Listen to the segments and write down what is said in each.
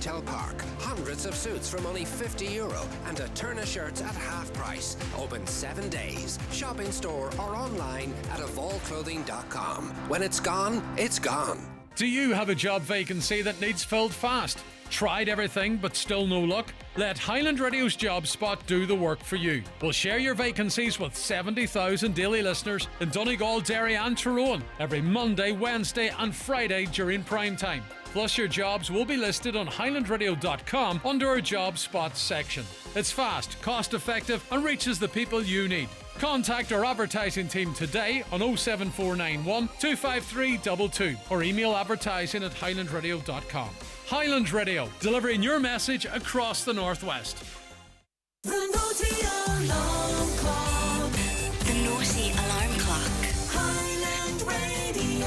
Retail Park. Hundreds of suits from only €50 and a turn of shirts at half price. Open 7 days. Shop in store or online at evolveclothing.com. When it's gone, it's gone. Do you have a job vacancy that needs filled fast? Tried everything but still no luck? Let Highland Radio's Job Spot do the work for you. We'll share your vacancies with 70,000 daily listeners in Donegal, Derry and Tyrone every Monday, Wednesday and Friday during prime time. Plus your jobs will be listed on highlandradio.com under our Job Spot section. It's fast, cost effective and reaches the people you need. Contact our advertising team today on 07491 253 22 or email advertising at highlandradio.com. Highland Radio, delivering your message across the Northwest. The Naughty Alarm Clock. The Naughty Alarm Clock. Highland Radio.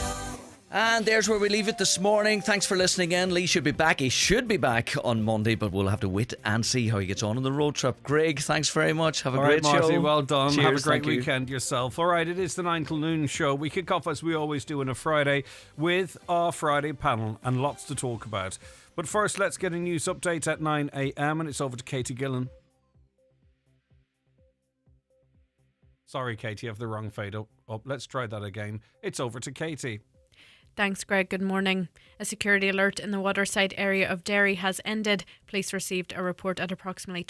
And there's where we leave it this morning. Thanks for listening in. Lee should be back. He should be back on Monday, but we'll have to wait and see how he gets on the road trip. Greg, thanks very much. Have a great Marty, show. well done. Cheers, have a great thank you. weekend yourself. All right, it is the 9 till noon show. We kick off as we always do on a Friday with our Friday panel and lots to talk about. But first, let's get a news update at 9 a.m. and it's over to Katie Gillen. Sorry, Katie, I have the wrong fade up. Let's try that again. It's over to Katie. Thanks, Greg. Good morning. A security alert in the waterside area of Derry has ended. Police received a report at approximately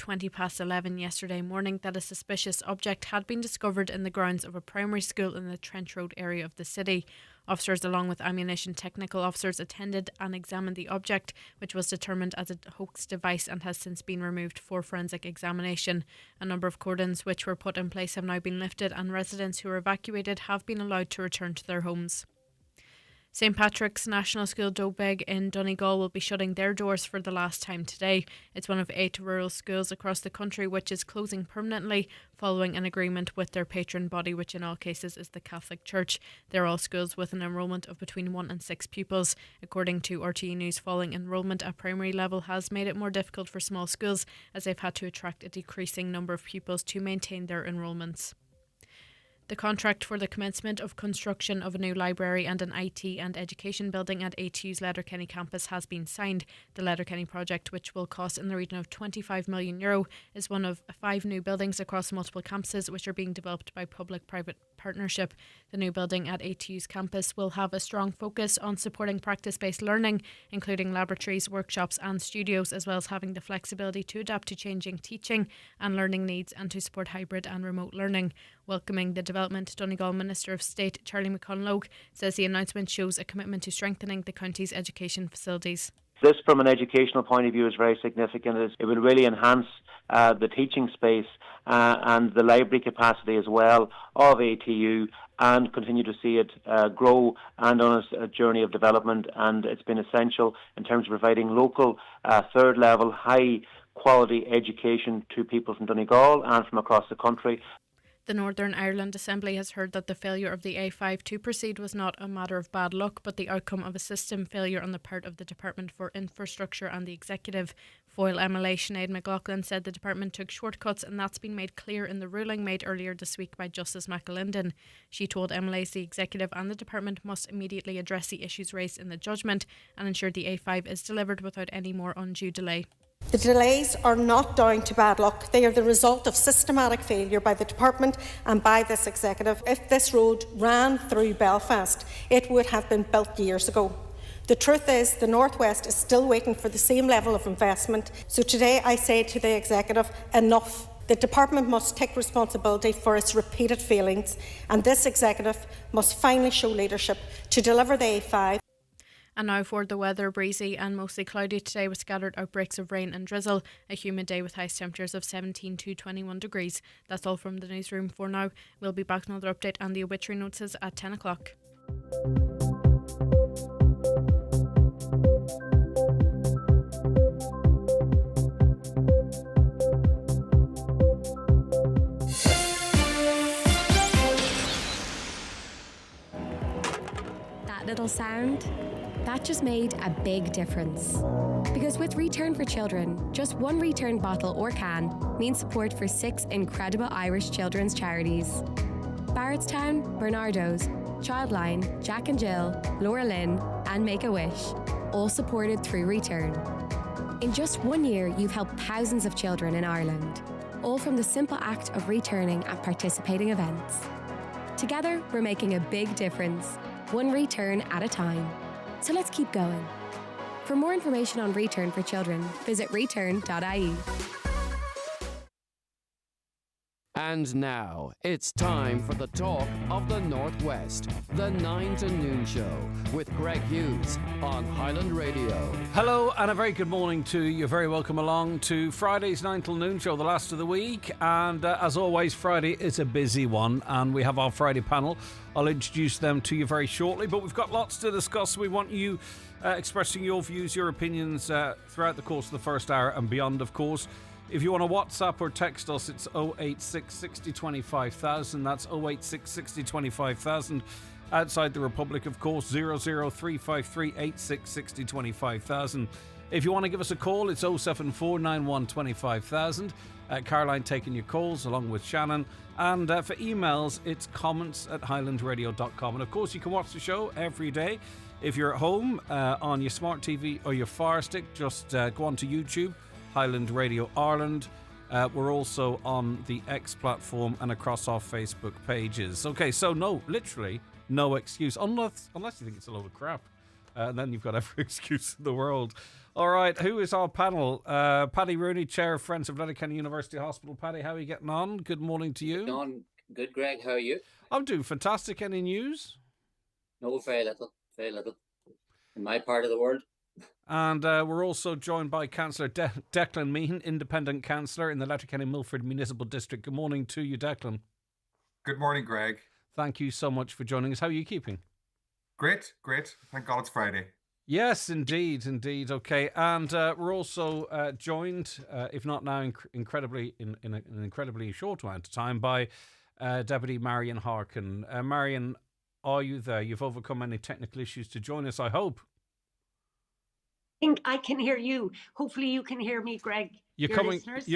11 yesterday morning that a suspicious object had been discovered in the grounds of a primary school in the Trench Road area of the city. Officers, along with ammunition technical officers, attended and examined the object, which was determined as a hoax device and has since been removed for forensic examination. A number of cordons which were put in place have now been lifted, and residents who were evacuated have been allowed to return to their homes. St Patrick's National School Dobeg in Donegal will be shutting their doors for the last time today. It's one of 8 rural schools across the country which is closing permanently following an agreement with their patron body, which in all cases is the Catholic Church. They're all schools with an enrolment of between 1 and 6 pupils. According to RTE News, falling enrolment at primary level has made it more difficult for small schools as they've had to attract a decreasing number of pupils to maintain their enrolments. The contract for the commencement of construction of a new library and an IT and education building at A2's Letterkenny campus has been signed. The Letterkenny project, which will cost in the region of €25 million, is one of 5 new buildings across multiple campuses which are being developed by public-private partnership. The new building at A2's campus will have a strong focus on supporting practice-based learning, including laboratories, workshops and studios, as well as having the flexibility to adapt to changing teaching and learning needs and to support hybrid and remote learning. Welcoming the development, Donegal Minister of State Charlie McConalogue says the announcement shows a commitment to strengthening the county's education facilities. This, from an educational point of view, is very significant. It will really enhance the teaching space and the library capacity as well of ATU, and continue to see it grow and on a journey of development. And it's been essential in terms of providing local, third-level, high-quality education to people from Donegal and from across the country. The Northern Ireland Assembly has heard that the failure of the A5 to proceed was not a matter of bad luck, but the outcome of a system failure on the part of the Department for Infrastructure and the Executive. Foyle MLA Sinead McLaughlin said the department took shortcuts, and that's been made clear in the ruling made earlier this week by Justice McAlinden. She told MLAs the Executive and the department must immediately address the issues raised in the judgment and ensure the A5 is delivered without any more undue delay. The delays are not down to bad luck. They are the result of systematic failure by the Department and by this Executive. If this road ran through Belfast, it would have been built years ago. The truth is, the North West is still waiting for the same level of investment. So today I say to the Executive, enough. The Department must take responsibility for its repeated failings, and this Executive must finally show leadership to deliver the A5. And now for the weather, breezy and mostly cloudy today with scattered outbreaks of rain and drizzle. A humid day with high temperatures of 17 to 21 degrees. That's all from the newsroom for now. We'll be back with another update and the obituary notices at 10 o'clock. That little sound, that just made a big difference. Because with Return for Children, just one returned bottle or can means support for 6 incredible Irish children's charities: Barrettstown, Bernardo's, Childline, Jack and Jill, Laura Lynn and Make-A-Wish, all supported through Return. In just 1 year, you've helped thousands of children in Ireland, all from the simple act of returning at participating events. Together, we're making a big difference, one return at a time. So let's keep going. For more information on Return for Children, visit return.ie. And now, it's time for the talk of the Northwest, the 9 to Noon Show with Greg Hughes on Highland Radio. Hello and a very good morning to you. Very welcome along to Friday's 9 till Noon Show, the last of the week. And as always, Friday is a busy one and we have our Friday panel. I'll introduce them to you very shortly, but we've got lots to discuss. We want you expressing your views, your opinions throughout the course of the first hour and beyond, of course. If you want to WhatsApp or text us, it's 086 60 25,000. That's 086 60 25,000. Outside the Republic, of course, 00353 86 60 25,000. If you want to give us a call, it's 074 91 25,000. Caroline taking your calls along with Shannon. And for emails, it's comments@highlandradio.com. And of course, you can watch the show every day. If you're at home on your smart TV or your Fire Stick, just go onto YouTube. Highland Radio Ireland. We're also on the X platform and across our Facebook pages. Okay, so literally no excuse, unless you think it's a load of crap. And then you've got every excuse in the world. All right, who is our panel? Paddy Rooney, Chair of Friends of Letterkenny University Hospital. Paddy, how are you getting on? Good morning to you. Good, Greg. How are you? I'm doing fantastic. Any news? No, very little. Very little. In my part of the world. And we're also joined by Councillor Declan Meehan, Independent Councillor in the Letterkenny Milford Municipal District. Good morning to you, Declan. Good morning, Greg. Thank you so much for joining us. How are you keeping? Great. Thank God it's Friday. Yes, indeed. Okay, and we're also joined, if not now, in an incredibly short amount of time, by Deputy Marion Harkin. Marion, are you there? You've overcome any technical issues to join us, I hope. Think I can hear you. Hopefully you can hear me, Greg. You're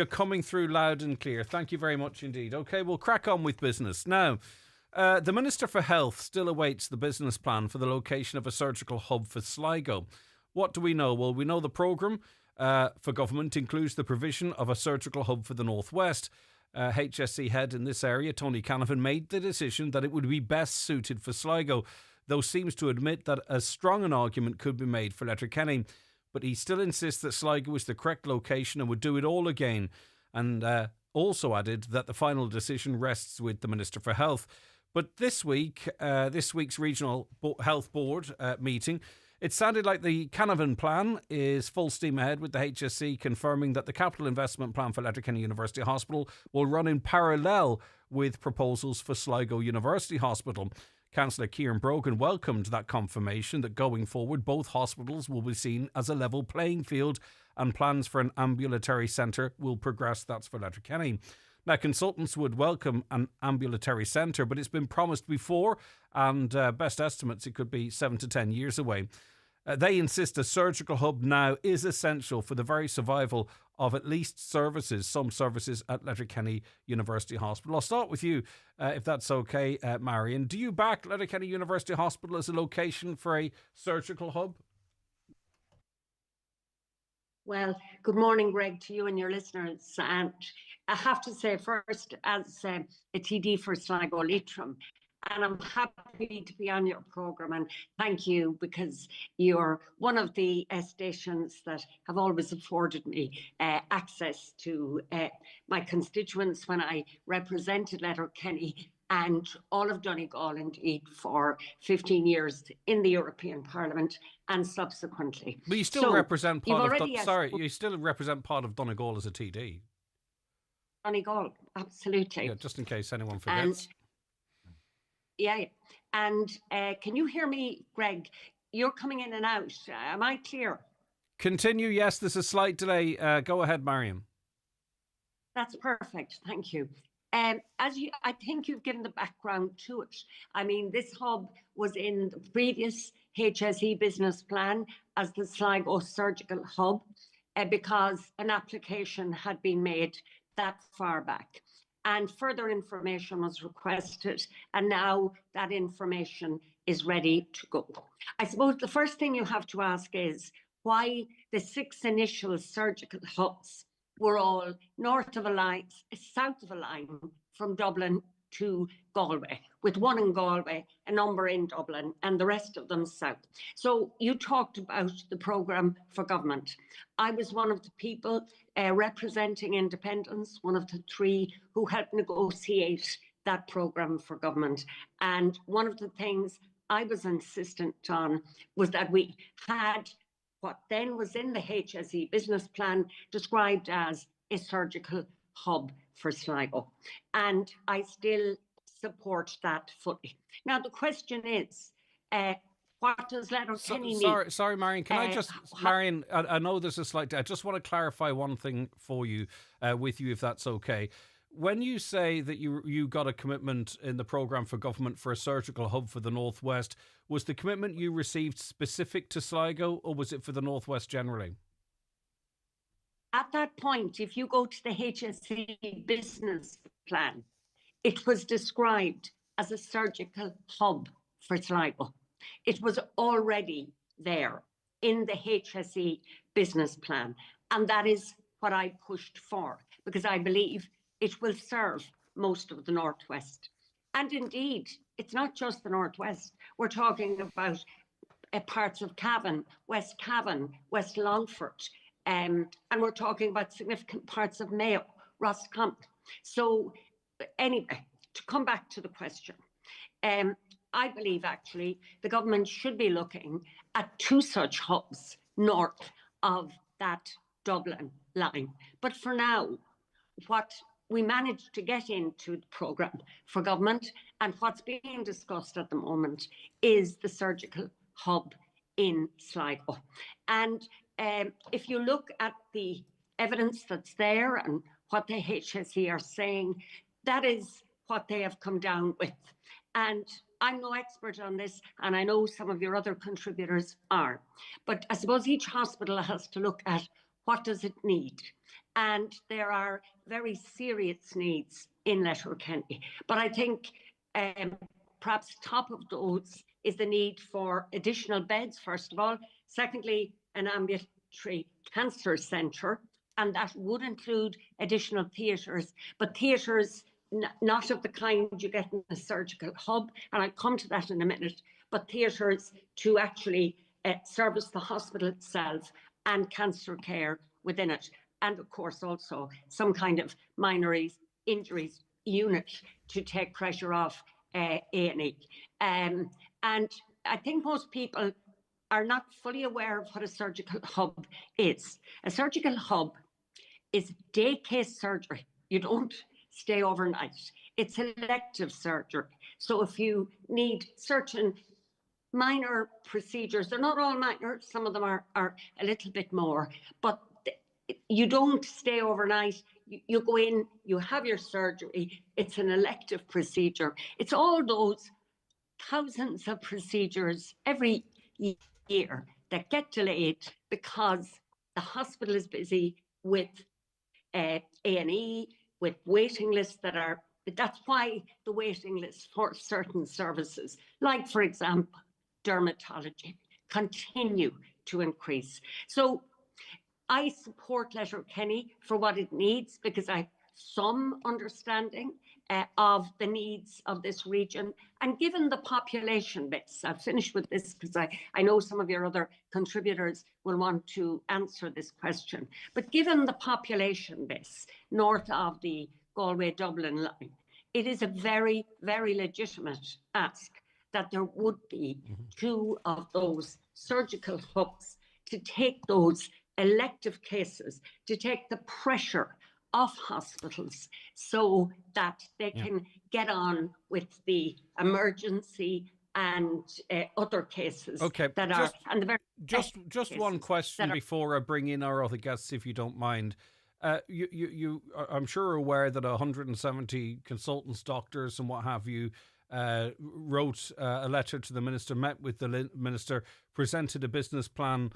coming through loud and clear. Thank you very much indeed. Okay, we'll crack on with business. Now, the Minister for Health still awaits the business plan for the location of a surgical hub for Sligo. What do we know? Well, we know the programme for government includes the provision of a surgical hub for the Northwest. HSC head in this area, Tony Canavan, made the decision that it would be best suited for Sligo, though seems to admit that as strong an argument could be made for Letterkenny. But he still insists that Sligo is the correct location and would do it all again. And also added that the final decision rests with the Minister for Health. But this week's Regional Health Board meeting, it sounded like the Canavan plan is full steam ahead, with the HSC confirming that the capital investment plan for Letterkenny University Hospital will run in parallel with proposals for Sligo University Hospital. Councillor Kieran Brogan welcomed that confirmation that going forward both hospitals will be seen as a level playing field and plans for an ambulatory centre will progress. That's for Letterkenny. Now, consultants would welcome an ambulatory centre, but it's been promised before and best estimates it could be 7 to 10 years away. They insist a surgical hub now is essential for the very survival of at least some services at Letterkenny University Hospital. I'll start with you, if that's okay, Marion. Do you back Letterkenny University Hospital as a location for a surgical hub? Well, good morning, Greg, to you and your listeners. And I have to say first, as a TD for Sligo Leitrim, and I'm happy to be on your programme, and thank you because you're one of the stations that have always afforded me access to my constituents when I represented Letterkenny and all of Donegal indeed for 15 years in the European Parliament and subsequently. But you still represent part of you still represent part of Donegal as a TD. Donegal, absolutely. Yeah, just in case anyone forgets. Yeah. And can you hear me, Greg? You're coming in and out. Am I clear? Continue. Yes, there's a slight delay. Go ahead, Mariam. That's perfect. Thank you. I think you've given the background to it. I mean, this hub was in the previous HSE business plan as the Sligo Surgical Hub because an application had been made that far back. And further information was requested, and now that information is ready to go. I suppose the first thing you have to ask is, why the 6 initial surgical hubs were all north of a line, south of a line from Dublin to Galway, with one in Galway, a number in Dublin, and the rest of them south. So you talked about the programme for government. I was one of the people representing independents, one of the 3 who helped negotiate that programme for government. And one of the things I was insistent on was that we had what then was in the HSE business plan described as a surgical hub for Sligo. And I still support that fully. Now, the question is, what does Letterkenny need? Sorry, Marion. Can I just, Marion, I know there's a slight, I just want to clarify one thing for you, with you, if that's okay. When you say that you got a commitment in the programme for government for a surgical hub for the Northwest, was the commitment you received specific to Sligo, or was it for the Northwest generally? At that point, if you go to the HSE business plan, it was described as a surgical hub for Sligo. It was already there in the HSE business plan. And that is what I pushed for, because I believe it will serve most of the Northwest. And indeed, it's not just the Northwest. We're talking about parts of Cavan, West Longford, and we're talking about significant parts of Mayo, Roscommon. So anyway, to come back to the question, I believe actually the government should be looking at 2 such hubs north of that Dublin line. But for now, what we managed to get into the programme for government and what's being discussed at the moment is the surgical hub in Sligo. And if you look at the evidence that's there and what the HSE are saying, that is what they have come down with. And I'm no expert on this, and I know some of your other contributors are. But I suppose each hospital has to look at what does it need. And there are very serious needs in Letterkenny. But I think perhaps top of those is the need for additional beds, first of all. Secondly, an ambulatory cancer centre, and that would include additional theatres, but theatres not of the kind you get in a surgical hub, and I'll come to that in a minute, but theatres to actually service the hospital itself and cancer care within it. And of course also some kind of minor injuries unit to take pressure off A&E. And I think most people are not fully aware of what a surgical hub is. A surgical hub is day case surgery. You don't stay overnight. It's elective surgery. So if you need certain minor procedures, they're not all minor, some of them are a little bit more, but you don't stay overnight. You go in, you have your surgery. It's an elective procedure. It's all those thousands of procedures every year that get delayed because the hospital is busy with A&E, with waiting lists that's why the waiting lists for certain services, like for example, dermatology, continue to increase. So I support Letterkenny for what it needs because I have some understanding of the needs of this region. And given the population base, I'll finish with this because I know some of your other contributors will want to answer this question. But given the population base north of the Galway-Dublin line, it is a very, very legitimate ask that there would be 2 of those surgical hubs to take those elective cases, to take the pressure off hospitals so that they can get on with the emergency and other cases that are... Just one question before I bring in our other guests, if you don't mind. You I'm sure are aware that 170 consultants, doctors and what have you wrote a letter to the minister, met with the minister, presented a business plan,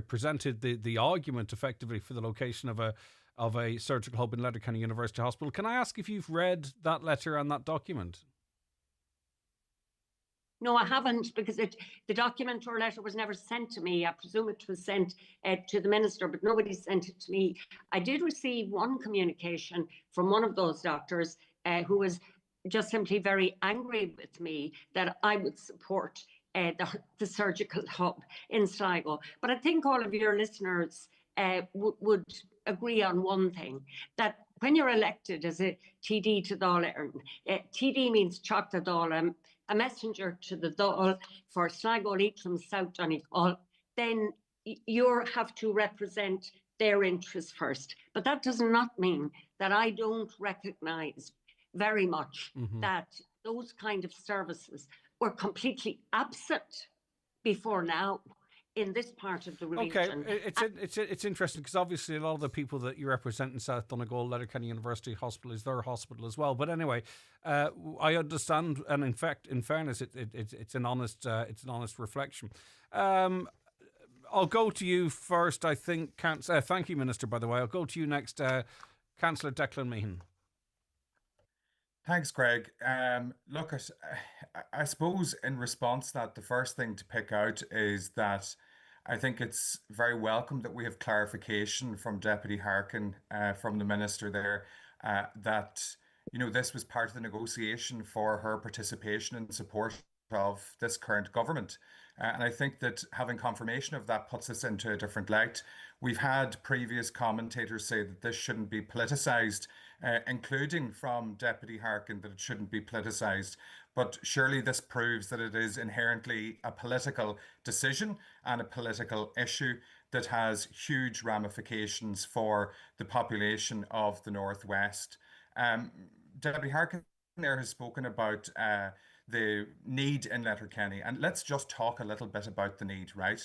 presented the argument effectively for the location of a surgical hub in Letterkenny University Hospital. Can I ask if you've read that letter and that document? No, I haven't, because the document or letter was never sent to me. I presume it was sent to the minister, but nobody sent it to me. I did receive one communication from one of those doctors who was just simply very angry with me that I would support the surgical hub in Sligo. But I think all of your listeners would agree on one thing, that when you're elected as a TD to Dáil Éireann, TD means Teachta Dáil, a messenger to the Dáil for Sligo, Leitrim, South Donegal, then you have to represent their interests first. But that does not mean that I don't recognise very much that those kind of services were completely absent before now in this part of the region. Okay, it's interesting because obviously a lot of the people that you represent in South Donegal, Letterkenny University Hospital, is their hospital as well. But anyway, I understand, and in fact, in fairness, it's an honest reflection. I'll go to you first. I think. Thank you, Minister. By the way, I'll go to you next, Councillor Declan Meehan. Thanks, Greg. Look, I suppose in response to that, the first thing to pick out is that I think it's very welcome that we have clarification from Deputy Harkin, from the Minister there, that, this was part of the negotiation for her participation and support of this current government. And I think that having confirmation of that puts us into a different light. We've had previous commentators say that this shouldn't be politicised, including from Deputy Harkin, that it shouldn't be politicised. But surely this proves that it is inherently a political decision and a political issue that has huge ramifications for the population of the Northwest. Deputy Harkin there has spoken about the need in Letterkenny, and let's just talk a little bit about the need, right?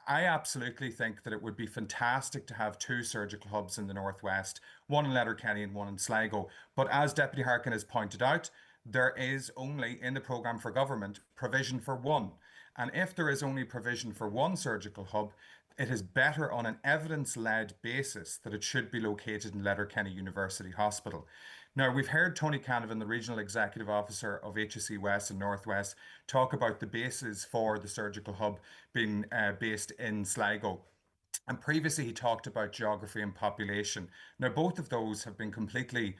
I absolutely think that it would be fantastic to have two surgical hubs in the Northwest, one in Letterkenny and one in Sligo. But as Deputy Harkin has pointed out, there is only in the programme for government provision for one. And if there is only provision for one surgical hub, it is better on an evidence-led basis that it should be located in Letterkenny University Hospital. Now, we've heard Tony Canavan, the Regional Executive Officer of HSE West and Northwest, talk about the basis for the surgical hub being based in Sligo. And previously he talked about geography and population. Now, both of those have been completely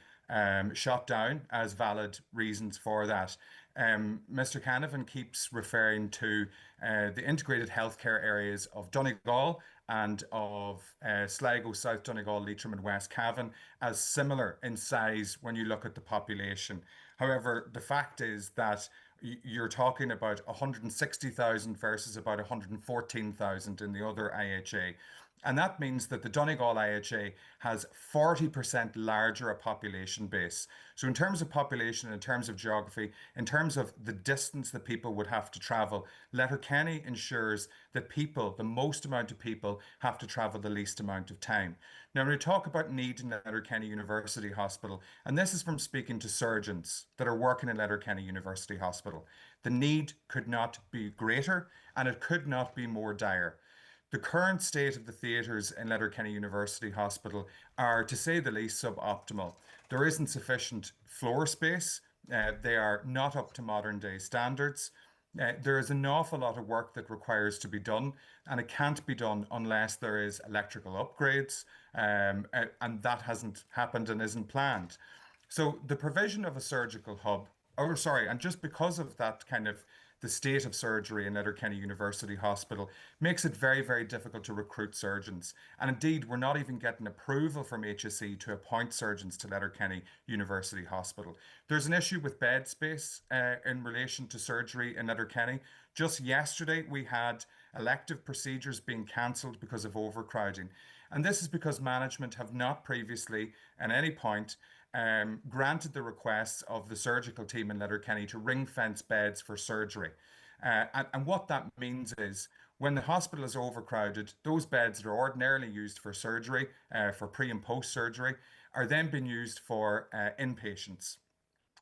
shot down as valid reasons for that. Mr. Canavan keeps referring to the integrated healthcare areas of Donegal and of Sligo, South Donegal, Leitrim and West Cavan as similar in size when you look at the population. However, the fact is that you're talking about 160,000 versus about 114,000 in the other IHA. And that means that the Donegal IHA has 40% larger a population base. So in terms of population, in terms of geography, in terms of the distance that people would have to travel, Letterkenny ensures that the most amount of people, have to travel the least amount of time. Now, when we talk about need in Letterkenny University Hospital, and this is from speaking to surgeons that are working in Letterkenny University Hospital, the need could not be greater and it could not be more dire. The current state of the theatres in Letterkenny University Hospital are, to say the least, suboptimal. There isn't sufficient floor space. They are not up to modern day standards. There is an awful lot of work that requires to be done, and it can't be done unless there is electrical upgrades, and that hasn't happened and isn't planned. So the provision of a surgical hub, and just because of that kind of the state of surgery in Letterkenny University Hospital makes it very, very difficult to recruit surgeons. And indeed, we're not even getting approval from HSE to appoint surgeons to Letterkenny University Hospital. There's an issue with bed space in relation to surgery in Letterkenny. Just yesterday, we had elective procedures being cancelled because of overcrowding. And this is because management have not previously, at any point, granted the requests of the surgical team in Letterkenny to ring fence beds for surgery. And what that means is when the hospital is overcrowded, those beds that are ordinarily used for surgery, for pre and post surgery, are then being used for inpatients.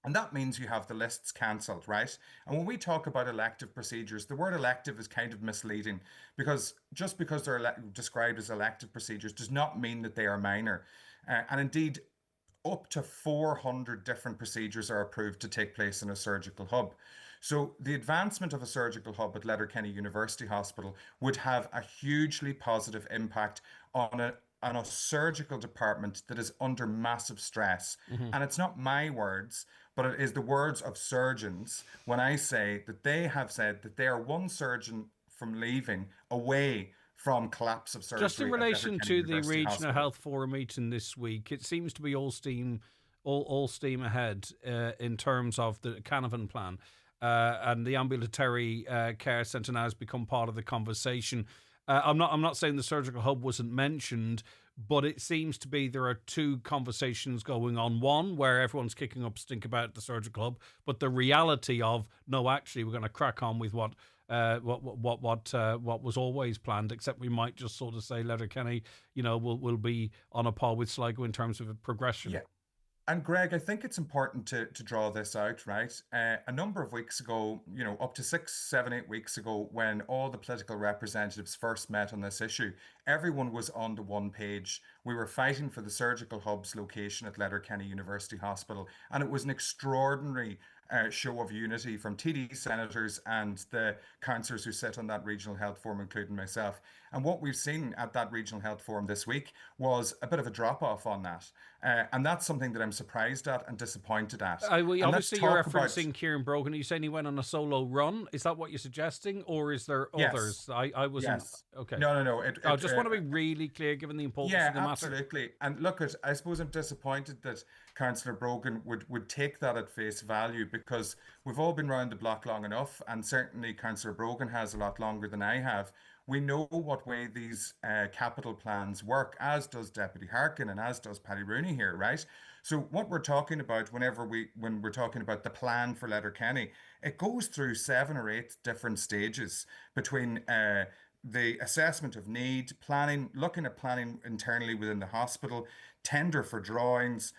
And that means you have the lists cancelled, right? And when we talk about elective procedures, the word elective is kind of misleading because just because they're described as elective procedures does not mean that they are minor. And indeed, up to 400 different procedures are approved to take place in a surgical hub. So the advancement of a surgical hub at Letterkenny University Hospital would have a hugely positive impact on a surgical department that is under massive stress. Mhm. And it's not my words, but it is the words of surgeons when I say that they have said that they are one surgeon from leaving away from collapse of Just in surgery at relation Letterkenny to the University regional Hospital. health forum meeting this week, it seems to be all steam ahead in terms of the Canavan plan, and the ambulatory care centre now has become part of the conversation. I'm not saying the surgical hub wasn't mentioned, but it seems to be there are two conversations going on. One where everyone's kicking up stink about the surgical hub, but the reality of no, actually, we're going to crack on with what was always planned. Except we might just sort of say Letterkenny, will be on a par with Sligo in terms of progression. Yeah. And Greg, I think it's important to draw this out, right? A number of weeks ago, up to 6, 7, 8 weeks ago, when all the political representatives first met on this issue, everyone was on the one page. We were fighting for the surgical hub's location at Letterkenny University Hospital, and it was an extraordinary show of unity from TD senators and the councillors who sit on that regional health forum, including myself. And what we've seen at that regional health forum this week was a bit of a drop off on that. And that's something that I'm surprised at and disappointed at. Well, And let's obviously, you're talk about. referencing Kieran Brogan. Are you saying he went on a solo run? Is that what you're suggesting, or is there Yes. others? I wasn't. Yes. Okay. No. I just want to be really clear, given the importance Yeah, of the matter. absolutely. And look, I suppose I'm disappointed that Councillor Brogan would take that at face value, because we've all been round the block long enough, and certainly Councillor Brogan has a lot longer than I have. We know what way these capital plans work, as does Deputy Harkin and as does Paddy Rooney here, right? So what we're talking about when we're talking about the plan for Letterkenny, it goes through 7 or 8 different stages between the assessment of need, planning, looking at planning internally within the hospital, tender for drawings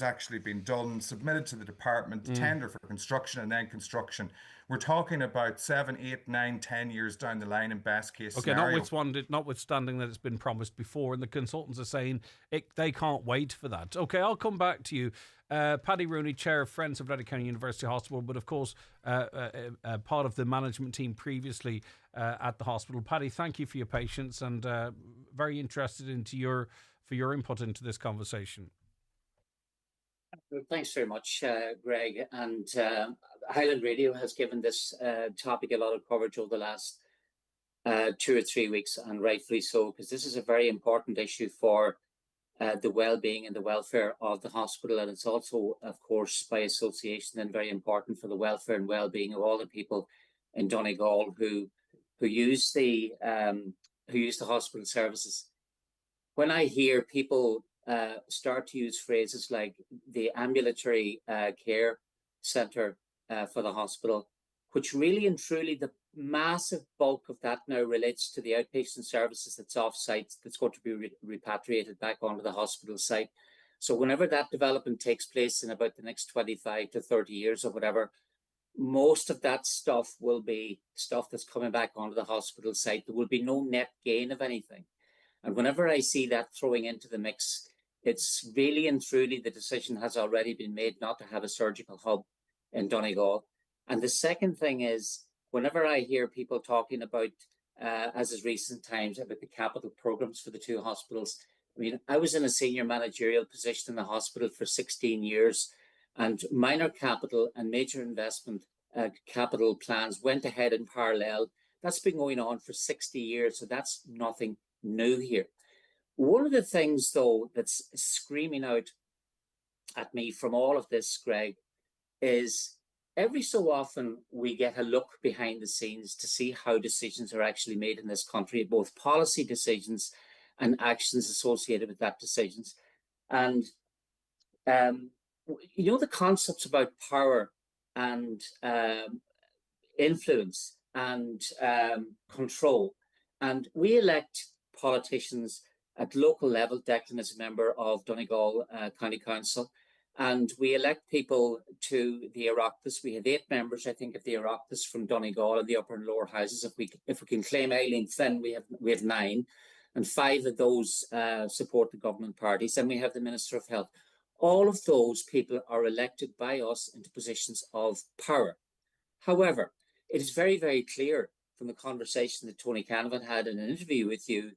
actually being done, submitted to the department, tender for construction, and then construction. We're talking about 7, 8, 9, 10 years down the line in best case Okay, scenario. notwithstanding that it's been promised before, and the consultants are saying they can't wait for that. Okay, I'll come back to you. Paddy Rooney, Chair of Friends of Letterkenny University Hospital, but of course part of the management team previously at the hospital. Paddy, thank you for your patience, and very interested for your input into this conversation. Thanks very much, Greg. And Highland Radio has given this topic a lot of coverage over the last 2 or 3 weeks, and rightfully so, because this is a very important issue for the well-being and the welfare of the hospital, and it's also, of course, by association, and very important for the welfare and well-being of all the people in Donegal who use the hospital services. When I hear people start to use phrases like the ambulatory care centre for the hospital, which really and truly the massive bulk of that now relates to the outpatient services that's off-site, that's going to be repatriated back onto the hospital site. So whenever that development takes place in about the next 25 to 30 years or whatever, most of that stuff will be stuff that's coming back onto the hospital site. There will be no net gain of anything. And whenever I see that throwing into the mix, it's really and truly the decision has already been made not to have a surgical hub in Donegal. And the second thing is, whenever I hear people talking about, as is recent times, about the capital programs for the two hospitals, I mean, I was in a senior managerial position in the hospital for 16 years, and minor capital and major investment capital plans went ahead in parallel. That's been going on for 60 years, so that's nothing new here. One of the things, though, that's screaming out at me from all of this, Greg, is every so often we get a look behind the scenes to see how decisions are actually made in this country, both policy decisions and actions associated with that decisions. And, the concepts about power and influence and control. And we elect politicians at local level. Declan is a member of Donegal County Council, and we elect people to the Oireachtas. We have 8 members, I think, of the Oireachtas from Donegal and the upper and lower houses. If we can claim Eileen Flynn, we have 9, and 5 of those support the government parties. And we have the Minister of Health. All of those people are elected by us into positions of power. However, it is very, very clear from the conversation that Tony Canavan had in an interview with you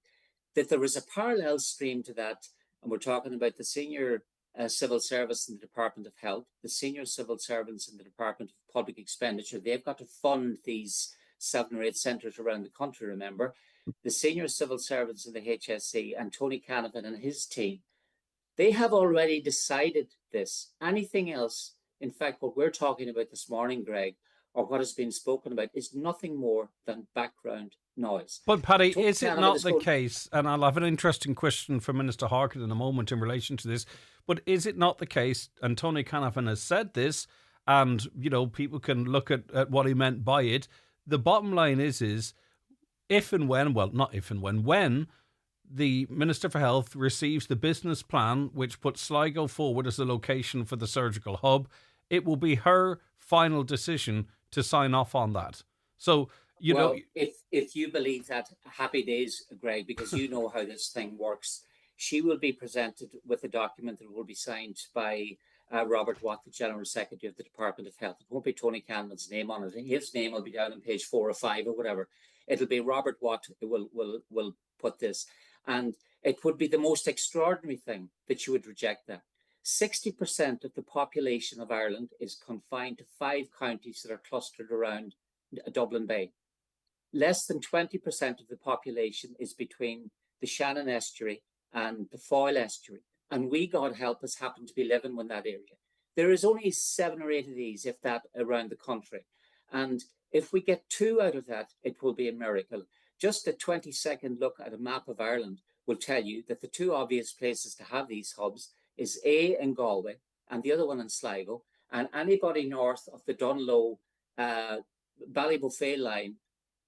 that there is a parallel stream to that. And we're talking about the senior civil service in the Department of Health, the senior civil servants in the Department of Public Expenditure. They've got to fund these 7 or 8 centres around the country, remember. The senior civil servants in the HSE and Tony Canavan and his team, they have already decided this. Anything else, in fact, what we're talking about this morning, Greg, or what has been spoken about, is nothing more than background noise. But Paddy, Tony is it Canavan not is the going- case, and I'll have an interesting question for Minister Harkin in a moment in relation to this, but is it not the case, and Tony Canavan has said this, and, you know, people can look at what he meant by it, the bottom line is if and when, well, not if and when the Minister for Health receives the business plan which puts Sligo forward as the location for the surgical hub, it will be her final decision to sign off on that. So, you well, know... if you believe that, happy days, Greg, because you know how this thing works. She will be presented with a document that will be signed by Robert Watt, the General Secretary of the Department of Health. It won't be Tony Canavan's name on it. His name will be down on page 4 or 5 or whatever. It'll be Robert Watt who will put this. And it would be the most extraordinary thing that you would reject that. 60% of the population of Ireland is confined to 5 counties that are clustered around Dublin Bay. Less than 20% of the population is between the Shannon Estuary and the Foyle Estuary. And we, God help us, happen to be living in that area. There is only 7 or 8 of these, if that, around the country. And if we get 2 out of that, it will be a miracle. Just a 20-second look at a map of Ireland will tell you that the 2 obvious places to have these hubs is A, in Galway, and the other one in Sligo. And anybody north of the Dunlow Ballybuffet line,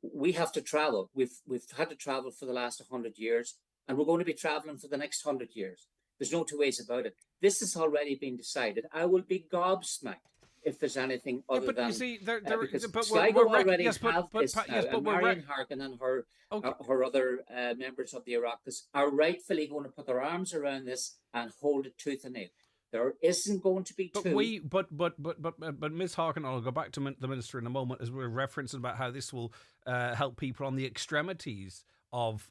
we have to travel. We've had to travel for the last 100 years, and we're going to be traveling for the next 100 years. There's no 2 ways about it. This has already been decided. I will be gobsmacked if there's anything other but than... you see, because but Sligo we're already yes, but, have but, this Pat, now, yes, but and we're Marion Harkin and her other members of the Oireachtas are rightfully going to put their arms around this and hold it tooth and nail. There isn't going to be 2. But Ms. Harkin, I'll go back to the Minister in a moment, as we're referencing about how this will help people on the extremities of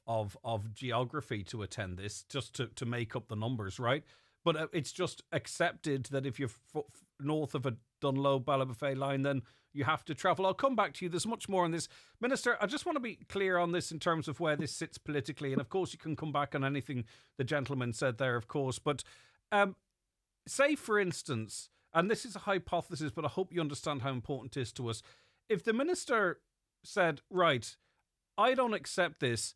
geography to attend this, just to make up the numbers, right? But it's just accepted that if you're north of a Dunlow Ballybuffet line, then you have to travel. I'll come back to you. There's much more on this. Minister, I just want to be clear on this in terms of where this sits politically. And of course, you can come back on anything the gentleman said there, of course. But say, for instance, and this is a hypothesis, but I hope you understand how important it is to us. If the minister said, right, I don't accept this,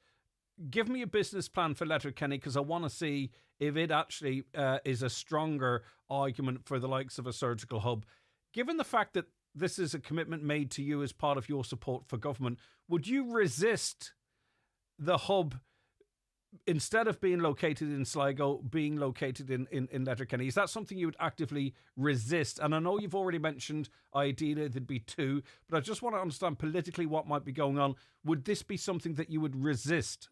give me a business plan for Letterkenny because I want to see if it actually is a stronger argument for the likes of a surgical hub. Given the fact that this is a commitment made to you as part of your support for government, would you resist the hub, instead of being located in Sligo, being located in Letterkenny? Is that something you would actively resist? And I know you've already mentioned ideally there'd be 2, but I just want to understand politically what might be going on. Would this be something that you would resist?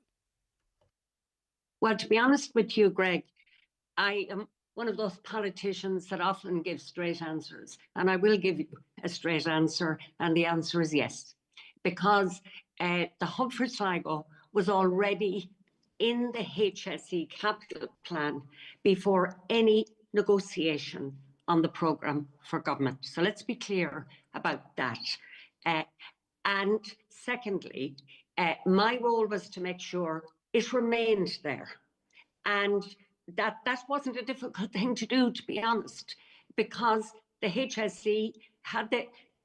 Well, to be honest with you, Greg, I am one of those politicians that often give straight answers, and I will give you a straight answer, and the answer is yes. Because the hub for Sligo was already in the HSE capital plan before any negotiation on the programme for government. So let's be clear about that. And secondly, my role was to make sure it remained there. And that wasn't a difficult thing to do, to be honest, because the HSE had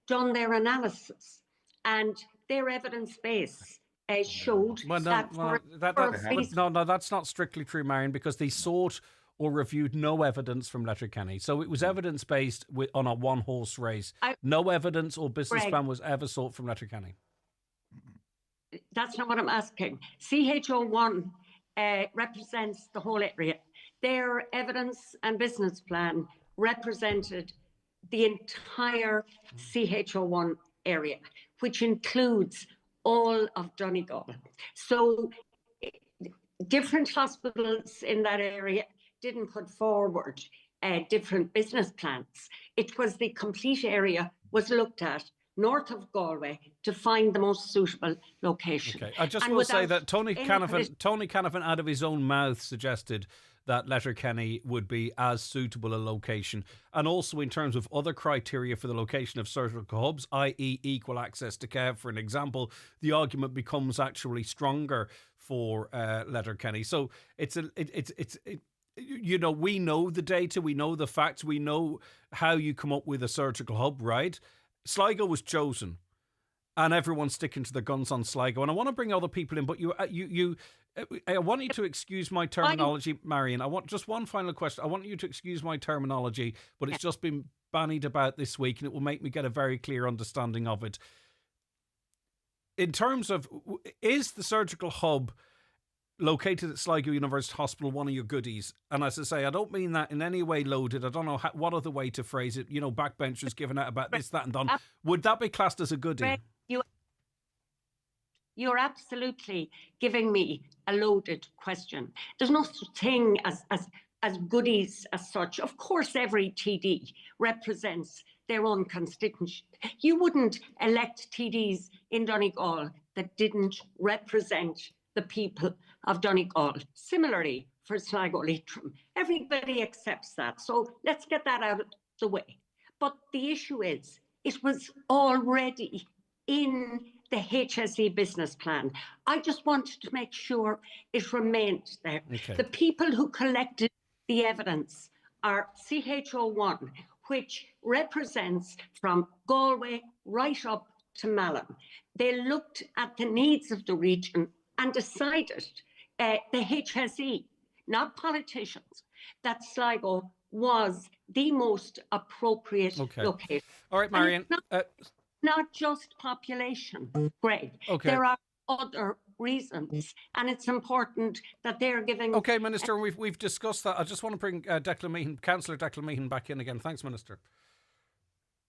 done their analysis and their evidence base showed that's not strictly true, Marion, because they sought or reviewed no evidence from Letterkenny. So it was evidence-based on a one-horse race. No evidence or business plan was ever sought from Letterkenny. That's not what I'm asking. CHO1 represents the whole area. Their evidence and business plan represented the entire CHO1 area, which includes all of Donegal. So different hospitals in that area didn't put forward different business plans. It was the complete area was looked at north of Galway to find the most suitable location. Okay, I just And will say without that Tony any Canavan, out of his own mouth, suggested that Letterkenny would be as suitable a location, and also in terms of other criteria for the location of surgical hubs, i.e., equal access to care. For an example, the argument becomes actually stronger for Letterkenny. So you know, we know the data, we know the facts, we know how you come up with a surgical hub, right? Sligo was chosen, and everyone's sticking to their guns on Sligo. And I want to bring other people in, but I want you to excuse my terminology, Marion. I want just one final question. I want you to excuse my terminology, but it's just been bandied about this week, and it will make me get a very clear understanding of it. In terms of, is the surgical hub located at Sligo University Hospital one of your goodies? And as I say, I don't mean that in any way loaded. I don't know what other way to phrase it. You know, backbenchers giving out about this, that, and done. Would that be classed as a goodie? You're absolutely giving me a loaded question. There's no such thing as goodies as such. Of course, every TD represents their own constituency. You wouldn't elect TDs in Donegal that didn't represent the people of Donegal. Similarly, for Sligo Leitrim, everybody accepts that. So let's get that out of the way. But the issue is, it was already in the HSE business plan. I just wanted to make sure it remained there. Okay. The people who collected the evidence are CHO1, which represents from Galway right up to Malin. They looked at the needs of the region and decided, the HSE, not politicians, that Sligo was the most appropriate location. All right, Marion. Not just population, Greg. Okay. There are other reasons, and it's important that they're giving. Okay, Minister, we've discussed that. I just want to bring Councillor Declan Meehan back in again. Thanks, Minister.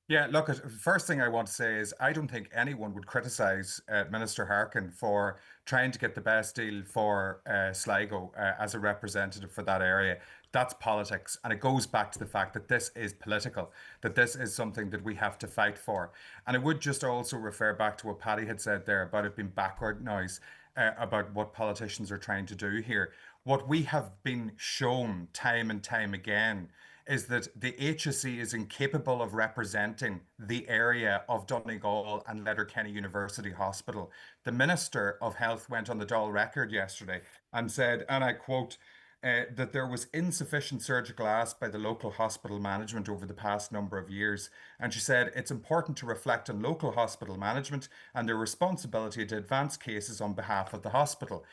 Yeah, look, first thing I want to say is I don't think anyone would criticise Minister Harkin for trying to get the best deal for Sligo as a representative for that area. That's politics, and it goes back to the fact that this is political, that this is something that we have to fight for. And I would just also refer back to what Paddy had said there about it being backward noise, about what politicians are trying to do here. What we have been shown time and time again is that the HSE is incapable of representing the area of Donegal and Letterkenny University Hospital. The Minister of Health went on the Dáil record yesterday and said, and I quote, that there was insufficient surgical ask by the local hospital management over the past number of years. And she said it's important to reflect on local hospital management and their responsibility to advance cases on behalf of the hospital.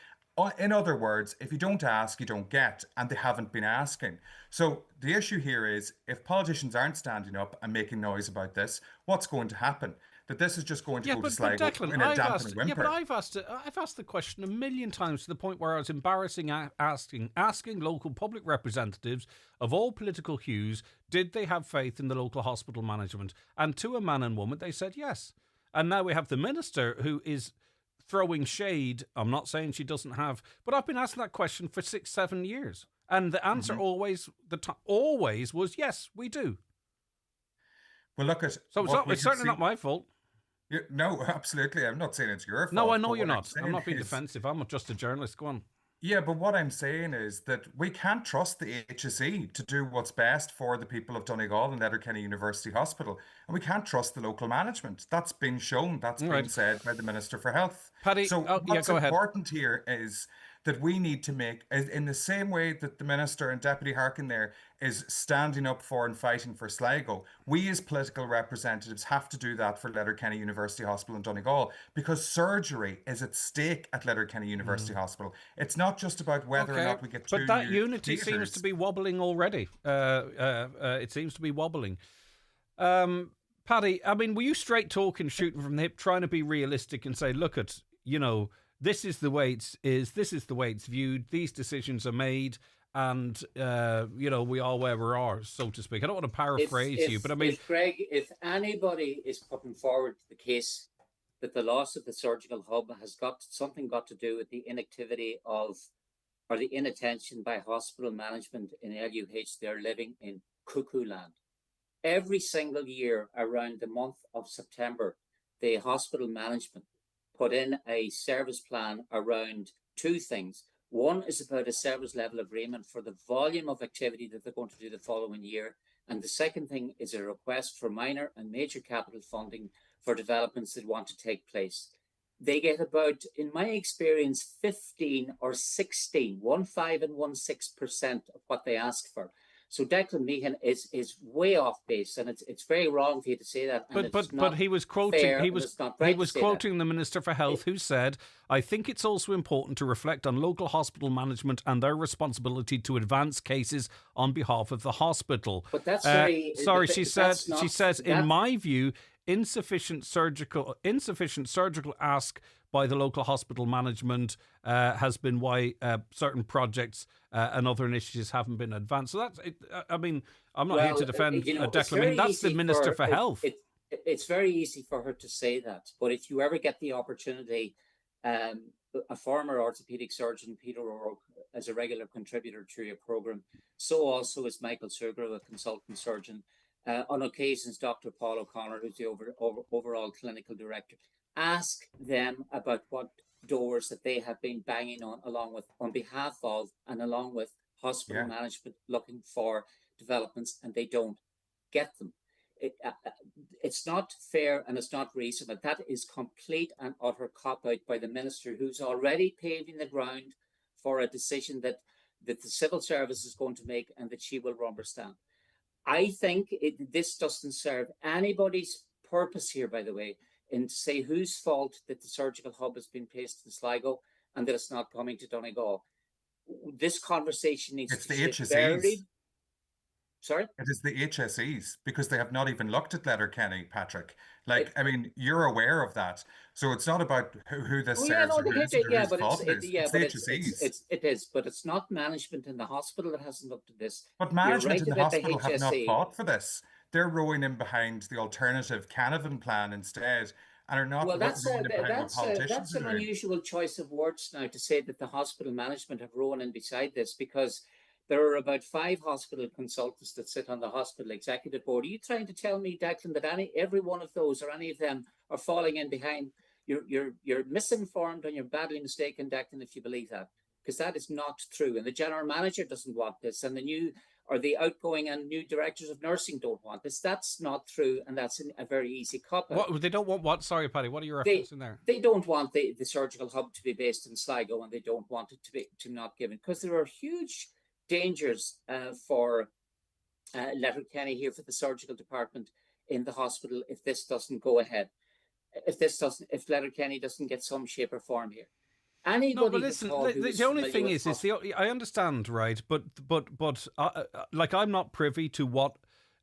In other words, if you don't ask, you don't get, and they haven't been asking. So the issue here is, if politicians aren't standing up and making noise about this, what's going to happen? That this is just going to go to Sligo in a damp and a whimper. Yeah, but I've asked the question a million times to the point where I was embarrassing asking local public representatives of all political hues, did they have faith in the local hospital management? And to a man and woman, they said yes. And now we have the minister who is throwing shade. I'm not saying she doesn't have, but I've been asking that question for 6-7 years, and the answer always was yes, we do. Well, look at so it's certainly not my fault. No, absolutely. I'm not saying it's your fault. No, I know you're not. I'm not being defensive. I'm just a journalist. Go on. Yeah, but what I'm saying is that we can't trust the HSE to do what's best for the people of Donegal and Letterkenny University Hospital. And we can't trust the local management. That's been shown. That's been said by the Minister for Health. Paddy, so what's important here is that we need to make, in the same way that the Minister and Deputy Harkin there is standing up for and fighting for Sligo, we as political representatives have to do that for Letterkenny University Hospital in Donegal, because surgery is at stake at Letterkenny University Hospital. It's not just about whether or not we get two But that unity theatres. seems to be wobbling already. It seems to be wobbling. Paddy, I mean, were you straight talking, shooting from the hip, trying to be realistic and say, look at, this is the way it is, this is the way it's viewed, these decisions are made, and, we are where we are, so to speak. I don't want to paraphrase you, but I mean... Greg, if anybody is putting forward the case that the loss of the surgical hub has got to do with the inactivity of, or the inattention by hospital management in LUH, they're living in cuckoo land. Every single year around the month of September, the hospital management put in a service plan around two things. One is about a service level agreement for the volume of activity that they're going to do the following year. And the second thing is a request for minor and major capital funding for developments that want to take place. They get about, in my experience, 15 or 16, 1.5 and 1.6% of what they ask for. So Declan Meehan is way off base, and it's very wrong for you to say that. But he was quoting the Minister for Health, who said, "I think it's also important to reflect on local hospital management and their responsibility to advance cases on behalf of the hospital." But that's very sorry. but She that's said. not- She says, that- in my view, insufficient surgical ask by the local hospital management has been why certain projects and other initiatives haven't been advanced. So that's it. I mean, I'm not here to defend Declan. I mean, that's the Minister for Health. It's very easy for her to say that, but if you ever get the opportunity, a former orthopedic surgeon, Peter O'Rourke, as a regular contributor to your program, so also is Michael Sugar, a consultant surgeon. On occasions, Dr. Paul O'Connor, who's the overall clinical director. Ask them about what doors that they have been banging on behalf of and along with hospital management looking for developments, and they don't get them. It's not fair and it's not reasonable. That is complete and utter cop-out by the minister, who's already paving the ground for a decision that the civil service is going to make and that she will rubber stamp. I think this doesn't serve anybody's purpose here, by the way, in to say whose fault that the surgical hub has been placed in Sligo and that it's not coming to Donegal. This conversation needs It's to the be HSEs. buried. Sorry? It is the HSEs, because they have not even looked at Letterkenny, Patrick. I mean, you're aware of that. So it's not about who this serves or whose fault it is. It's the HSEs. It is, but it's not management in the hospital that hasn't looked at this. But You're management right in the about hospital have not HSE. fought for this. They're rowing in behind the alternative Canavan plan instead, and are not Well, rowing in behind what politicians that's are an doing. unusual choice of words now to say that the hospital management have rown in beside this, because there are about 5 hospital consultants that sit on the hospital executive board. Are you trying to tell me, Declan, that every one of those or any of them are falling in behind? You're misinformed and you're badly mistaken, Declan, if you believe that, because that is not true. And the general manager doesn't want this, and the outgoing and new directors of nursing don't want this. That's not true, and that's a very easy cop-out. What they don't want? What? Sorry, Paddy. What are you referencing there? They don't want the surgical hub to be based in Sligo, and they don't want it to not given, because there are huge dangers for Letterkenny here, for the surgical department in the hospital, if this doesn't go ahead. If Letterkenny doesn't get some shape or form here. Anybody No, but listen. The only thing is I understand, right? But like, I'm not privy to what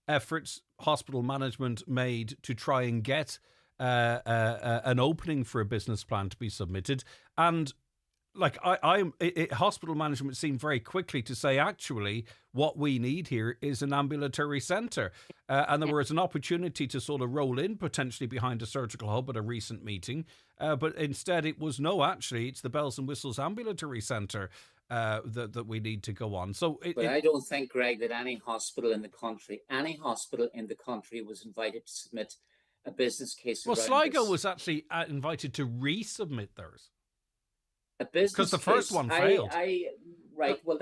efforts hospital management made to try and get an opening for a business plan to be submitted, and like hospital management seemed very quickly to say, actually, what we need here is an ambulatory centre. And there was an opportunity to sort of roll in potentially behind a surgical hub at a recent meeting. But instead it was, no, actually, it's the bells and whistles ambulatory centre that we need to go on. So I don't think, Greg, that any hospital in the country was invited to submit a business case. Well, Sligo was actually invited to resubmit theirs. Because the first one failed. Right. Well,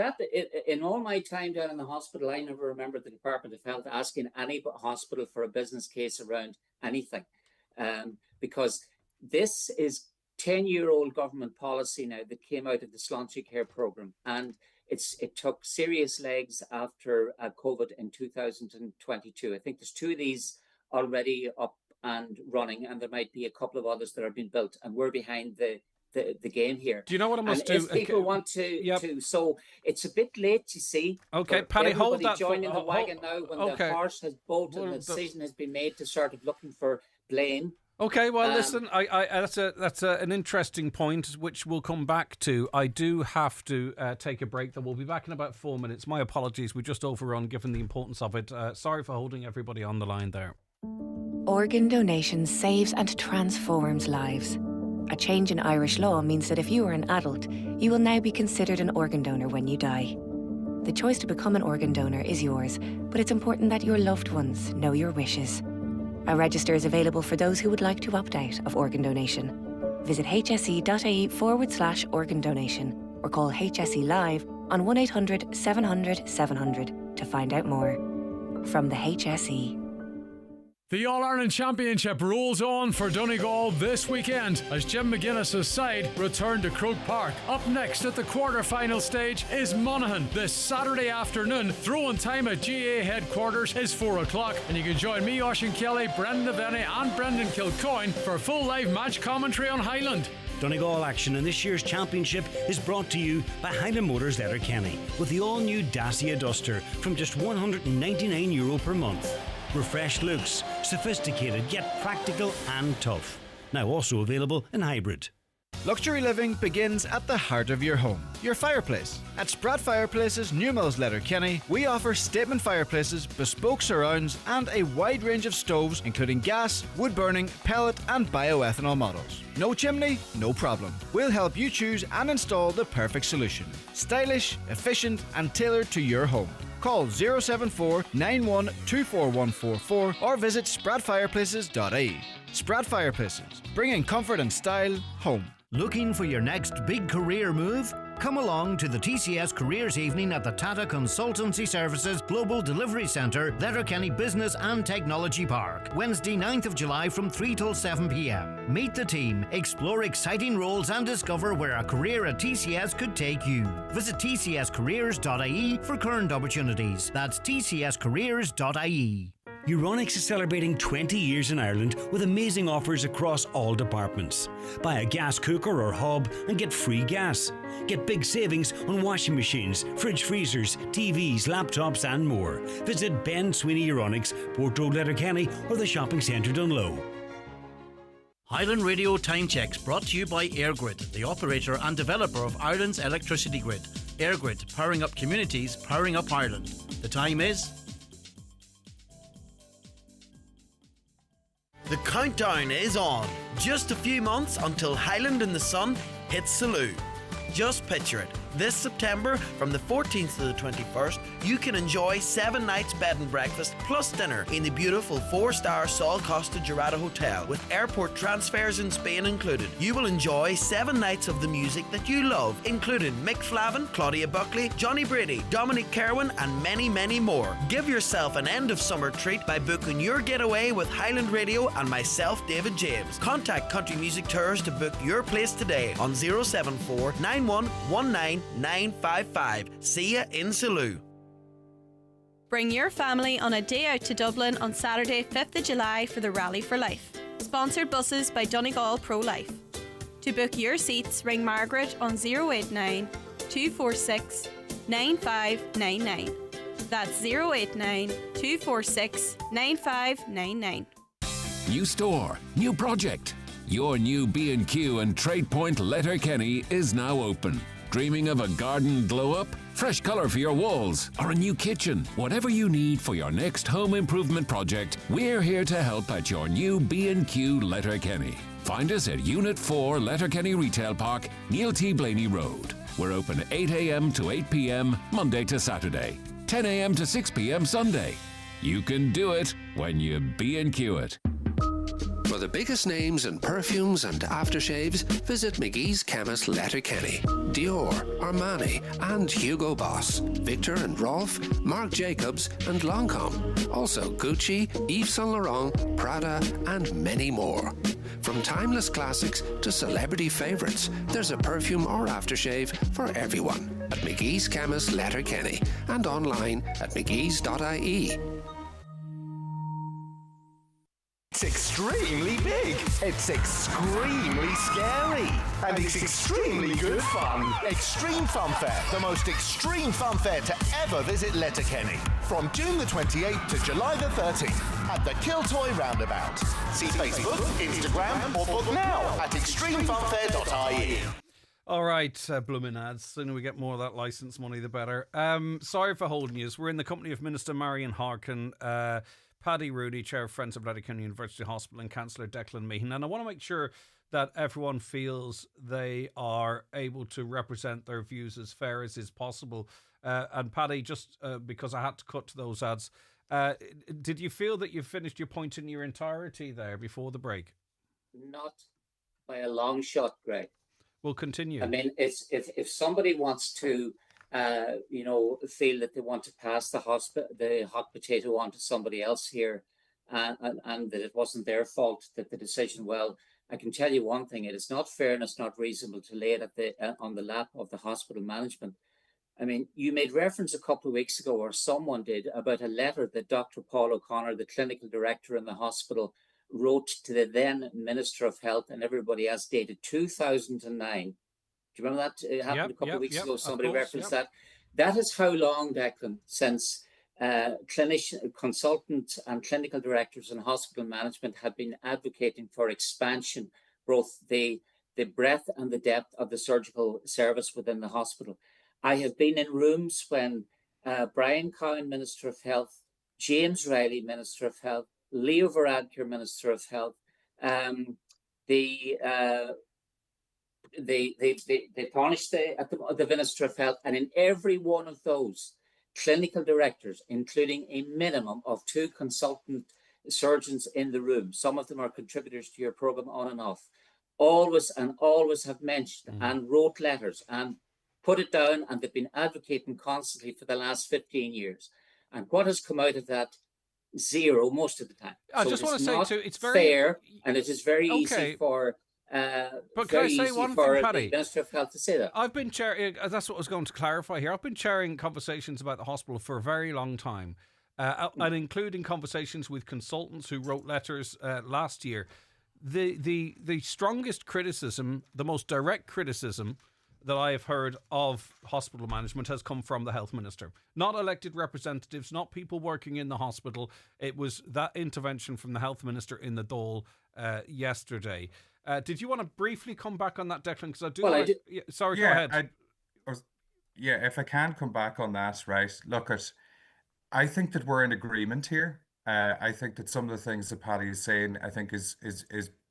in all my time down in the hospital, I never remember the Department of Health asking any hospital for a business case around anything, because this is 10-year-old government policy now that came out of the Sláinte Care programme, and it took serious legs after COVID in 2022. I think there's 2 of these already up and running, and there might be a couple of others that are being built, and we're behind the game here. Do you know what I must do? If people want to, so it's a bit late, you see. Okay, Paddy, hold that. Joining the wagon now when the horse has bolted and the decision has been made to start of looking for blame. Okay, well, listen, that's an interesting point, which we'll come back to. I do have to take a break, though. We'll be back in about 4 minutes. My apologies, we just overrun, given the importance of it. Sorry for holding everybody on the line there. Organ donation saves and transforms lives. A change in Irish law means that if you are an adult, you will now be considered an organ donor when you die. The choice to become an organ donor is yours, but it's important that your loved ones know your wishes. A register is available for those who would like to opt out of organ donation. Visit hse.ie/organ donation or call HSE Live on 1800 700 700 to find out more. From the HSE. The All-Ireland Championship rolls on for Donegal this weekend as Jim McGuinness's side return to Croke Park. Up next at the quarter-final stage is Monaghan this Saturday afternoon. Throw-in time at GA headquarters is 4 o'clock, and you can join me, Oisín Kelly, Brendan Devaney and Brendan Kilcoyne for full live match commentary on Highland. Donegal action in this year's championship is brought to you by Highland Motors Letterkenny with the all-new Dacia Duster from just €199 per month. Refreshed looks, sophisticated yet practical and tough. Now also available in hybrid. Luxury living begins at the heart of your home, your fireplace. At Spratt Fireplaces, Newmills Letterkenny, we offer statement fireplaces, bespoke surrounds, and a wide range of stoves, including gas, wood burning, pellet, and bioethanol models. No chimney? No problem. We'll help you choose and install the perfect solution. Stylish, efficient, and tailored to your home. Call 074 91 24144 or visit spratfireplaces.ie. Spratt Fireplaces, bringing comfort and style home. Looking for your next big career move? Come along to the TCS Careers Evening at the Tata Consultancy Services Global Delivery Centre, Letterkenny Business and Technology Park, Wednesday 9th of July from 3 till 7 p.m. Meet the team, explore exciting roles and discover where a career at TCS could take you. Visit tcscareers.ie for current opportunities. That's tcscareers.ie. Euronics is celebrating 20 years in Ireland with amazing offers across all departments. Buy a gas cooker or hob and get free gas. Get big savings on washing machines, fridge freezers, TVs, laptops and more. Visit Ben Sweeney Euronics, Port Road Letterkenny or the shopping centre Dunlow. Highland Radio Time Checks brought to you by EirGrid, the operator and developer of Ireland's electricity grid. EirGrid, powering up communities, powering up Ireland. The time is... The countdown is on. Just a few months until Highland in the Sun hits Salou. Just picture it. This September, from the 14th to the 21st, you can enjoy 7 nights bed and breakfast plus dinner in the beautiful 4-star Sol Costa Jurado Hotel with airport transfers in Spain included. You will enjoy 7 nights of the music that you love, including Mick Flavin, Claudia Buckley, Johnny Brady, Dominic Kerwin and many, many more. Give yourself an end of summer treat by booking your getaway with Highland Radio and myself, David James. Contact Country Music Tours to book your place today on 074 9119 955. See ya in Salou. Bring your family on a day out to Dublin on Saturday 5th of July for the Rally for Life. Sponsored buses by Donegal Pro Life. To book your seats, ring Margaret on 089 246 9599. That's 089 246 9599. New store, new project. Your new B&Q and TradePoint Letterkenny is now open. Dreaming of a garden glow-up? Fresh colour for your walls? Or a new kitchen? Whatever you need for your next home improvement project, we're here to help at your new B&Q Letterkenny. Find us at Unit 4 Letterkenny Retail Park, Neil T. Blaney Road. We're open 8 a.m. to 8 p.m. Monday to Saturday, 10 a.m. to 6 p.m. Sunday. You can do it when you B&Q it. For the biggest names in perfumes and aftershaves, visit McGee's Chemist Letterkenny. Dior, Armani and Hugo Boss, Victor and Rolf, Marc Jacobs and Lancôme. Also Gucci, Yves Saint Laurent, Prada and many more. From timeless classics to celebrity favourites, there's a perfume or aftershave for everyone at McGee's Chemist Letterkenny and online at mcgees.ie. It's extremely big. It's extremely scary. And it's extremely good fun. Extreme Fun Fair, the most extreme fun fair to ever visit Letterkenny. From June the 28th to July the 13th at the Kiltoy Roundabout. See Facebook, Instagram, or book now at extremefunfair.ie. All right, blooming ads. The sooner we get more of that licence money, the better. Sorry for holding you. We're in the company of Minister Marion Harkin, Paddy Rooney, Chair of Friends of Letterkenny University Hospital, and Councillor Declan Meehan. And I want to make sure that everyone feels they are able to represent their views as fair as is possible. And Paddy, just because I had to cut to those ads, Did you feel that you finished your point in your entirety there before the break? Not by a long shot, Greg. We'll continue. I mean, it's if somebody wants to, feel that they want to pass the hot potato on to somebody else here, and that it wasn't their fault that the decision. Well, I can tell you one thing: it is not fair and it's not reasonable to lay it on the lap of the hospital management. I mean, you made reference a couple of weeks ago, or someone did, about a letter that Dr. Paul O'Connor, the clinical director in the hospital, wrote to the then Minister of Health and everybody else, dated 2009. Do you remember that? It happened a couple of weeks ago. Somebody referenced that. That is how long, Declan, since clinician, consultants and clinical directors in hospital management have been advocating for expansion, both the breadth and the depth of the surgical service within the hospital. I have been in rooms when Brian Cowan, Minister of Health, James Riley, Minister of Health, Leo Varadkar, Minister of Health, they punished the Minister of Health, and in every one of those, clinical directors, including a minimum of 2 consultant surgeons in the room, some of them are contributors to your program on and off, always have mentioned and wrote letters and put it down, and they've been advocating constantly for the last 15 years. And what has come out of that? Zero most of the time. I So just it want is to say not too, it's very fair, and it is very Okay. easy for But can very I say easy one for thing, the Paddy? Minister of Health to say that. I've been chairing, that's what I was going to clarify here. I've been chairing conversations about the hospital for a very long time, and including conversations with consultants who wrote letters last year. The strongest criticism, the most direct criticism that I have heard of hospital management has come from the health minister, not elected representatives, not people working in the hospital. It was that intervention from the health minister in the Dáil yesterday. Did you want to briefly come back on that, Declan? Because I do. Well, Sorry, go ahead. If I can come back on that, right? Look, I think that we're in agreement here. I think that some of the things that Paddy is saying, I think is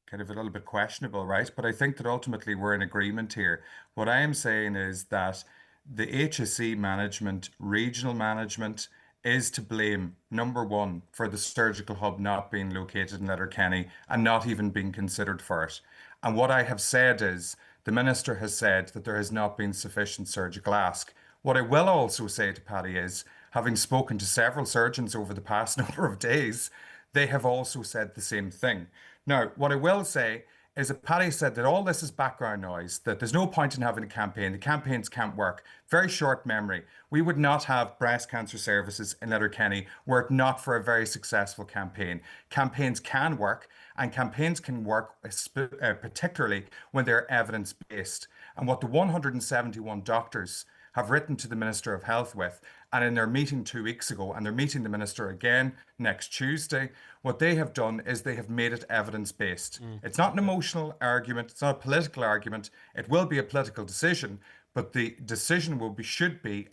kind of a little bit questionable, right? But I think that ultimately we're in agreement here. What I am saying is that the HSE management, regional management, is to blame, number one, for the surgical hub not being located in Letterkenny and not even being considered for it. And what I have said is the minister has said that there has not been sufficient surgical ask. What I will also say to Paddy is, having spoken to several surgeons over the past number of days, they have also said the same thing. Now, what I will say is that Paddy said that all this is background noise, that there's no point in having a campaign. The campaigns can't work. Very short memory. We would not have breast cancer services in Letterkenny were it not for a very successful campaign. Campaigns can work, and campaigns can work particularly when they're evidence-based. And what the 171 doctors have written to the Minister of Health with, and in their meeting 2 weeks ago, and they're meeting the Minister again next Tuesday, what they have done is they have made it evidence-based. It's not an emotional argument, it's not a political argument, it will be a political decision, but the decision should be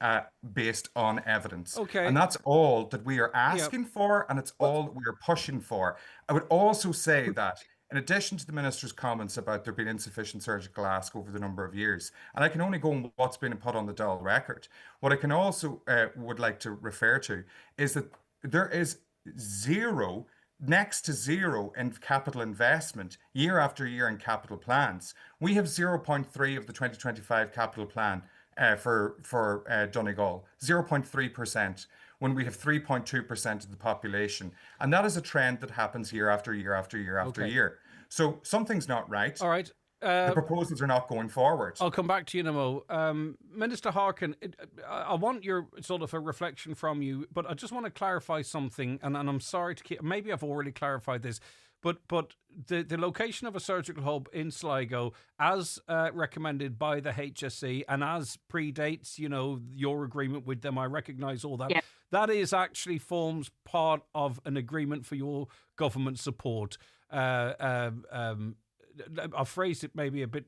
based on evidence. Okay. And that's all that we are asking for, and it's all that we are pushing for. I would also say that in addition to the minister's comments about there being insufficient surgical ask over the number of years, and I can only go on what's been put on the Dáil record, what I can also would like to refer to is that there is next to zero in capital investment year after year in capital plans. We have 0.3 of the 2025 capital plan for Donegal, 0.3%, when we have 3.2% of the population. And that is a trend that happens year after year after year after year. So something's not right. All right. The proposals are not going forward. I'll come back to you in a mo. Minister Harkin, I want your sort of a reflection from you, but I just want to clarify something, and I'm sorry to keep, maybe I've already clarified this, but the location of a surgical hub in Sligo, as recommended by the HSE and as predates, your agreement with them, I recognise all that. Yeah. That is actually forms part of an agreement for your government support. I phrased it maybe a bit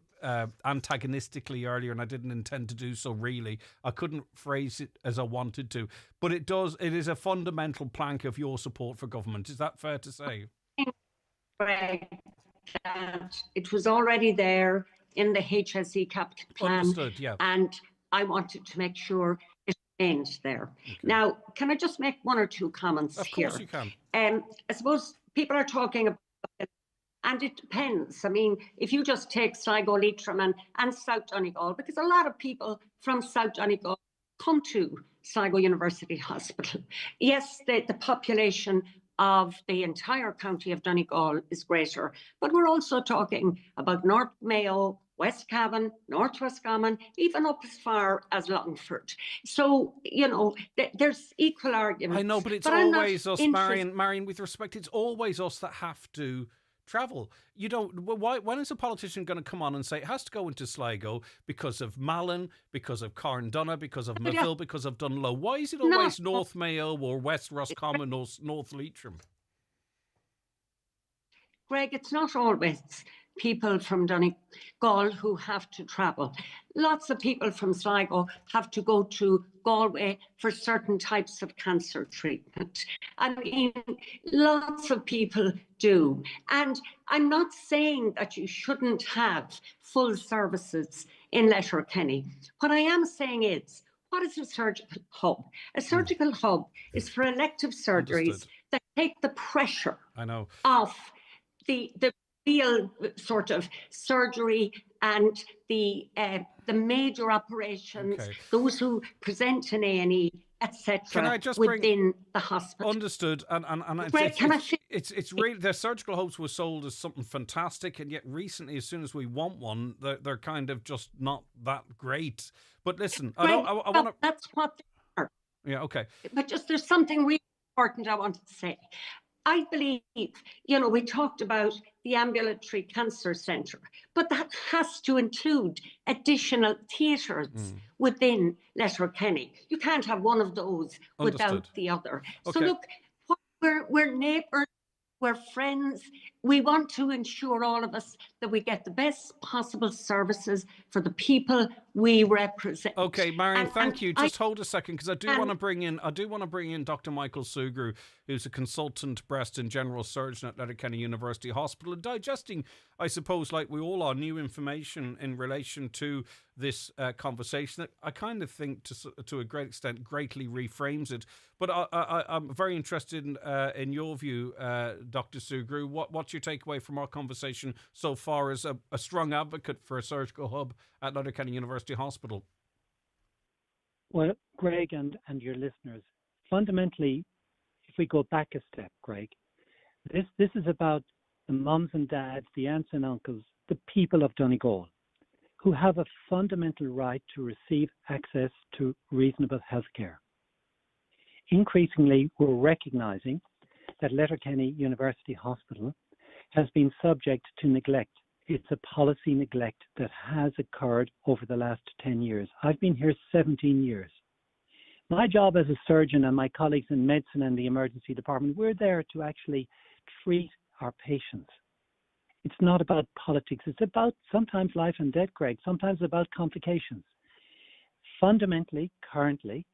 antagonistically earlier, and I didn't intend to do so really. I couldn't phrase it as I wanted to. But it is a fundamental plank of your support for government. Is that fair to say? Greg, that it was already there in the HSE capital plan. Understood, yeah. And I wanted to make sure it end there. Now, can I just make one or two comments here? Of course you can. I suppose people are talking about it, and it depends. I mean, if you just take Sligo, Leitrim and South Donegal, because a lot of people from South Donegal come to Sligo University Hospital. Yes, the population of the entire county of Donegal is greater, but we're also talking about North Mayo, West Cavan, North Roscommon, even up as far as Longford. So, you know, there's equal arguments. I know, but it's I'm not always us, interested- Marion, with respect, it's always us that have to travel. You don't. Why? When is a politician going to come on and say it has to go into Sligo because of Malin, because of Carndonagh, because of Mayville, because of Dunlow? Why is it always North Mayo or West Roscommon or North Leitrim? Greg, it's not always people from Donegal who have to travel. Lots of people from Sligo have to go to Galway for certain types of cancer treatment. I mean, lots of people do. And I'm not saying that you shouldn't have full services in Letterkenny. What I am saying is, what is a surgical hub? A surgical hub is for elective surgeries that take the pressure off the real sort of surgery and the major operations, those who present in A&E, etc., within the hospital. Understood. And Greg, it's really, their surgical hubs were sold as something fantastic, and yet recently, as soon as we want one, they're kind of just not that great. But listen, Greg, I want to. That's what they are. Yeah. Okay. But just there's something really important I wanted to say. I believe, you know, we talked about the ambulatory cancer centre, but that has to include additional theatres within Letterkenny. You can't have one of those without the other. So look, we're neighbours, we're friends. We want to ensure, all of us, that we get the best possible services for the people we represent. Okay, Marion, thank you. Just hold a second, because I do want to bring in Dr. Michael Sugru, who's a consultant breast and general surgeon at Letterkenny University Hospital, and digesting, I suppose, like we all are, new information in relation to this conversation that I kind of think, to a great extent, greatly reframes it. But I'm very interested in your view, Dr. Sugru. What's your takeaway from our conversation so far as a strong advocate for a surgical hub at Letterkenny University Hospital? Well, Greg and your listeners, fundamentally, if we go back a step, Greg, this is about the mums and dads, the aunts and uncles, the people of Donegal, who have a fundamental right to receive access to reasonable health care. Increasingly, we're recognising that Letterkenny University Hospital has been subject to neglect. It's a policy neglect that has occurred over the last 10 years. I've been here 17 years. My job as a surgeon and my colleagues in medicine and the emergency department, we're there to actually treat our patients. It's not about politics. It's about sometimes life and death, Greg, sometimes about complications. Fundamentally, currently,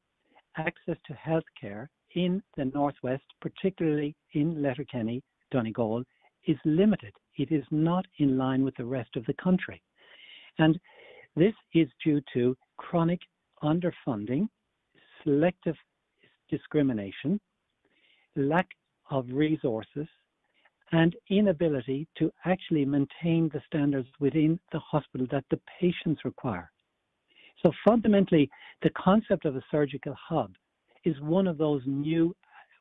access to health care in the Northwest, particularly in Letterkenny, Donegal, is limited. It is not in line with the rest of the country. And this is due to chronic underfunding, selective discrimination, lack of resources, and inability to actually maintain the standards within the hospital that the patients require. So fundamentally, the concept of a surgical hub is one of those new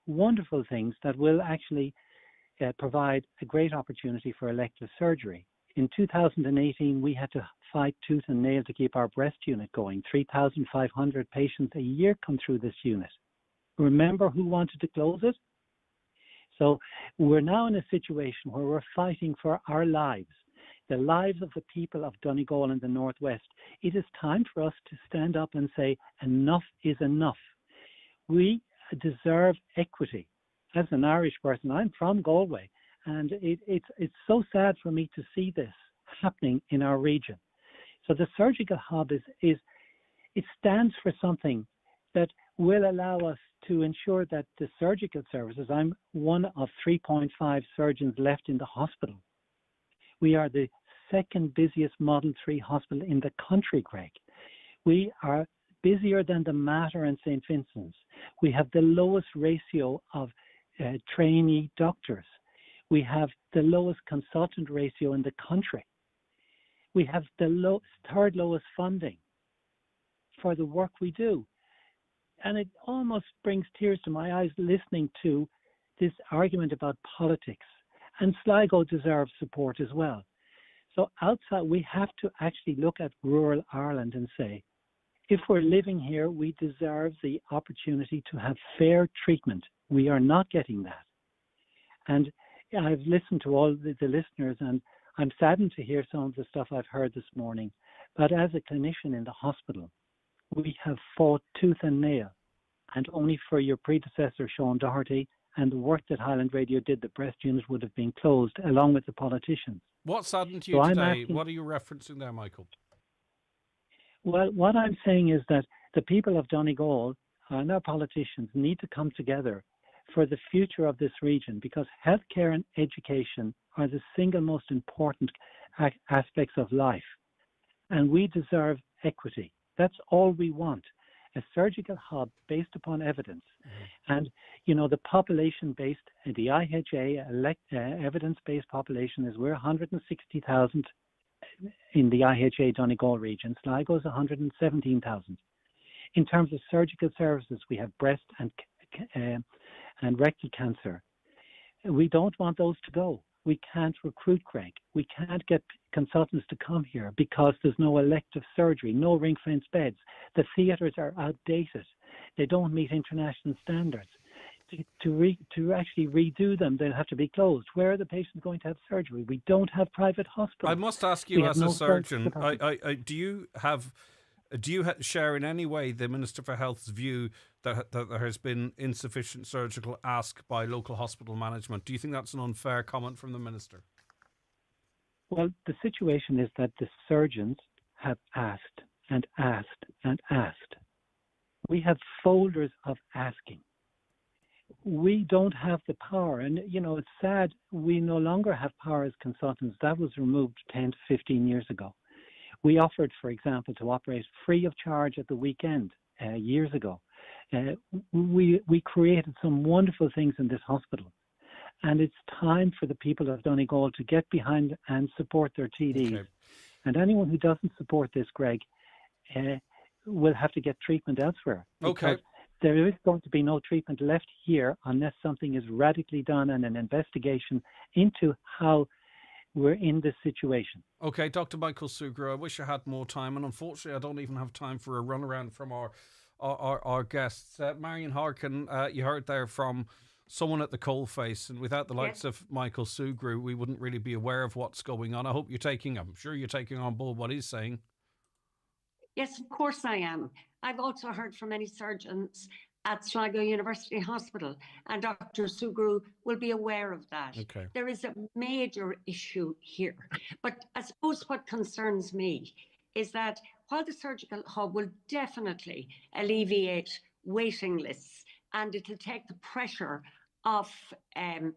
wonderful things that will actually provide a great opportunity for elective surgery. In 2018, we had to fight tooth and nail to keep our breast unit going. 3,500 patients a year come through this unit. Remember who wanted to close it? So we're now in a situation where we're fighting for our lives, the lives of the people of Donegal and the Northwest. It is time for us to stand up and say, enough is enough. We deserve equity. As an Irish person, I'm from Galway, and it's so sad for me to see this happening in our region. So the surgical hub it stands for something that will allow us to ensure that the surgical services, I'm one of 3.5 surgeons left in the hospital. We are the second busiest Model 3 hospital in the country, Greg. We are busier than the Mater and St. Vincent's. We have the lowest ratio of trainee doctors. We have the lowest consultant ratio in the country. We have the third lowest funding for the work we do. And it almost brings tears to my eyes listening to this argument about politics. And Sligo deserves support as well. So outside, we have to actually look at rural Ireland and say, if we're living here, we deserve the opportunity to have fair treatment. We are not getting that. And I've listened to all the listeners, and I'm saddened to hear some of the stuff I've heard this morning. But as a clinician in the hospital, we have fought tooth and nail. And only for your predecessor, Sean Doherty, and the work that Highland Radio did, the breast unit would have been closed, along with the politicians. What saddened you today? What are you referencing there, Michael? Well, what I'm saying is that the people of Donegal and our politicians need to come together for the future of this region, because healthcare and education are the single most important aspects of life. And we deserve equity. That's all we want. A surgical hub based upon evidence. And, you know, the population-based, the IHA evidence-based population is we're 160,000 in the IHA Donegal region. Sligo is 117,000. In terms of surgical services, we have breast and rectal cancer. We don't want those to go. We can't recruit, Greg. We can't get consultants to come here because there's no elective surgery, no ring-fence beds. The theatres are outdated. They don't meet international standards. To actually redo them, they'll have to be closed. Where are the patients going to have surgery? We don't have private hospitals. I must ask you, as a surgeon, do you share in any way the Minister for Health's view that there has been insufficient surgical ask by local hospital management? Do you think that's an unfair comment from the Minister? Well, the situation is that the surgeons have asked and asked and asked. We have folders of asking. We don't have the power. And, you know, it's sad we no longer have power as consultants. That was removed 10 to 15 years ago. We offered, for example, to operate free of charge at the weekend years ago. We created some wonderful things in this hospital. And it's time for the people of Donegal to get behind and support their TDs. Okay. And anyone who doesn't support this, Greg, will have to get treatment elsewhere. Okay. There is going to be no treatment left here unless something is radically done and an investigation into how we're in this situation. Okay, Dr. Michael Sugrue, I wish I had more time, and unfortunately I don't even have time for a runaround from our guests. Marion Harkin, you heard there from someone at the coalface, and without the likes of Michael Sugrue, we wouldn't really be aware of what's going on. I'm sure you're taking on board what he's saying. Yes, of course I am. I've also heard from many surgeons at Sligo University Hospital, and Dr. Sugrue will be aware of that. Okay. There is a major issue here. But I suppose what concerns me is that while the surgical hub will definitely alleviate waiting lists, and it'll take the pressure off, the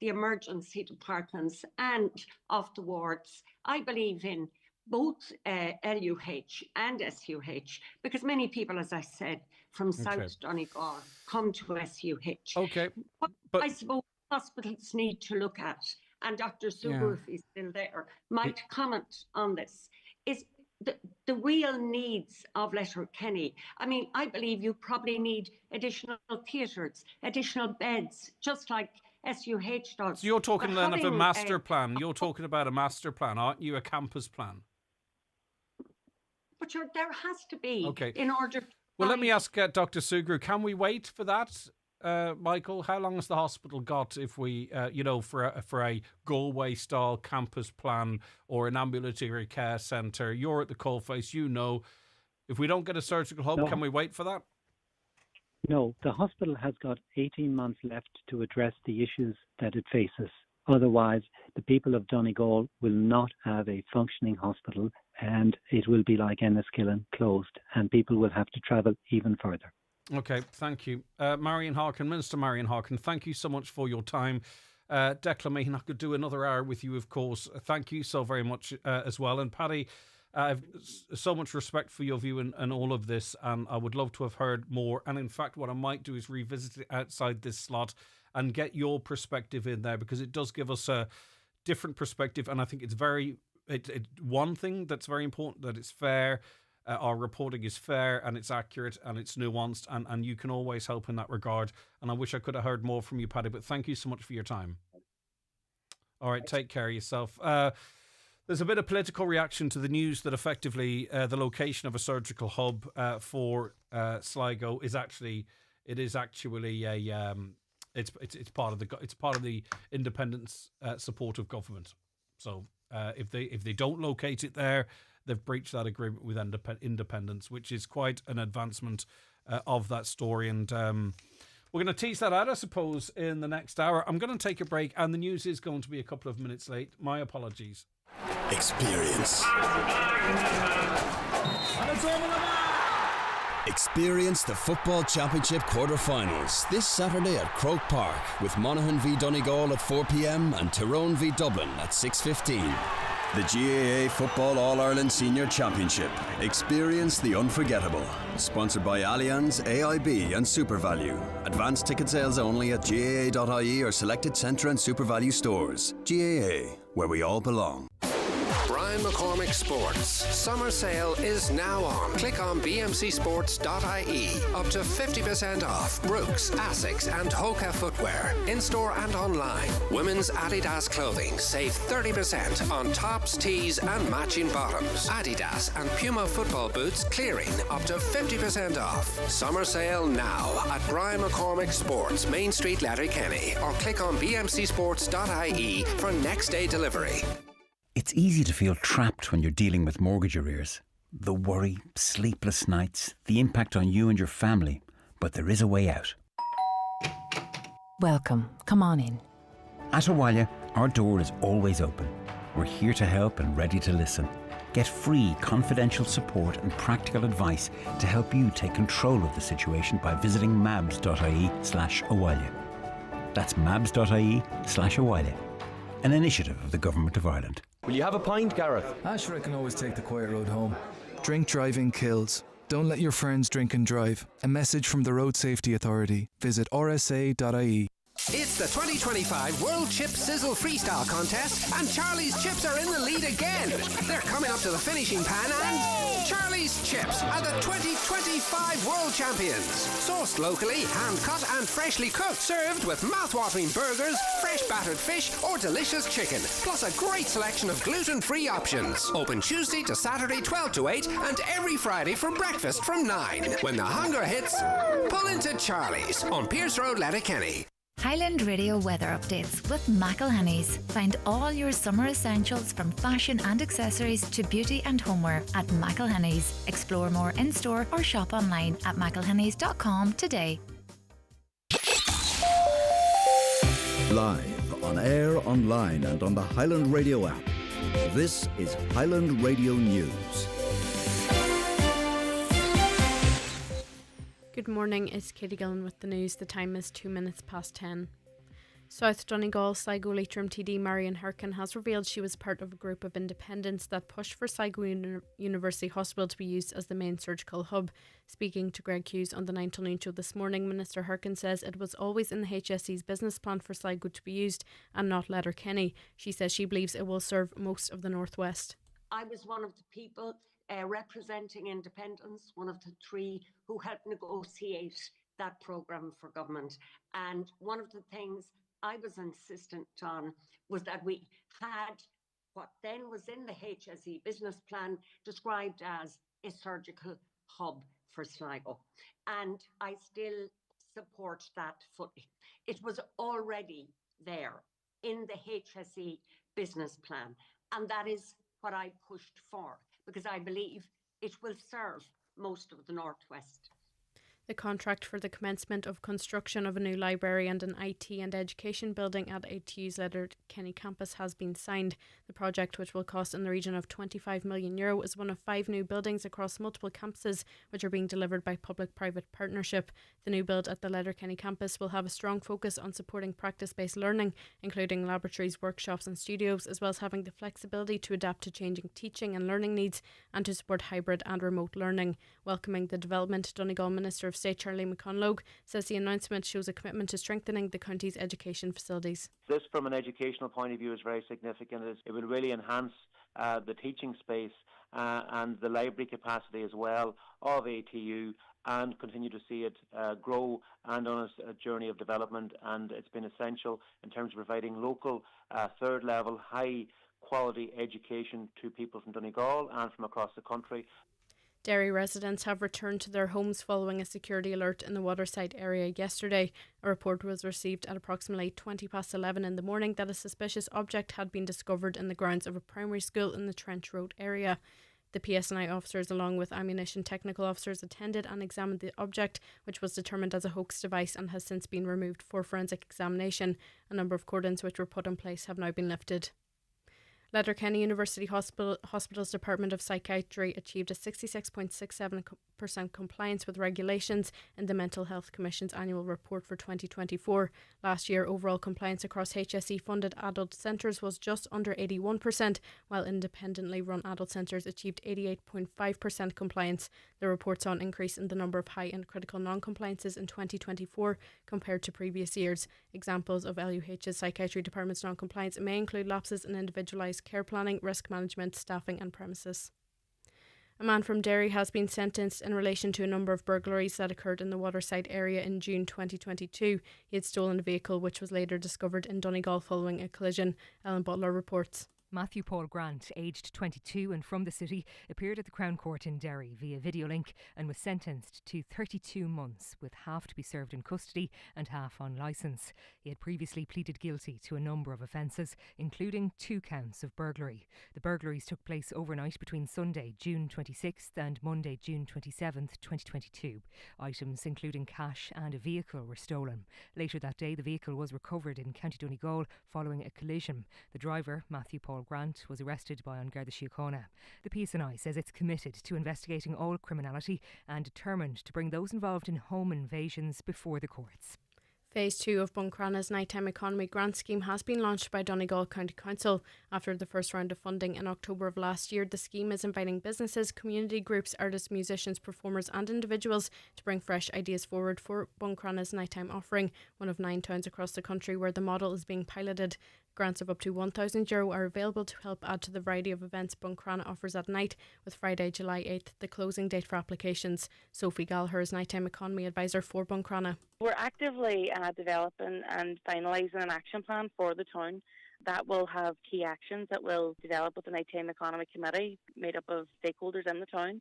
emergency departments and off the wards, I believe in both LUH and SUH, because many people, as I said, from South Donegal come to SUH. Okay. But I suppose hospitals need to look at, and Dr. Sugrue, if he's still there, might comment on this, is the real needs of Letterkenny. I mean, I believe you probably need additional theatres, additional beds, just like SUH does. So you're talking then of a master plan. You're talking about a master plan, aren't you? A campus plan. But there has to be in order. Well, let me ask Dr. Sugrue, can we wait for that, Michael? How long has the hospital got if we, for a Galway-style campus plan or an ambulatory care centre? You're at the coalface, if we don't get a surgical hub, can we wait for that? No, the hospital has got 18 months left to address the issues that it faces. Otherwise, the people of Donegal will not have a functioning hospital, and it will be like Enniskillen, closed, and people will have to travel even further. Okay, thank you. Marion Harkin, Minister Marion Harkin, thank you so much for your time. Declan Meehan, I could do another hour with you, of course. Thank you so very much as well. And Paddy, I have so much respect for your view and all of this, and I would love to have heard more. And in fact, what I might do is revisit it outside this slot and get your perspective in there, because it does give us a different perspective. And I think it's one thing that's very important, that it's fair. Our reporting is fair and it's accurate and it's nuanced, and you can always help in that regard. And I wish I could have heard more from you, Paddy, but thank you so much for your time. All right, take care of yourself. There's a bit of political reaction to the news that effectively the location of a surgical hub for Sligo is actually it's part of the independence support of government. So if they don't locate it there, they've breached that agreement with independence, which is quite an advancement of that story. And we're going to tease that out, I suppose, in the next hour. I'm going to take a break, and the news is going to be a couple of minutes late. My apologies. Experience. Experience the Football Championship quarter-finals this Saturday at Croke Park, with Monaghan v Donegal at 4 p.m. and Tyrone v Dublin at 6:15. The GAA Football All-Ireland Senior Championship. Experience the unforgettable. Sponsored by Allianz, AIB and SuperValue. Advanced ticket sales only at GAA.ie or selected Centra and SuperValue stores. GAA, where we all belong. Brian McCormick Sports. Summer sale is now on. Click on bmcsports.ie. Up to 50% off. Brooks, Asics and Hoka footwear. In-store and online. Women's Adidas clothing. Save 30% on tops, tees and matching bottoms. Adidas and Puma football boots clearing up to 50% off. Summer sale now at Brian McCormick Sports, Main Street, Letterkenny. Or click on bmcsports.ie for next day delivery. It's easy to feel trapped when you're dealing with mortgage arrears. The worry, sleepless nights, the impact on you and your family. But there is a way out. Welcome. Come on in. At Awalia, our door is always open. We're here to help and ready to listen. Get free, confidential support and practical advice to help you take control of the situation by visiting mabs.ie/Awalia. That's mabs.ie/Awalia. An initiative of the Government of Ireland. Will you have a pint, Gareth? Sure, I can always take the quiet road home. Drink driving kills. Don't let your friends drink and drive. A message from the Road Safety Authority. Visit rsa.ie. It's the 2025 World Chip Sizzle Freestyle Contest, and Charlie's Chips are in the lead again. They're coming up to the finishing pan, and Charlie's Chips are the 2025 World Champions. Sourced locally, hand-cut and freshly cooked. Served with mouth-watering burgers, fresh battered fish or delicious chicken, plus a great selection of gluten-free options. Open Tuesday to Saturday 12 to 8 and every Friday for breakfast from 9. When the hunger hits, pull into Charlie's on Pierce Road, Letterkenny. Highland Radio weather updates with McElhenny's. Find all your summer essentials from fashion and accessories to beauty and homeware at McElhenny's. Explore more in-store or shop online at mcelhennys.com today. Live, on air, online and on the Highland Radio app. This is Highland Radio News. Good morning, it's Katie Gillen with the news. The time is 2 minutes past 10. South Donegal Sligo Leitrim TD Marion Harkin has revealed she was part of a group of independents that pushed for Sligo University Hospital to be used as the main surgical hub. Speaking to Greg Hughes on the 9 till noon show this morning, Minister Harkin says it was always in the HSE's business plan for Sligo to be used and not Letterkenny. She says she believes it will serve most of the Northwest. I was one of the people representing independents, one of the three who helped negotiate that programme for government. And one of the things I was insistent on was that we had what then was in the HSE business plan described as a surgical hub for Sligo. And I still support that fully. It was already there in the HSE business plan. And that is what I pushed for, because I believe it will serve most of the Northwest. The contract for the commencement of construction of a new library and an IT and education building at ATU's Letterkenny campus has been signed. The project, which will cost in the region of €25 million, is one of 5 new buildings across multiple campuses which are being delivered by public-private partnership. The new build at the Letterkenny campus will have a strong focus on supporting practice-based learning, including laboratories, workshops and studios, as well as having the flexibility to adapt to changing teaching and learning needs and to support hybrid and remote learning. Welcoming the development, Donegal Minister of State Charlie McConlogue says the announcement shows a commitment to strengthening the county's education facilities. This, from an educational point of view, is very significant. It will really enhance the teaching space and the library capacity as well of ATU, and continue to see it grow and on a journey of development. And it's been essential in terms of providing local third level high quality education to people from Donegal and from across the country. Derry residents have returned to their homes following a security alert in the Waterside area yesterday. A report was received at approximately 11:20 in the morning that a suspicious object had been discovered in the grounds of a primary school in the Trench Road area. The PSNI officers, along with ammunition technical officers, attended and examined the object, which was determined as a hoax device and has since been removed for forensic examination. A number of cordons which were put in place have now been lifted. Letterkenny University Hospital's Department of Psychiatry achieved a 66.67% compliance with regulations in the Mental Health Commission's annual report for 2024. Last year, overall compliance across HSE-funded adult centres was just under 81%, while independently run adult centres achieved 88.5% compliance. The report saw an increase in the number of high and critical non-compliances in 2024 compared to previous years. Examples of LUH's psychiatry department's non-compliance may include lapses in individualised care planning, risk management, staffing and premises. A man from Derry has been sentenced in relation to a number of burglaries that occurred in the Waterside area in June 2022. He had stolen a vehicle which was later discovered in Donegal following a collision. Ellen Butler reports. Matthew Paul Grant, aged 22 and from the city, appeared at the Crown Court in Derry via video link and was sentenced to 32 months, with half to be served in custody and half on licence. He had previously pleaded guilty to a number of offences, including 2 counts of burglary. The burglaries took place overnight between Sunday, June 26th and Monday, June 27th, 2022. Items including cash and a vehicle were stolen. Later that day, the vehicle was recovered in County Donegal following a collision. The driver, Matthew Paul Grant, was arrested by An Garda Síochána. The PSNI says it's committed to investigating all criminality and determined to bring those involved in home invasions before the courts. Phase 2 of Buncrana's Nighttime Economy Grant Scheme has been launched by Donegal County Council. After the first round of funding in October of last year, the scheme is inviting businesses, community groups, artists, musicians, performers and individuals to bring fresh ideas forward for Buncrana's nighttime offering, one of 9 towns across the country where the model is being piloted. Grants of up to €1,000 are available to help add to the variety of events Buncrana offers at night, with Friday, July 8th, the closing date for applications. Sophie Gallagher is Nighttime Economy Advisor for Buncrana. We're actively developing and finalising an action plan for the town that will have key actions that we'll develop with the Nighttime Economy Committee made up of stakeholders in the town.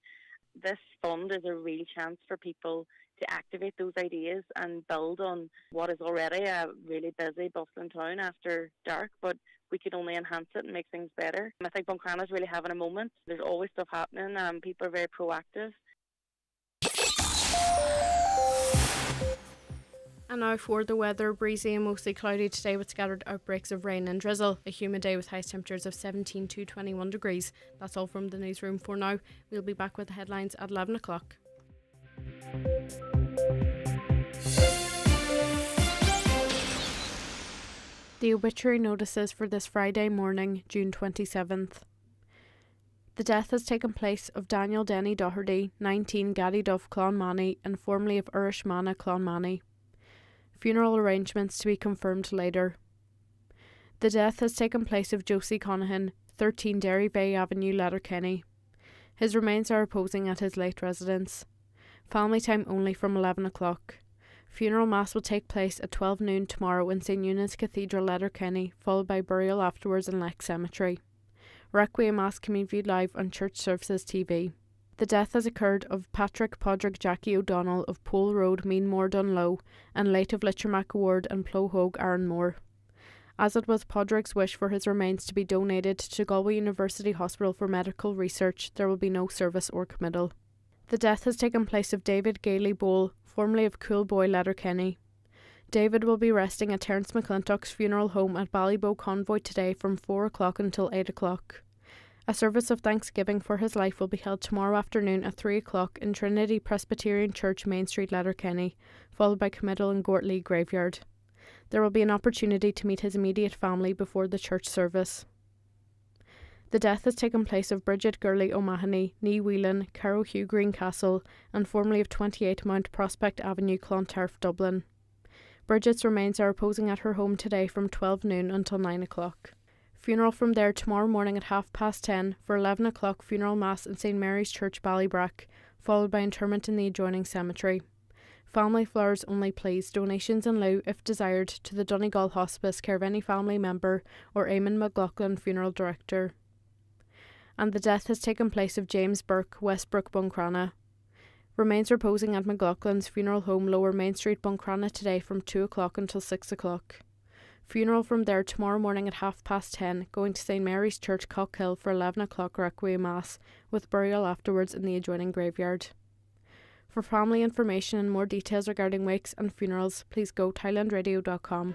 This fund is a real chance for people to activate those ideas and build on what is already a really busy, bustling town after dark, but we could only enhance it and make things better. I think Buncrana's really having a moment. There's always stuff happening and people are very proactive. And now for the weather, breezy and mostly cloudy today with scattered outbreaks of rain and drizzle. A humid day with highest temperatures of 17 to 21 degrees. That's all from the newsroom for now. We'll be back with the headlines at 11 o'clock. The obituary notices for this Friday morning, June 27th. The death has taken place of Daniel Denny Doherty, 19, Gaddy Duff, Clonmany, and formerly of Irish Manna, Clonmany. Funeral arrangements to be confirmed later. The death has taken place of Josie Conahan, 13 Derry Bay Avenue, Letterkenny. His remains are reposing at his late residence. Family time only from 11 o'clock. Funeral mass will take place at 12 noon tomorrow in St Eunice Cathedral, Letterkenny, followed by burial afterwards in Leck Cemetery. Requiem mass can be viewed live on Church Services TV. The death has occurred of Patrick Podrick Jackie O'Donnell of Pole Road, Meanmore, Dunlow, and late of Litchermack Ward and Plohogue, Aaronmore. As it was Podrick's wish for his remains to be donated to Galway University Hospital for medical research, there will be no service or committal. The death has taken place of David Gailey Bole, formerly of Coolboy, Letterkenny. David will be resting at Terence McClintock's funeral home at Ballybow Convoy today from 4 o'clock until 8 o'clock. A service of thanksgiving for his life will be held tomorrow afternoon at 3 o'clock in Trinity Presbyterian Church, Main Street, Letterkenny, followed by committal in Gortley Graveyard. There will be an opportunity to meet his immediate family before the church service. The death has taken place of Bridget Gurley O'Mahony, née Whelan, Carrow Hugh Greencastle, and formerly of 28 Mount Prospect Avenue, Clontarf, Dublin. Bridget's remains are reposing at her home today from 12 noon until 9 o'clock. Funeral from there tomorrow morning at 10:30 for 11 o'clock funeral mass in St Mary's Church, Ballybrack, followed by interment in the adjoining cemetery. Family flowers only please. Donations in lieu, if desired, to the Donegal Hospice, care of any family member or Eamon McLaughlin, funeral director. And the death has taken place of James Burke, Westbrook, Buncrana. Remains reposing at McLaughlin's funeral home, Lower Main Street, Buncrana today from 2 o'clock until 6 o'clock. Funeral from there tomorrow morning at 10:30, going to St Mary's Church, Cockhill for 11 o'clock Requiem Mass, with burial afterwards in the adjoining graveyard. For family information and more details regarding wakes and funerals, please go to highlandradio.com.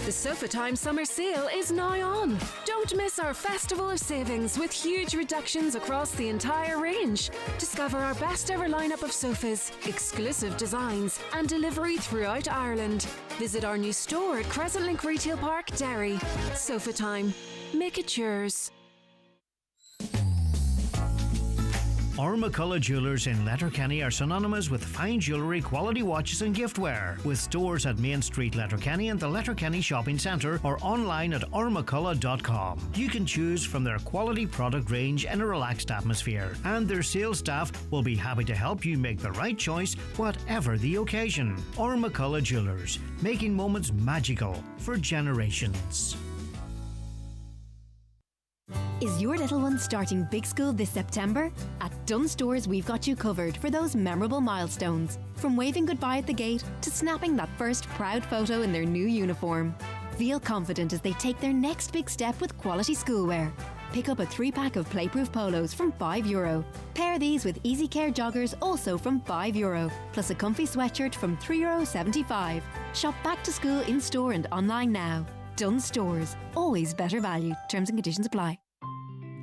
The Sofa Time Summer Sale is now on. Don't miss our festival of savings with huge reductions across the entire range. Discover our best ever lineup of sofas, exclusive designs, and delivery throughout Ireland. Visit our new store at Crescent Link Retail Park, Derry. Sofa Time. Make it yours. McCullough Jewellers in Letterkenny are synonymous with fine jewellery, quality watches and giftware, with stores at Main Street, Letterkenny and the Letterkenny Shopping Centre, or online at ormccullough.com. You can choose from their quality product range in a relaxed atmosphere, and their sales staff will be happy to help you make the right choice, whatever the occasion. McCullough Jewellers, making moments magical for generations. Is your little one starting big school this September? At Dunnes Stores, we've got you covered for those memorable milestones. From waving goodbye at the gate to snapping that first proud photo in their new uniform. Feel confident as they take their next big step with quality schoolwear. Pick up a 3-pack of playproof polos from €5. Pair these with Easy Care joggers also from €5, plus a comfy sweatshirt from €3.75. Shop back to school in store and online now. Dunnes Stores, always better value. Terms and conditions apply.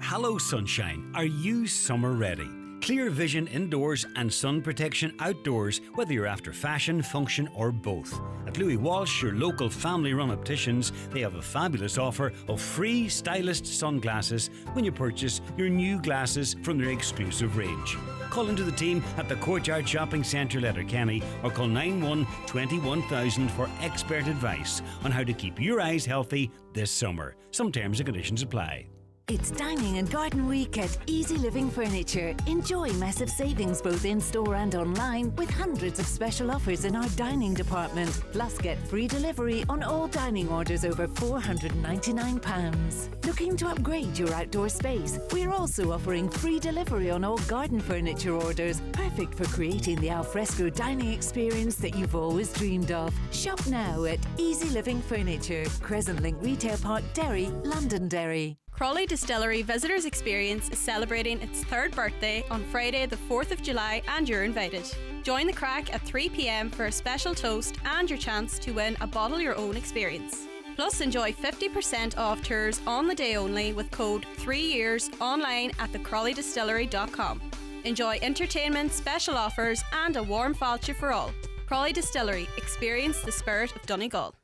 Hello Sunshine, are you summer ready? Clear vision indoors and sun protection outdoors, whether you're after fashion, function or both. At Louis Walsh, your local family-run opticians, they have a fabulous offer of free stylist sunglasses when you purchase your new glasses from their exclusive range. Call into the team at the Courtyard Shopping Centre, Letterkenny, or call 91 21000 for expert advice on how to keep your eyes healthy this summer. Some terms and conditions apply. It's Dining and Garden Week at Easy Living Furniture. Enjoy massive savings both in-store and online with hundreds of special offers in our dining department. Plus get free delivery on all dining orders over £499. Looking to upgrade your outdoor space? We're also offering free delivery on all garden furniture orders. Perfect for creating the alfresco dining experience that you've always dreamed of. Shop now at Easy Living Furniture, Crescent Link Retail Park, Derry, Londonderry. Crawley Distillery Visitors Experience is celebrating its 3rd birthday on Friday the 4th of July and you're invited. Join the crack at 3 p.m. for a special toast and your chance to win a bottle your own experience. Plus enjoy 50% off tours on the day only with code 3years online at thecrawleydistillery.com. Enjoy entertainment, special offers and a warm voucher for all. Crawley Distillery, experience the spirit of Donegal.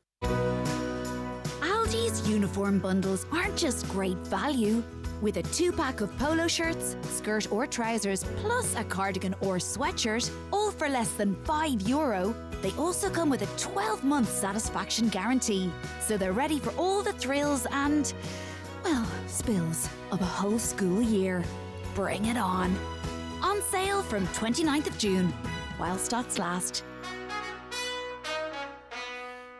Aldi's uniform bundles aren't just great value. With a 2-pack of polo shirts, skirt or trousers, plus a cardigan or sweatshirt, all for less than €5, they also come with a 12-month satisfaction guarantee. So they're ready for all the thrills and, well, spills of a whole school year. Bring it on. On sale from 29th of June, while stocks last.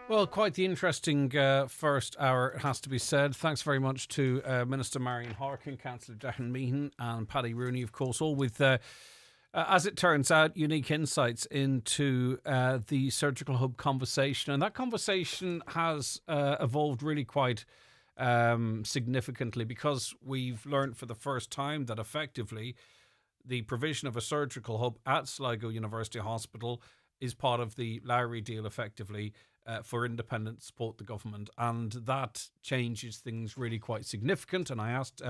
Well, quite the interesting first hour, it has to be said. Thanks very much to Minister Marion Harkin, Councillor Darren Meehan and Paddy Rooney, of course, all with, as it turns out, unique insights into the Surgical Hub conversation. And that conversation has evolved really quite significantly, because we've learned for the first time that effectively the provision of a surgical hub at Sligo University Hospital is part of the Lowry deal, effectively, for independent support the government. And that changes things really quite significant. And I asked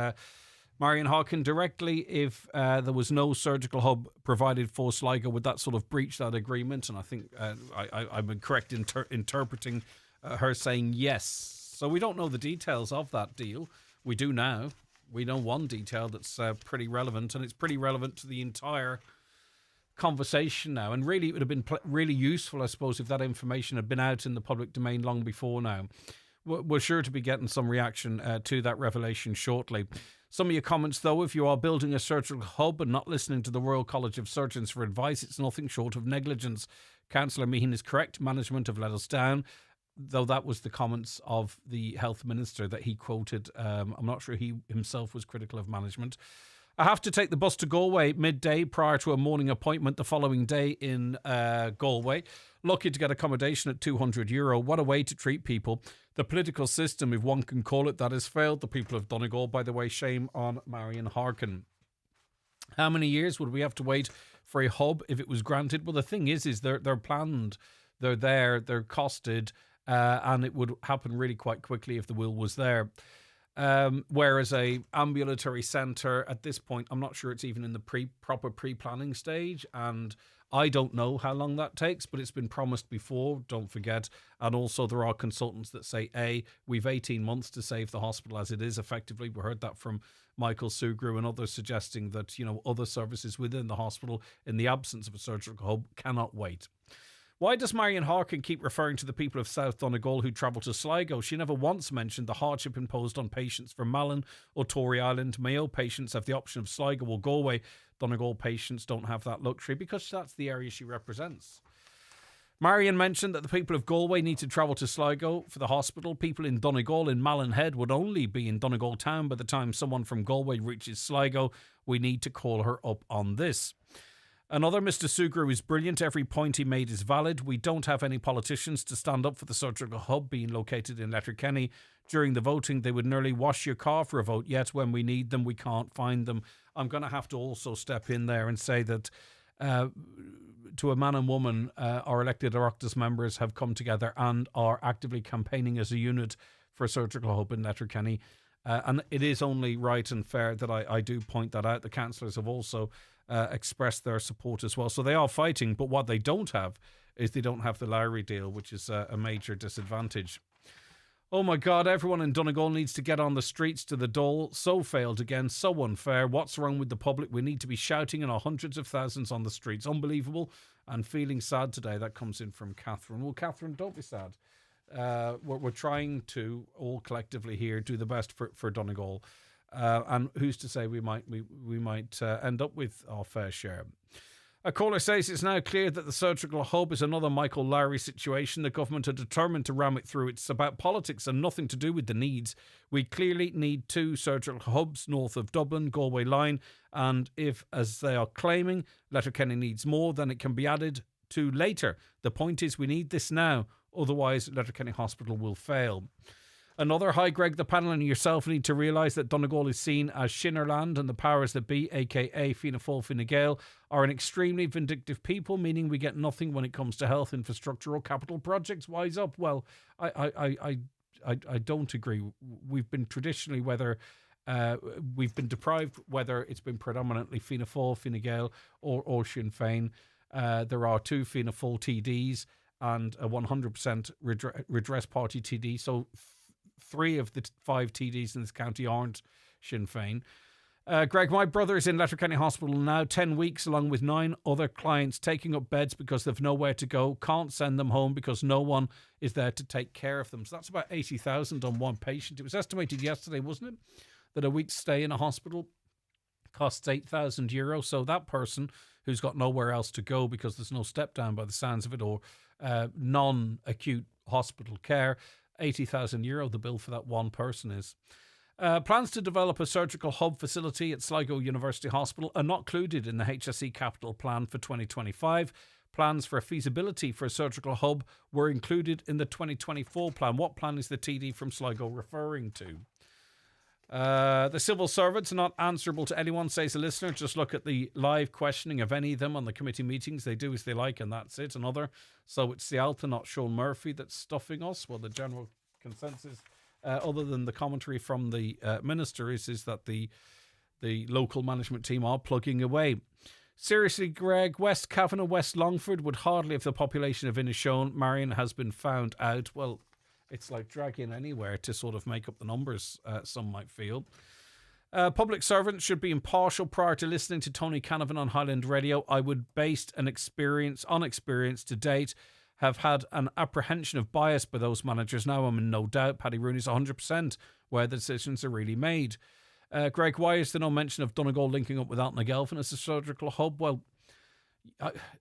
Marion Harkin directly if there was no surgical hub provided for Sligo, would that sort of breach that agreement? And I think I'm correct in interpreting her saying yes. So we don't know the details of that deal. We do now. We know one detail that's pretty relevant, and it's pretty relevant to the entire conversation now. And really, it would have been really useful, I suppose, if that information had been out in the public domain long before now. We're sure to be getting some reaction to that revelation shortly. Some of your comments, though: if you are building a surgical hub and not listening to the Royal College of Surgeons for advice, it's nothing short of negligence. Councillor Meehan is correct. Management have let us down. Though that was the comments of the health minister that he quoted. I'm not sure he himself was critical of management. I have to take the bus to Galway midday prior to a morning appointment the following day in Galway. Lucky to get accommodation at €200. What a way to treat people. The political system, if one can call it that, has failed the people of Donegal. By the way, shame on Marion Harkin. How many years would we have to wait for a hub if it was granted? Well, the thing is they're planned, they're there, they're costed, and it would happen really quite quickly if the will was there. Whereas a ambulatory centre at this point, I'm not sure it's even in the proper pre-planning stage, and I don't know how long that takes, but it's been promised before, don't forget. And also there are consultants that say, we've 18 months to save the hospital as it is, effectively. We heard that from Michael Sugru and others, suggesting that, other services within the hospital, in the absence of a surgical hub, cannot wait. Why does Marion Harkin keep referring to the people of South Donegal who travel to Sligo? She never once mentioned the hardship imposed on patients from Malin or Tory Island. Mayo patients have the option of Sligo or Galway. Donegal patients don't have that luxury because that's the area she represents. Marion mentioned that the people of Galway need to travel to Sligo for the hospital. People in Donegal in Malin Head would only be in Donegal town by the time someone from Galway reaches Sligo. We need to call her up on this. Another, Mr. Sugru is brilliant. Every point he made is valid. We don't have any politicians to stand up for the surgical hub being located in Letterkenny. During the voting, they would nearly wash your car for a vote, yet when we need them, we can't find them. I'm going to have to also step in there and say that to a man and woman, our elected Oireachtas members have come together and are actively campaigning as a unit for a surgical hub in Letterkenny. And it is only right and fair that I do point that out. The councillors have also expressed their support as well. So they are fighting, but what they don't have is they don't have the Lowry deal, which is a major disadvantage. Oh my God, everyone in Donegal needs to get on the streets to the dole. So failed again, so unfair. What's wrong with the public? We need to be shouting in our hundreds of thousands on the streets. Unbelievable and feeling sad today. That comes in from Catherine. Well, Catherine, don't be sad. We're trying to all collectively here do the best for Donegal. And who's to say we might end up with our fair share. A caller says it's now clear that the surgical hub is another Michael Lowry situation. The government are determined to ram it through. It's about politics and nothing to do with the needs. We clearly need 2 surgical hubs north of Dublin, Galway line. And if, as they are claiming, Letterkenny needs more, then it can be added to later. The point is we need this now. Otherwise, Letterkenny Hospital will fail. Another, hi Greg, the panel and yourself need to realise that Donegal is seen as Shinnerland, and the powers that be, aka Fianna Fáil, Fine Gael, are an extremely vindictive people, meaning we get nothing when it comes to health, infrastructure or capital projects. Wise up. Well, I don't agree. We've been traditionally, we've been deprived, whether it's been predominantly Fianna Fáil, Fine Gael or Sinn Féin. There are 2 Fianna Fáil TDs and a 100% redress party TD. So 3 of the 5 TDs in this county aren't Sinn Féin. Greg, my brother is in Letterkenny Hospital now, 10 weeks, along with 9 other clients, taking up beds because they've nowhere to go. Can't send them home because no one is there to take care of them. So that's about 80,000 on one patient. It was estimated yesterday, wasn't it, that a week's stay in a hospital costs €8,000. So that person who's got nowhere else to go because there's no step down by the sounds of it, or non-acute hospital care, €80,000 the bill for that one person is. Plans to develop a surgical hub facility at Sligo University Hospital are not included in the HSE capital plan for 2025. plans for a feasibility for a surgical hub were included in the 2024 plan. What plan is the TD from Sligo referring to? The civil servants are not answerable to anyone, says the listener. Just look at the live questioning of any of them on the committee meetings. They do as they like, and that's it. Another. So it's the Alta, not Sean Murphy, that's stuffing us. Well, the general consensus, other than the commentary from the minister, is that the local management team are plugging away. Seriously, Greg, West Cavan and West Longford would hardly have the population of Inishowen. Marion has been found out. Well, it's like dragging anywhere to sort of make up the numbers, some might feel. Public servants should be impartial prior to listening to Tony Canavan on Highland Radio. I would, based on experience to date, have had an apprehension of bias by those managers. Now I'm in no doubt. Paddy Rooney's 100% where the decisions are really made. Greg, why is there no mention of Donegal linking up with Altnagelvin as a surgical hub? Well,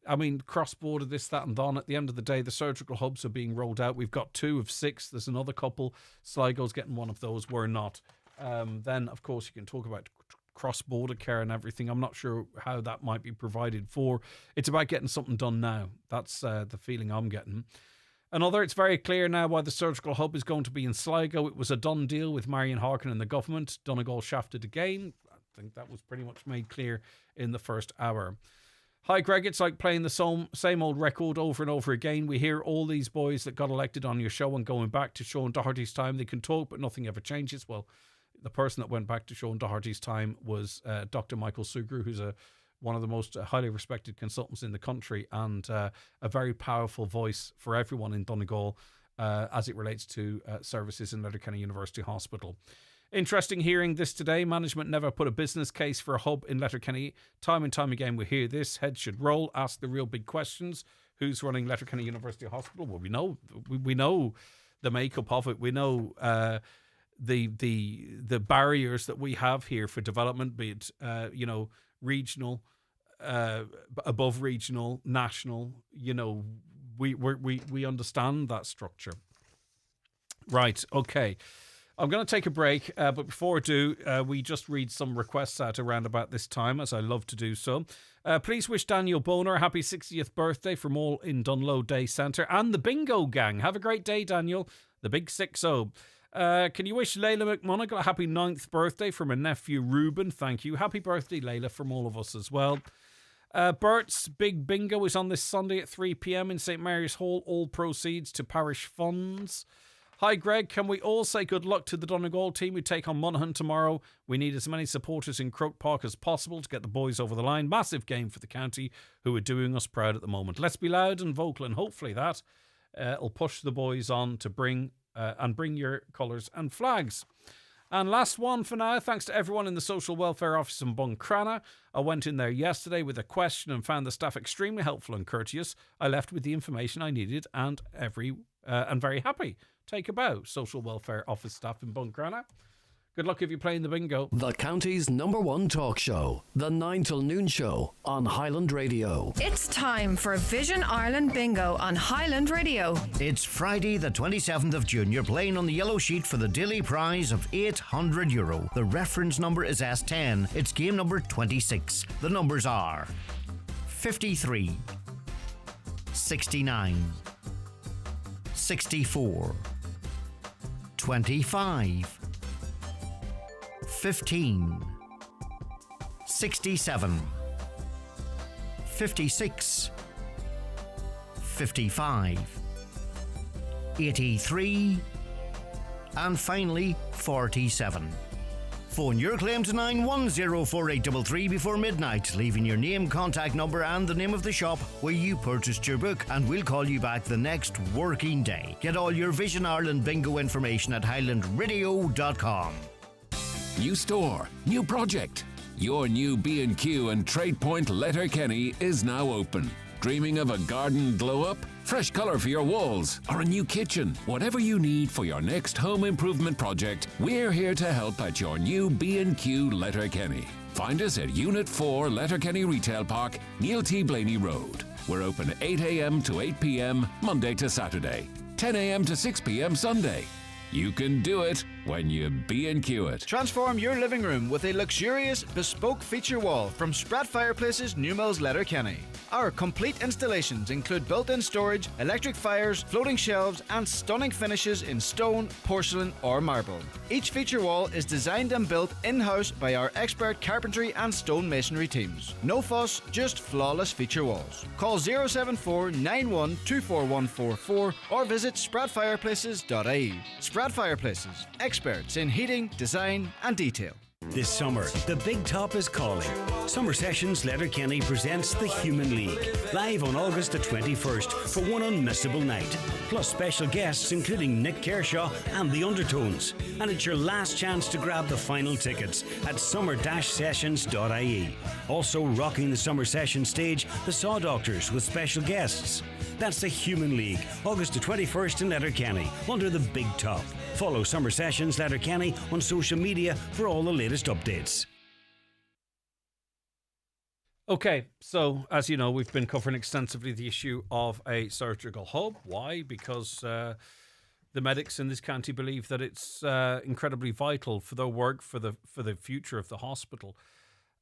I mean, cross-border, this, that and that. At the end of the day, the surgical hubs are being rolled out. We've got 2 of 6. There's another couple. Sligo's getting one of those. We're not. Then, of course, you can talk about cross-border care and everything. I'm not sure how that might be provided for. It's about getting something done now. That's the feeling I'm getting. Another, it's very clear now why the surgical hub is going to be in Sligo. It was a done deal with Marion Harkin and the government. Donegal shafted again. I think that was pretty much made clear in the first hour. Hi, Greg. It's like playing the same old record over and over again. We hear all these boys that got elected on your show, and going back to Sean Doherty's time, they can talk, but nothing ever changes. Well, the person that went back to Sean Doherty's time was Dr. Michael Sugrue, who's one of the most highly respected consultants in the country and a very powerful voice for everyone in Donegal as it relates to services in Letterkenny University Hospital. Interesting hearing this today. Management never put a business case for a hub in Letterkenny. Time and time again we hear this. Heads should roll. Ask the real big questions. Who's running Letterkenny University Hospital? Well, we know the makeup of it. We know the barriers that we have here for development, be it regional, above regional, national. We understand that structure. Right. Okay. I'm going to take a break, but before I do, we just read some requests out around about this time, as I love to do so. Please wish Daniel Boner a happy 60th birthday from all in Dunlow Day Centre and the Bingo Gang. Have a great day, Daniel, the big 6-0. Can you wish Layla McMonagall a happy 9th birthday from her nephew Reuben? Thank you. Happy birthday, Layla, from all of us as well. Bert's Big Bingo is on this Sunday at 3 p.m. in St Mary's Hall. All proceeds to parish funds. Hi, Greg. Can we all say good luck to the Donegal team who take on Monaghan tomorrow? We need as many supporters in Croke Park as possible to get the boys over the line. Massive game for the county, who are doing us proud at the moment. Let's be loud and vocal, and hopefully that will push the boys on to bring your colours and flags. And last one for now, thanks to everyone in the Social Welfare Office in Buncrana. I went in there yesterday with a question and found the staff extremely helpful and courteous. I left with the information I needed and very happy. Take a bow, Social Welfare Office staff in Buncrana. Good luck if you're playing the bingo. The county's #1 talk show, the 9 till noon show on Highland Radio. It's time for Vision Ireland Bingo on Highland Radio. It's Friday the 27th of June. You're playing on the yellow sheet for the daily prize of €800. The reference number is S10. It's game number 26. The numbers are 53, 69, 64, 25, 15, 67, 56, 55, 83, and finally 47. Phone your claim to 9104833 before midnight, leaving your name, contact number and the name of the shop where you purchased your book, and we'll call you back the next working day. Get all your Vision Ireland bingo information at highlandradio.com. New store, new project. Your new B&Q and TradePoint Letterkenny is now open. Dreaming of a garden glow-up? Fresh colour for your walls? Or a new kitchen? Whatever you need for your next home improvement project, we're here to help at your new B&Q Letterkenny. Find us at Unit 4 Letterkenny Retail Park, Neil T. Blaney Road. We're open 8 a.m. to 8 p.m. Monday to Saturday, 10 a.m. to 6 p.m. Sunday. You can do it when you B&Q it. Transform your living room with a luxurious, bespoke feature wall from Sprat Fireplaces, Newmills, Letterkenny. Our complete installations include built-in storage, electric fires, floating shelves, and stunning finishes in stone, porcelain, or marble. Each feature wall is designed and built in-house by our expert carpentry and stone masonry teams. No fuss, just flawless feature walls. Call 074 91 24144 or visit spratfireplaces.ie. Sprat Fireplaces, experts in heating, design, and detail. This summer, the Big Top is calling. Summer Sessions Letterkenny presents The Human League, live on August the 21st for one unmissable night. Plus special guests including Nick Kershaw and The Undertones. And it's your last chance to grab the final tickets at summer-sessions.ie. Also rocking the Summer Sessions stage, the Saw Doctors with special guests. That's The Human League, August the 21st in Letterkenny, under the Big Top. Follow Summer Sessions Letterkenny on social media for all the latest updates. Okay, so as you know, we've been covering extensively the issue of a surgical hub. Why? Because the medics in this county believe that it's incredibly vital for their work, for the future of the hospital.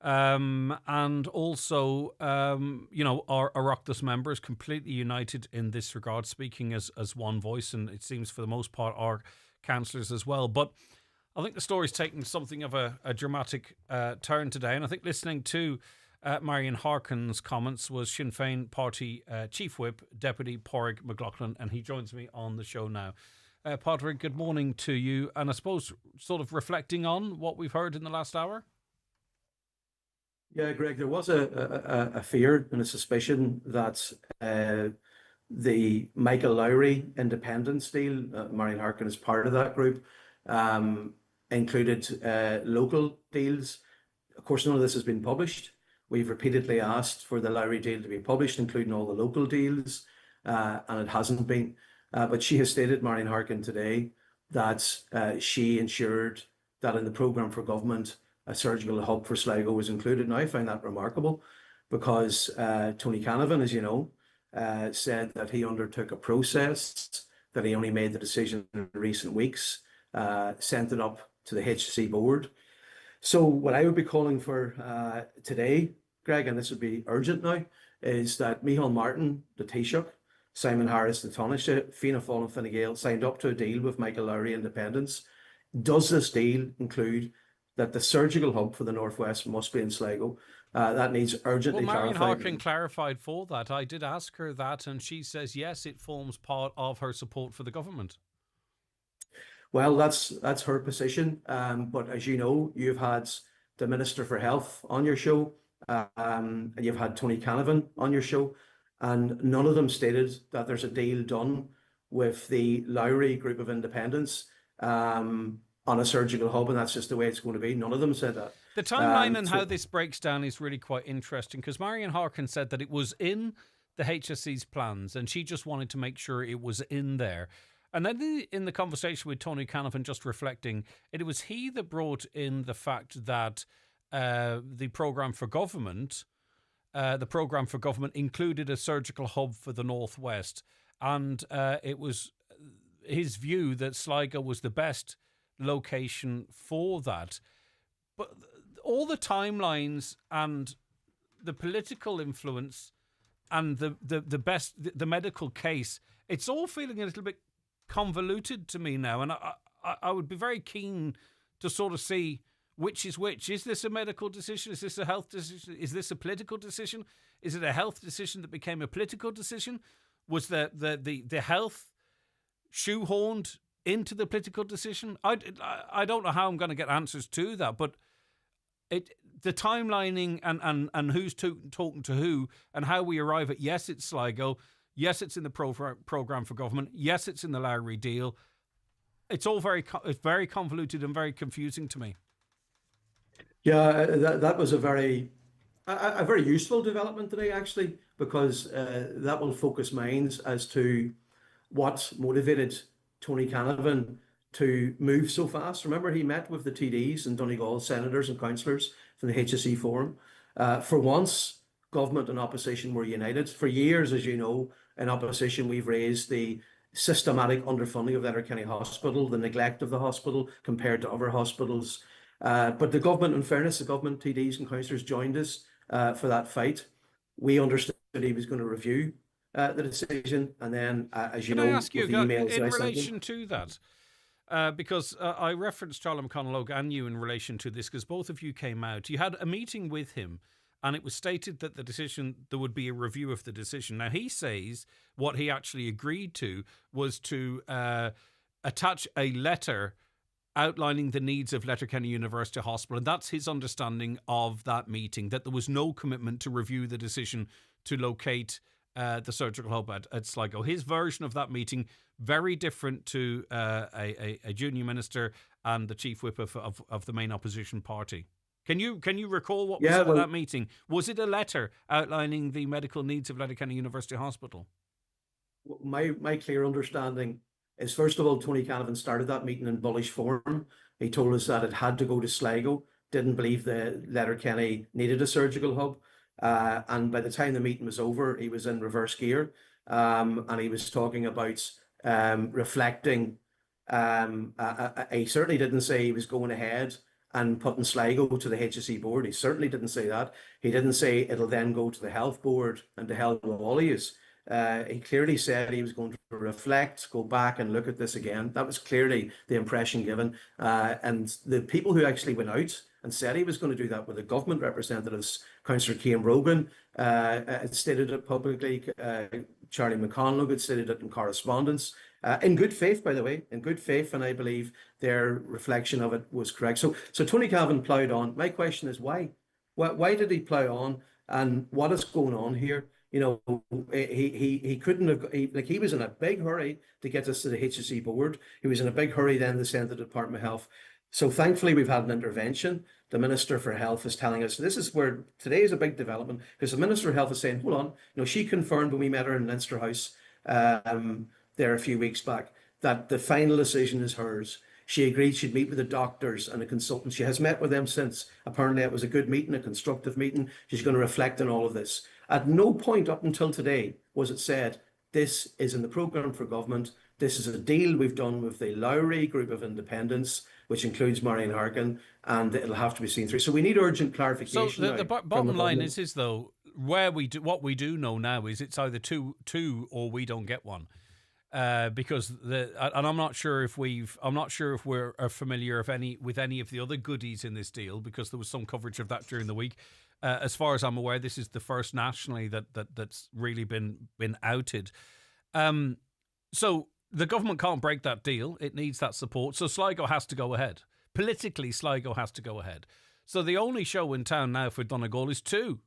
And also, our Oireachtas members completely united in this regard, speaking as one voice, and it seems for the most part our councillors as well. But I think the story's taken something of a dramatic turn today, and I think listening to Marion Harkin's comments was Sinn Féin Party Chief Whip, Deputy Pádraig McLaughlin, and he joins me on the show now. Pádraig, good morning to you, and I suppose sort of reflecting on what we've heard in the last hour. Yeah, Greg, there was a fear and a suspicion that the Michael Lowry independence deal, Marion Harkin is part of that group, included local deals. Of course, none of this has been published. We've repeatedly asked for the Lowry deal to be published, including all the local deals, and it hasn't been. But she has stated, Marion Harkin, today that she ensured that in the programme for government, a surgical hub for Sligo was included. Now, I find that remarkable because Tony Canavan, as you know, said that he undertook a process, that he only made the decision in recent weeks, sent it up to the HSE board. So what I would be calling for today, Greg, and this would be urgent now, is that Micheál Martin, the Taoiseach, Simon Harris, the Taoiseach, Fianna Fáil and Fine Gael signed up to a deal with Michael Lowry Independence. Does this deal include that the surgical hub for the Northwest must be in Sligo? That needs urgently clarified. Marion Harkin clarified for that. I did ask her that, and she says yes, it forms part of her support for the government. Well, that's her position. But as you know, you've had the Minister for Health on your show, and you've had Tony Canavan on your show, and none of them stated that there's a deal done with the Lowry group of independents on a surgical hub, and that's just the way it's going to be. None of them said that. The timeline and how this breaks down is really quite interesting, because Marion Harkin said that it was in the HSE's plans, and she just wanted to make sure it was in there. And then in the conversation with Tony Canavan, just reflecting, it was he that brought in the fact that the programme for government included a surgical hub for the Northwest, and it was his view that Sligo was the best location for that. But all the timelines and the political influence and the medical case, it's all feeling a little bit convoluted to me now, and I would be very keen to sort of see which is which. Is this a medical decision? Is this a health decision? Is this a political decision? Is it a health decision that became a political decision? Was the health shoehorned into the political decision? I don't know how I'm going to get answers to that, but the timelining and who's talking to who and how we arrive at yes, it's Sligo. Yes, it's in the programme for government. Yes, it's in the Lowry deal. It's all very convoluted and very confusing to me. Yeah, that was a very useful development today, actually, because that will focus minds as to what motivated Tony Canavan to move so fast. Remember, he met with the TDs and Donegal senators and councillors from the HSE forum. For once, government and opposition were united. For years, as you know, in opposition, we've raised the systematic underfunding of Letterkenny Hospital, the neglect of the hospital compared to other hospitals. But the government, in fairness, the government TDs and councillors joined us for that fight. We understood he was going to review the decision, and then, as you Can know, I ask you, with the emails in that I sent relation him, to that? Because I referenced Charlie McConalogue and you in relation to this, because both of you came out. You had a meeting with him, and it was stated that there would be a review of the decision. Now, he says what he actually agreed to was to attach a letter outlining the needs of Letterkenny University Hospital, and that's his understanding of that meeting, that there was no commitment to review the decision to locate the surgical hub at Sligo. His version of that meeting, very different to a junior minister and the chief whip of the main opposition party. Can you recall what was said at that meeting? Was it a letter outlining the medical needs of Letterkenny University Hospital? My clear understanding is, first of all, Tony Canavan started that meeting in bullish form. He told us that it had to go to Sligo, didn't believe the Letterkenny needed a surgical hub. And by the time the meeting was over, he was in reverse gear, and he was talking about reflecting. He certainly didn't say he was going ahead and putting Sligo to the HSE board. He certainly didn't say that. He didn't say it'll then go to the health board and to hell with all he is. He clearly said he was going to reflect, go back and look at this again. That was clearly the impression given. And the people who actually went out and said he was going to do that were the government representatives. Councillor Cian Brogan had stated it publicly. Charlie McConalogue had stated it in correspondence. In good faith, by the way, in good faith, and I believe their reflection of it was correct. So Tony Canavan ploughed on. My question is why? Why did he plough on, and what is going on here? You know, he couldn't have, he was in a big hurry to get us to the HSE board. He was in a big hurry then to send to the Department of Health. So thankfully we've had an intervention. The Minister for Health is telling us this is where today is a big development, because the Minister of Health is saying, hold on, you know, she confirmed when we met her in Leinster House there a few weeks back that the final decision is hers. She agreed she'd meet with the doctors and the consultants. She has met with them since. Apparently it was a good meeting, a constructive meeting. She's going to reflect on all of this. At no point up until today was it said, this is in the programme for government. This is a deal we've done with the Lowry Group of Independents, which includes Marion Harkin, and it'll have to be seen through. So we need urgent clarification. So the bottom line is though, what we do know now is it's either two or we don't get one. Because and I'm not sure if we're familiar with any of the other goodies in this deal, because there was some coverage of that during the week. As far as I'm aware, this is the first nationally that's really been outed. So the government can't break that deal. It needs that support. So Sligo has to go ahead. Politically, Sligo has to go ahead. So the only show in town now for Donegal is 2.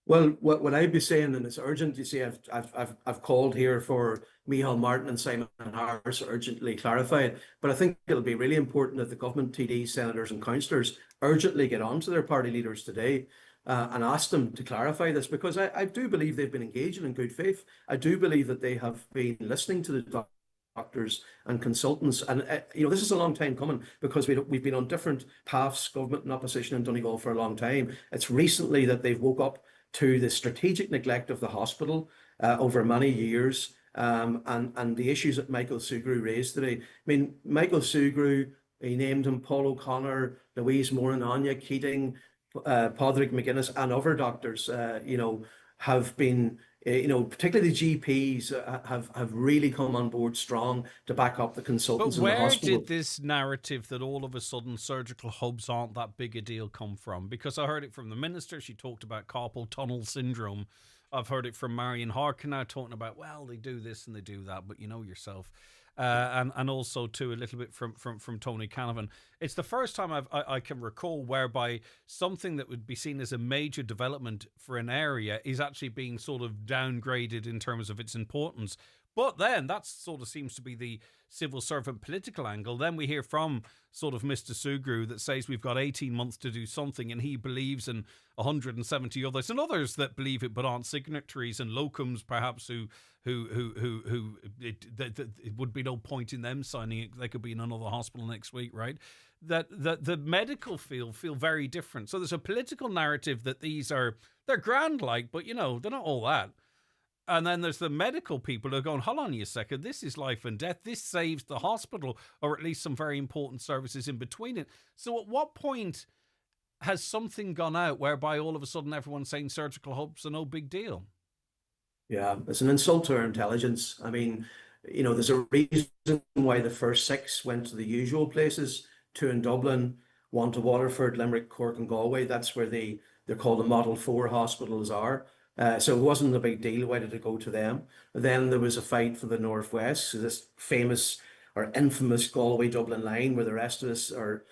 Well, what I'd be saying, and it's urgent. You see, I've called here for Micheál Martin and Simon Harris urgently clarified. But I think it'll be really important that the government TDs, senators, and councillors urgently get on to their party leaders today and ask them to clarify this, because I do believe they've been engaging in good faith. I do believe that they have been listening to the doctors and consultants, and you know, this is a long time coming, because we've been on different paths, government and opposition in Donegal, for a long time. It's recently that they've woke up to the strategic neglect of the hospital over many years, and the issues that Michael Sugrue raised today. I mean, Michael Sugrue, he named him Paul O'Connor, Louise Moran, Anya Keating, Padraig McGuinness, and other doctors, you know, have been, you know, particularly the GPs have really come on board strong to back up the consultants in the hospital. Where did this narrative that all of a sudden surgical hubs aren't that big a deal come from? Because I heard it from the minister. She talked about carpal tunnel syndrome. I've heard it from Marion Harkin now talking about, well, they do this and they do that, but you know yourself. And also too a little bit from Tony Canavan. It's the first time I can recall whereby something that would be seen as a major development for an area is actually being sort of downgraded in terms of its importance. But then that sort of seems to be the civil servant political angle. Then we hear from sort of Mr. Sugrue that says we've got 18 months to do something, and he believes in 170 others, and others that believe it but aren't signatories, and locums perhaps who it would be no point in them signing it. They could be in another hospital next week, right? That the medical field feel very different. So there's a political narrative that they're grand like, but you know, they're not all that. And then there's the medical people who are going, hold on a second, this is life and death. This saves the hospital, or at least some very important services in between it. So at what point has something gone out whereby all of a sudden everyone's saying surgical hubs are no big deal? Yeah, it's an insult to our intelligence. I mean, there's a reason why the first 6 went to the usual places, 2 in Dublin, 1 to Waterford, Limerick, Cork and Galway. That's where they're called the Model 4 hospitals are. So it wasn't a big deal. Why did it go to them? Then there was a fight for the Northwest, so this famous or infamous Galway-Dublin line where the rest of us are,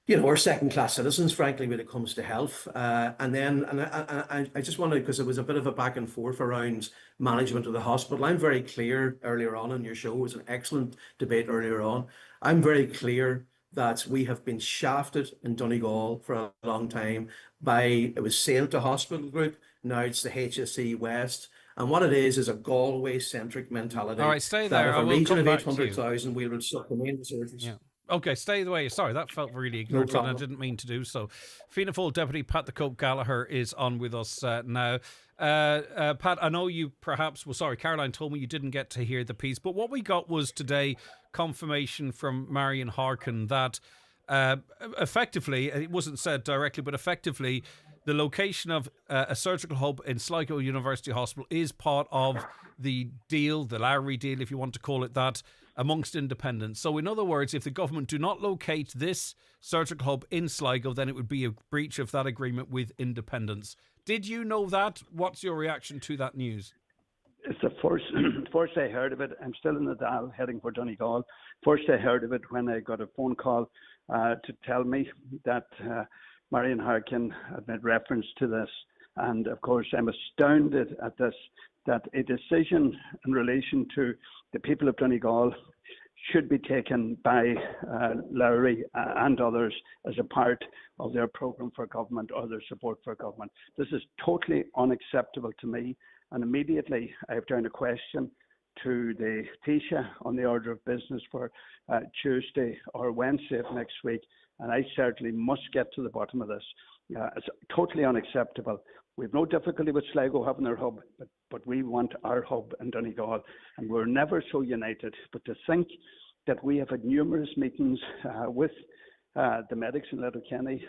we're second-class citizens, frankly, when it comes to health. And I just wanted, because it was a bit of a back and forth around management of the hospital. I'm very clear earlier on in your show, it was an excellent debate earlier on. I'm very clear that we have been shafted in Donegal for a long time it was Santa Hospital Group, now it's the HSE West. And what it is a Galway-centric mentality. All right, stay that there. If I a will region come of back to you. 800,000, we would suck them in surgeons. Yeah. Okay, stay the way. Sorry, that felt really ignorant, and I didn't mean to do so. Fianna Fáil Deputy Pat the Cope Gallagher is on with us now. Pat, I know you Caroline told me you didn't get to hear the piece, but what we got was today confirmation from Marion Harkin that effectively, it wasn't said directly, but effectively, the location of a surgical hub in Sligo University Hospital is part of the deal, the Lowry deal, if you want to call it that, amongst independents. So in other words, if the government do not locate this surgical hub in Sligo, then it would be a breach of that agreement with independents. Did you know that? What's your reaction to that news? It's the first I heard of it. I'm still in the Dáil heading for Donegal. First I heard of it when I got a phone call to tell me that Marion Harkin had made reference to this. And of course, I'm astounded at this, that a decision in relation to the people of Donegal should be taken by Lowry and others as a part of their programme for government or their support for government. This is totally unacceptable to me. And immediately I have turned a question to the Taoiseach on the order of business for Tuesday or Wednesday of next week. And I certainly must get to the bottom of this. It's totally unacceptable. We have no difficulty with Sligo having their hub, but we want our hub in Donegal. And we're never so united. But to think that we have had numerous meetings with the medics in Letterkenny,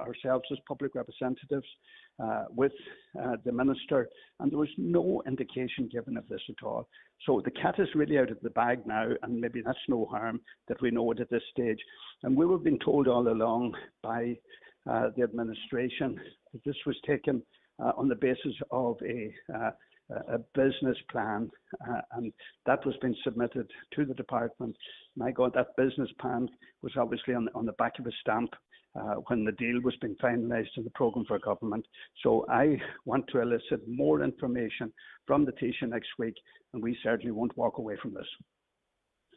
ourselves as public representatives, with the minister, and there was no indication given of this at all. So the cat is really out of the bag now, and maybe that's no harm that we know it at this stage. And we were being told all along by the administration that this was taken on the basis of a business plan, and that was being submitted to the department. My God, that business plan was obviously on the back of a stamp when the deal was being finalised in the programme for government. So I want to elicit more information from the Taoiseach next week, and we certainly won't walk away from this.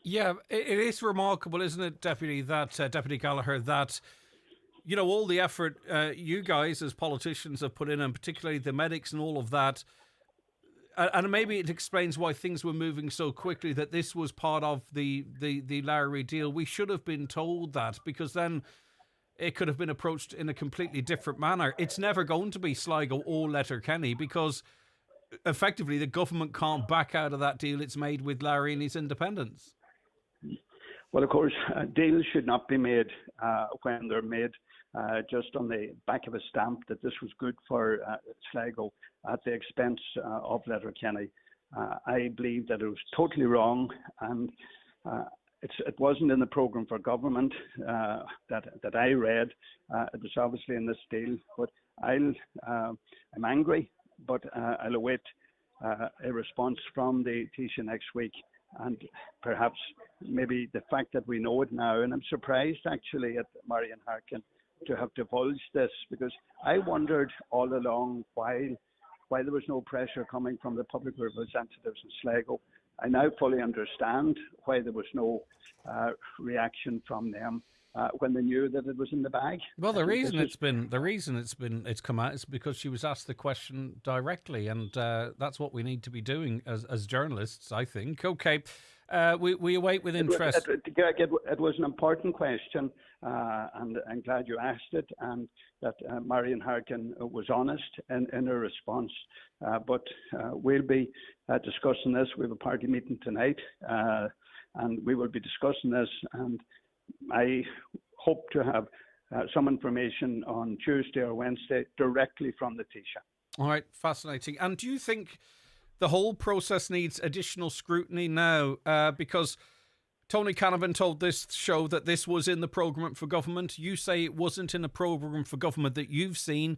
Yeah, it is remarkable, isn't it, Deputy Gallagher, that all the effort you guys as politicians have put in, and particularly the medics and all of that. And maybe it explains why things were moving so quickly, that this was part of the Lowry deal. We should have been told that, because then it could have been approached in a completely different manner. It's never going to be Sligo or Letterkenny, because effectively the government can't back out of that deal it's made with Lowry and his independents. Well, of course, deals should not be made when they're made just on the back of a stamp that this was good for Sligo at the expense of Letterkenny. I believe that it was totally wrong, and it wasn't in the programme for government that I read. It was obviously in this deal, but I'm angry, but I'll await a response from the Taoiseach next week. And perhaps maybe the fact that we know it now, and I'm surprised actually at Marion Harkin to have divulged this, because I wondered all along why there was no pressure coming from the public representatives in Sligo. I now fully understand why there was no reaction from them when they knew that it was in the bag. Well, the reason it's come out is because she was asked the question directly, and that's what we need to be doing as journalists, I think. Okay, we await with interest. It was an important question, and I'm glad you asked it, and that Marion Harkin was honest in her response. But we'll be discussing this. We have a party meeting tonight, and we will be discussing this, and I hope to have some information on Tuesday or Wednesday directly from the Taoiseach. All right, fascinating. And do you think the whole process needs additional scrutiny now? Because Tony Canavan told this show that this was in the programme for government. You say it wasn't in the programme for government that you've seen,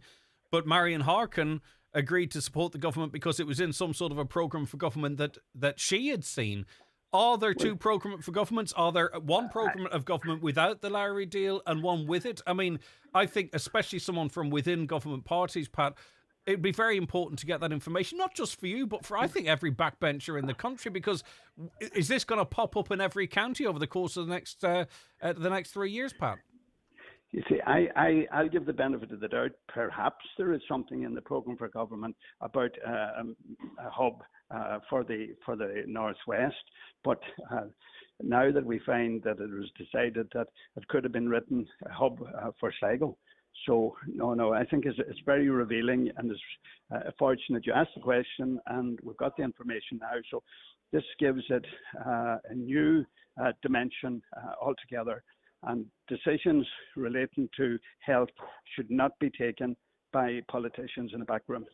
but Marion Harkin agreed to support the government because it was in some sort of a programme for government that she had seen. Are there two programme for governments? Are there one programme of government without the Lowry deal and one with it? I mean, I think especially someone from within government parties, Pat, it'd be very important to get that information, not just for you, but for, I think, every backbencher in the country, because is this going to pop up in every county over the course of the next 3 years, Pat? You see, I'll give the benefit of the doubt. Perhaps there is something in the programme for government about a hub for the Northwest, but now that we find that it was decided that it could have been written a hub for Sligo. So, no, I think it's very revealing, and it's fortunate you asked the question, and we've got the information now. So this gives it a new dimension altogether, and decisions relating to health should not be taken by politicians in a back room.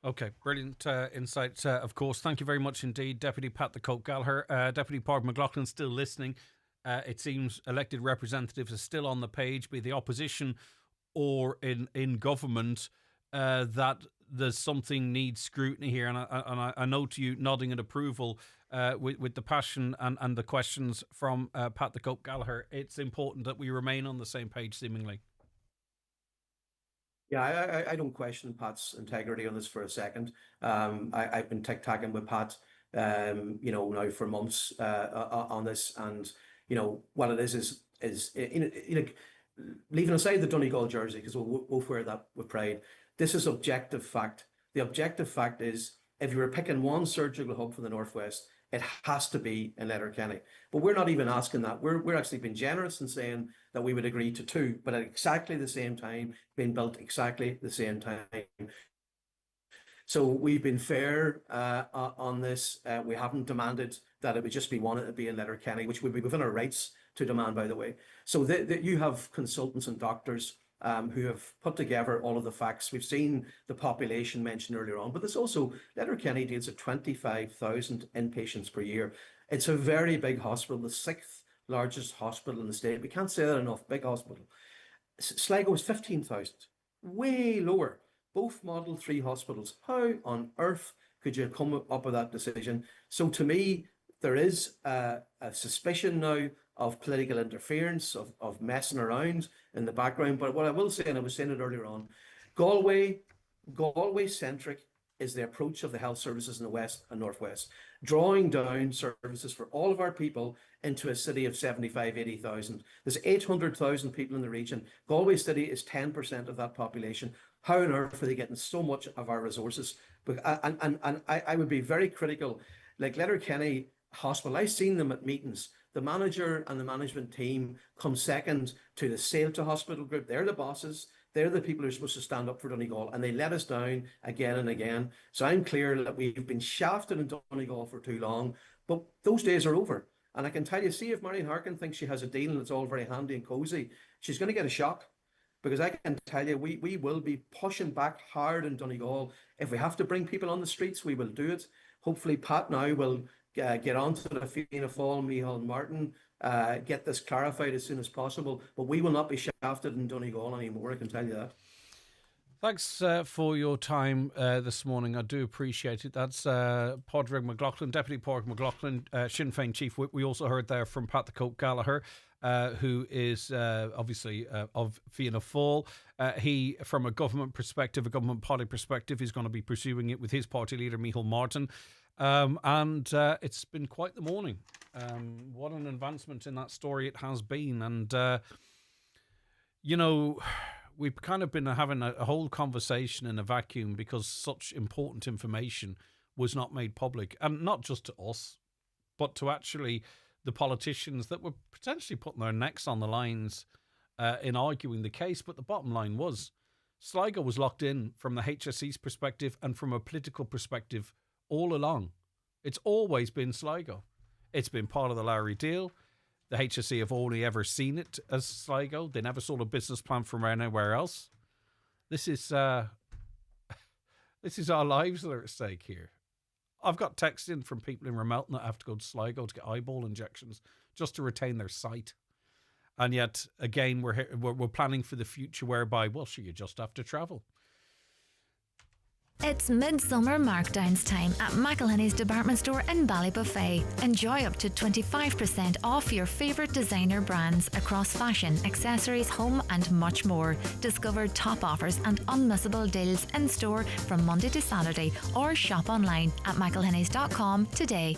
Okay, brilliant insight, of course. Thank you very much indeed, Deputy Pat the Coke Gallagher. Deputy Park McLaughlin still listening. It seems elected representatives are still on the page, be the opposition or in government, that there's something needs scrutiny here. And I note you nodding in approval with the passion and the questions from Pat the Coke Gallagher. It's important that we remain on the same page, seemingly. Yeah, I don't question Pat's integrity on this for a second. I've been tic-tacking with Pat, now for months on this, and what it is leaving aside the Donegal jersey, because we'll both wear that with pride. This is objective fact. The objective fact is, if you were picking one surgical hub for the Northwest, it has to be in Letterkenny. But we're not even asking that. We're actually being generous in saying that we would agree to two, but at exactly the same time, being built exactly the same time. So we've been fair on this. We haven't demanded that it would just be one, it would be in Letterkenny, which would be within our rights to demand, by the way. So you have consultants and doctors who have put together all of the facts. We've seen the population mentioned earlier on, but there's also Letterkenny deals with 25,000 inpatients per year. It's a very big hospital, the 6th largest hospital in the state. We can't say that enough, big hospital. Sligo is 15,000, way lower. Both Model 3 hospitals. How on earth could you come up with that decision? So to me, there is a suspicion now of political interference, of messing around in the background. But what I will say, and I was saying it earlier on, Galway-centric is the approach of the health services in the West and Northwest, drawing down services for all of our people into a city of 75, 80,000. There's 800,000 people in the region. Galway City is 10% of that population. How on earth are they getting so much of our resources? And I would be very critical. Like Letterkenny Hospital, I've seen them at meetings. The manager and the management team come second to the Sale Hospital group. They're the bosses. They're the people who are supposed to stand up for Donegal, and they let us down again and again. So I'm clear that we've been shafted in Donegal for too long, but those days are over. And I can tell you, see if Marion Harkin thinks she has a deal and it's all very handy and cozy, she's going to get a shock. Because I can tell you, we will be pushing back hard in Donegal. If we have to bring people on the streets, we will do it. Hopefully Pat now will get onto the Fianna Fáil, Micheál Martin, get this clarified as soon as possible. But we will not be shafted in Donegal anymore, I can tell you that. Thanks for your time this morning. I do appreciate it. That's Padraig McLaughlin, Deputy Padraig McLaughlin, Sinn Féin Chief Whip. We also heard there from Pat the Coke Gallagher, who is obviously of Fianna Fáil. He, from a government perspective, a government party perspective, is going to be pursuing it with his party leader, Micheál Martin. And it's been quite the morning. What an advancement in that story it has been. And, we've kind of been having a whole conversation in a vacuum because such important information was not made public. And not just to us, but to actually the politicians that were potentially putting their necks on the lines in arguing the case. But the bottom line was Sligo was locked in from the HSE's perspective and from a political perspective all along. It's always been Sligo. It's been part of the Lowry deal. The HSE have only ever seen it as Sligo. They never saw a business plan from anywhere else. This is our lives that are at stake here. I've got texts in from people in Ramelton that have to go to Sligo to get eyeball injections just to retain their sight. And yet, again, we're planning for the future whereby, well, sure, you just have to travel. It's midsummer markdowns time at McElhinney's department store in Ballybuffet. Enjoy up to 25% off your favourite designer brands across fashion, accessories, home and much more. Discover top offers and unmissable deals in store from Monday to Saturday or shop online at mcelhinneys.com today.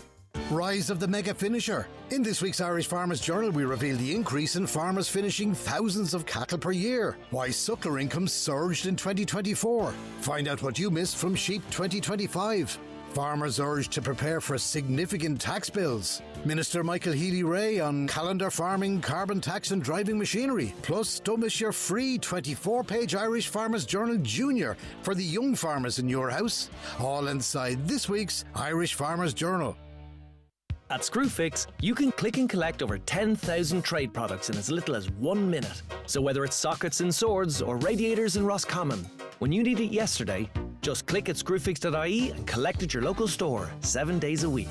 Rise of the mega finisher. In this week's Irish Farmers Journal, we reveal the increase in farmers finishing thousands of cattle per year. Why suckler income surged in 2024. Find out what you missed from Sheep 2025. Farmers urged to prepare for significant tax bills. Minister Michael Healy-Rae on calendar farming, carbon tax and driving machinery. Plus, don't miss your free 24-page Irish Farmers Journal Junior for the young farmers in your house. All inside this week's Irish Farmers Journal. At Screwfix, you can click and collect over 10,000 trade products in as little as 1 minute. So whether it's sockets and swords or radiators in Roscommon, when you need it yesterday, just click at screwfix.ie and collect at your local store 7 days a week.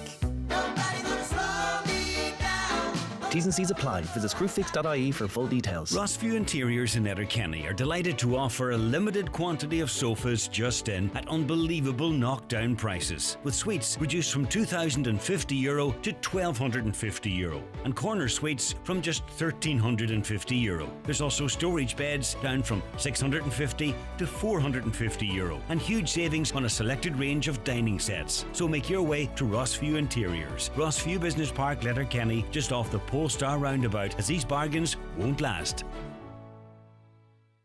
T's and C's apply. Visit screwfix.ie for full details. Rossview Interiors in Letterkenny are delighted to offer a limited quantity of sofas just in at unbelievable knockdown prices, with suites reduced from €2,050 to €1,250 and corner suites from just €1,350. There's also storage beds down from €650 to €450 and huge savings on a selected range of dining sets. So make your way to Rossview Interiors, Rossview Business Park, Letterkenny, just off the Polestar roundabout, as these bargains won't last.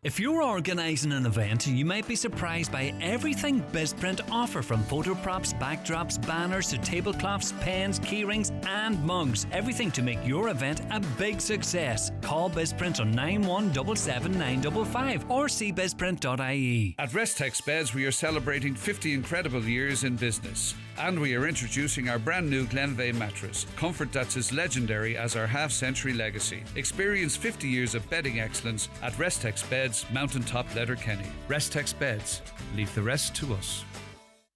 If you're organising an event, you might be surprised by everything BizPrint offer, from photo props, backdrops, banners to tablecloths, pens, keyrings and mugs. Everything to make your event a big success. Call BizPrint on 9177 955 or see bizprint.ie. At Restex Beds, we are celebrating 50 incredible years in business. And we are introducing our brand new Glenveigh mattress, comfort that's as legendary as our half-century legacy. Experience 50 years of bedding excellence at Restex Beds, Mountaintop, Letterkenny. Restex Beds, leave the rest to us.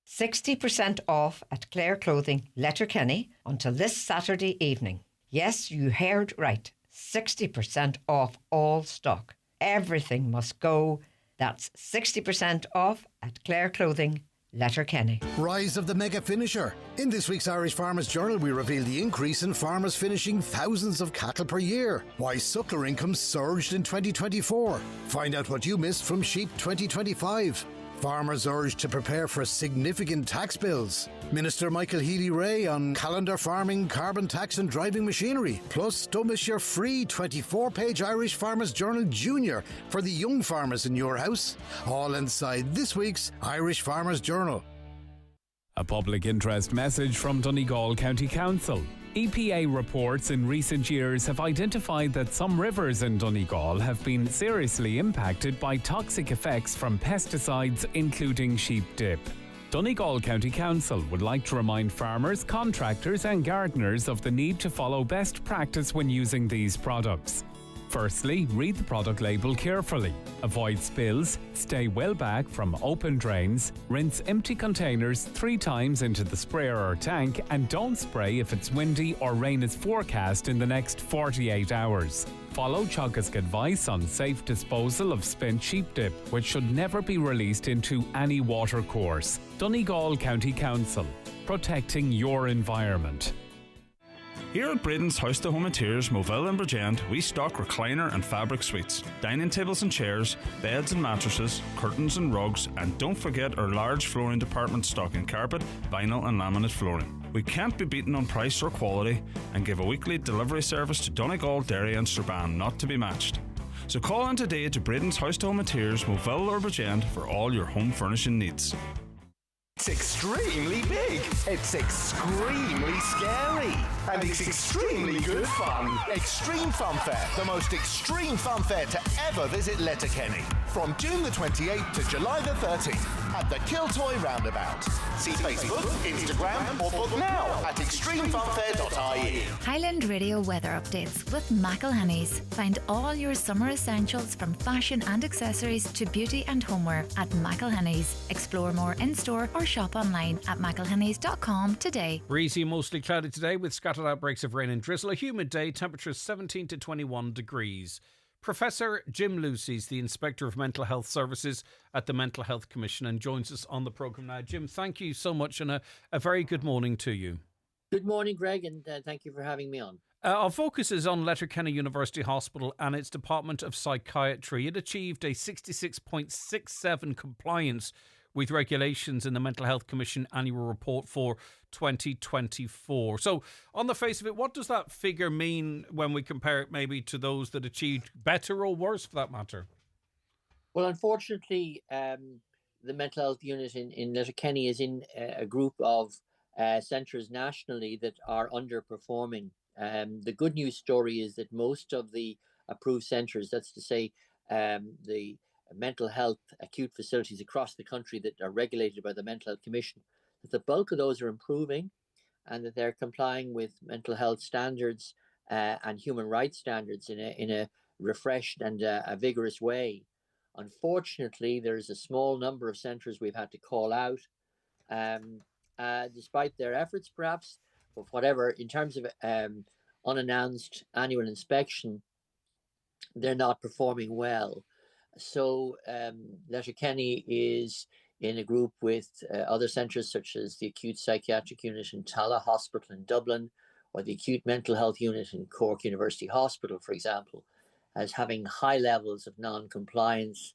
60% off at Claire Clothing, Letterkenny, until this Saturday evening. Yes, you heard right. 60% off all stock. Everything must go. That's 60% off at Claire Clothing, Letterkenny. Rise of the mega finisher. In this week's Irish Farmers Journal, we reveal the increase in farmers finishing thousands of cattle per year. Why suckler income surged in 2024. Find out what you missed from Sheep 2025. Farmers urged to prepare for significant tax bills. Minister Michael Healy-Rae on calendar farming, carbon tax and driving machinery. Plus, don't miss your free 24-page Irish Farmers Journal Junior for the young farmers in your house. All inside this week's Irish Farmers Journal. A public interest message from Donegal County Council. EPA reports in recent years have identified that some rivers in Donegal have been seriously impacted by toxic effects from pesticides, including sheep dip. Donegal County Council would like to remind farmers, contractors and gardeners of the need to follow best practice when using these products. Firstly, read the product label carefully. Avoid spills, stay well back from open drains, rinse empty containers 3 times into the sprayer or tank, and don't spray if it's windy or rain is forecast in the next 48 hours. Follow Teagasc advice on safe disposal of spent sheep dip, which should never be released into any watercourse. Donegal County Council, protecting your environment. Here at Braden's House to Home Interiors, Moville and Bridgend, we stock recliner and fabric suites, dining tables and chairs, beds and mattresses, curtains and rugs, and don't forget our large flooring department stocking carpet, vinyl and laminate flooring. We can't be beaten on price or quality and give a weekly delivery service to Donegal, Derry and Strabane, not to be matched. So call in today to Braden's House to Home Interiors, Moville or Bridgend for all your home furnishing needs. It's extremely big. It's extremely scary. And it's extremely good fun. Extreme Funfair, the most extreme funfair to ever visit Letterkenny. From June the 28th to July the 13th at the Kiltoy Roundabout. See Facebook, Instagram or book now at extremefunfair.ie. Highland Radio weather updates with McElhenny's. Find all your summer essentials from fashion and accessories to beauty and homeware at McElhenny's. Explore more in-store or shop online at mcelhennys.com today. Breezy and mostly cloudy today with scattered outbreaks of rain and drizzle. A humid day, temperatures 17 to 21 degrees. Professor Jim Lucy's the Inspector of Mental Health Services at the Mental Health Commission and joins us on the programme now. Jim, thank you so much and a very good morning to you. Good morning, Greg, and thank you for having me on. Our focus is on Letterkenny University Hospital and its Department of Psychiatry. It achieved a 66.67 compliance with regulations in the Mental Health Commission annual report for 2024. So, on the face of it, what does that figure mean when we compare it maybe to those that achieved better or worse for that matter? Well, unfortunately, the mental health unit in Letterkenny is in a group of centres nationally that are underperforming. The good news story is that most of the approved centres, that's to say the mental health acute facilities across the country that are regulated by the Mental Health Commission, that the bulk of those are improving and that they're complying with mental health standards and human rights standards in a refreshed and a vigorous way. Unfortunately, there's a small number of centres we've had to call out, despite their efforts perhaps, but whatever, in terms of unannounced annual inspection, they're not performing well. So Letterkenny is in a group with other centres such as the Acute Psychiatric Unit in Tallaght Hospital in Dublin or the Acute Mental Health Unit in Cork University Hospital, for example, as having high levels of non-compliance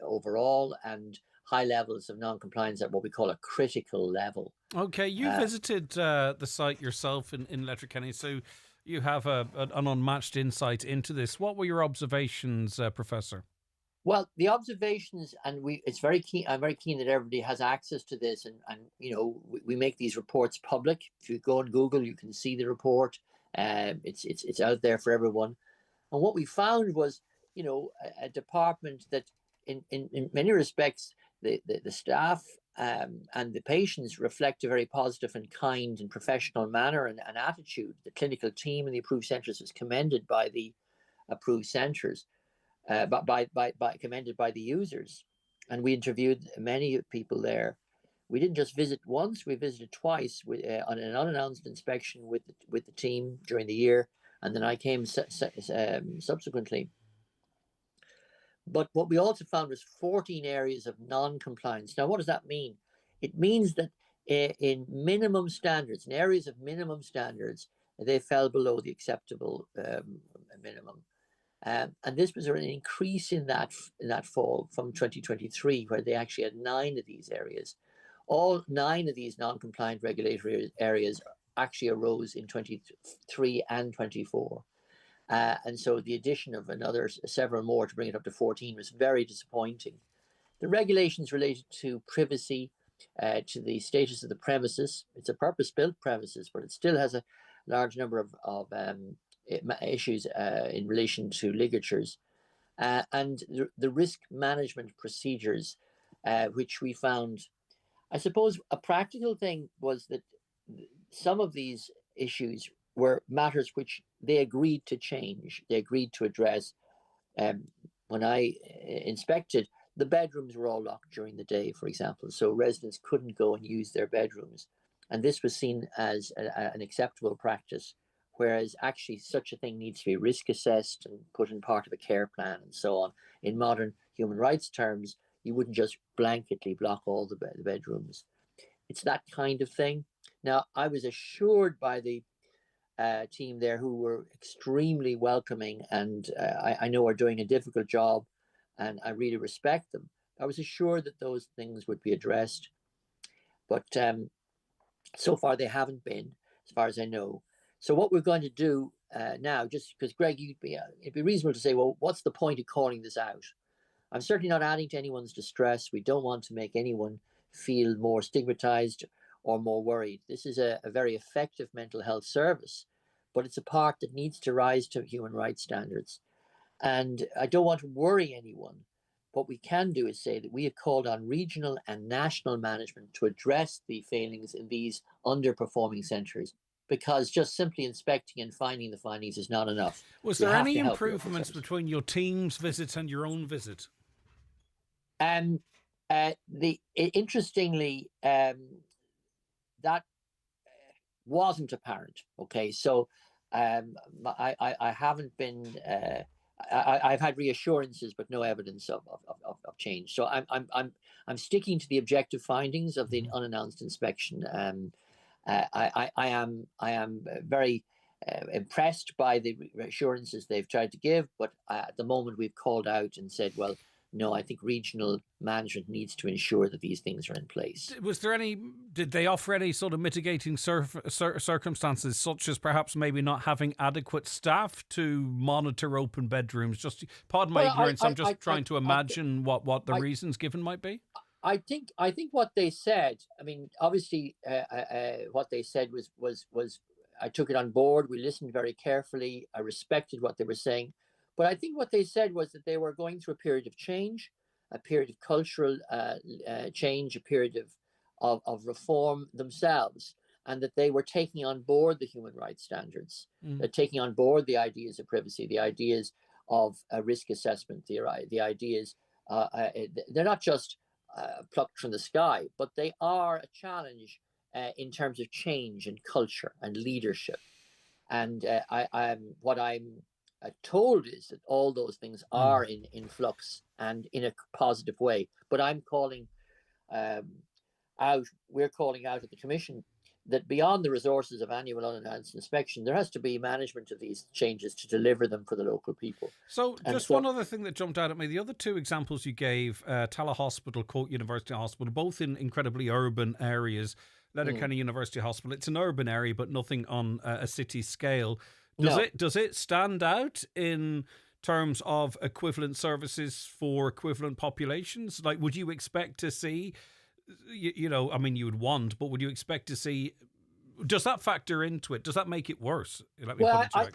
overall and high levels of non-compliance at what we call a critical level. Okay, you visited the site yourself in Letterkenny, so you have an unmatched insight into this. What were your observations, Professor? Well, the observations, and it's very keen. I'm very keen that everybody has access to this, and we make these reports public. If you go on Google, you can see the report. It's out there for everyone. And what we found was, a department that, in many respects, the staff and the patients reflect a very positive and kind and professional manner and attitude. The clinical team in the approved centres was commended by the approved centres, commended by the users. And we interviewed many people there. We didn't just visit once; we visited twice on an unannounced inspection with the team during the year, and then I came subsequently. But what we also found was 14 areas of non-compliance. Now, what does that mean? It means that in minimum standards, in areas of minimum standards, they fell below the acceptable minimum. And this was an increase in that fall from 2023, where they actually had 9 of these areas. All 9 of these non-compliant regulatory areas actually arose in 23 and 24. And so the addition of several more to bring it up to 14 was very disappointing. The regulations related to privacy, to the status of the premises. It's a purpose-built premises, but it still has a large number of issues in relation to ligatures. And the risk management procedures, which we found, I suppose a practical thing was that some of these issues were matters which they agreed to change, they agreed to address. When I inspected, the bedrooms were all locked during the day, for example, so residents couldn't go and use their bedrooms. And this was seen as an acceptable practice, whereas actually such a thing needs to be risk assessed and put in part of a care plan and so on. In modern human rights terms, you wouldn't just blanketly block all the bedrooms. It's that kind of thing. Now, I was assured by the team there, who were extremely welcoming and I know are doing a difficult job, and I really respect them. I was assured that those things would be addressed, but so far they haven't been, as far as I know. So what we're going to do now, just because Greg, it'd be reasonable to say, well, what's the point of calling this out? I'm certainly not adding to anyone's distress. We don't want to make anyone feel more stigmatized or more worried. This is a very effective mental health service, but it's a part that needs to rise to human rights standards. And I don't want to worry anyone. What we can do is say that we have called on regional and national management to address the failings in these underperforming centres, because just simply inspecting and finding the findings is not enough. Was there any improvements between your team's visits and your own visit? Interestingly, that wasn't apparent. Okay, so I haven't been. I've had reassurances, but no evidence of change. So I'm sticking to the objective findings of the unannounced inspection. I am very impressed by the assurances they've tried to give, but at the moment we've called out and said, well, no, I think regional management needs to ensure that these things are in place. Did they offer any sort of mitigating circumstances, such as perhaps maybe not having adequate staff to monitor open bedrooms? Just pardon my ignorance, I'm just trying to imagine what the reasons given might be. I think what they said, I mean, obviously what they said was I took it on board. We listened very carefully. I respected what they were saying. But I think what they said was that they were going through a period of change, a period of cultural change, a period of reform themselves, and that they were taking on board the human rights standards, taking on board the ideas of privacy, the ideas of risk assessment, the ideas. They're not just plucked from the sky, but they are a challenge in terms of change and culture and leadership. And what I'm told is that all those things are in flux and in a positive way. But I'm calling we're calling out at the Commission that beyond the resources of annual unannounced inspection, there has to be management of these changes to deliver them for the local people. So one other thing that jumped out at me, the other two examples you gave, Tala Hospital, Cork University Hospital, both in incredibly urban areas. Letterkenny University Hospital, it's an urban area, but nothing on a city scale. Does it stand out in terms of equivalent services for equivalent populations? Like, would you expect to see, I mean, you would want, but would you expect to see, does that factor into it? Does that make it worse? I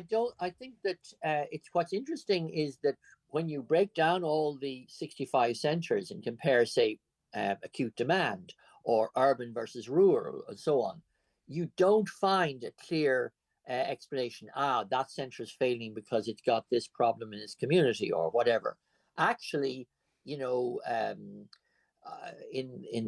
don't. I think that what's interesting is that when you break down all the 65 centres and compare, say, acute demand or urban versus rural and so on, you don't find a clear explanation. That centre is failing because it's got this problem in its community or whatever. Actually, in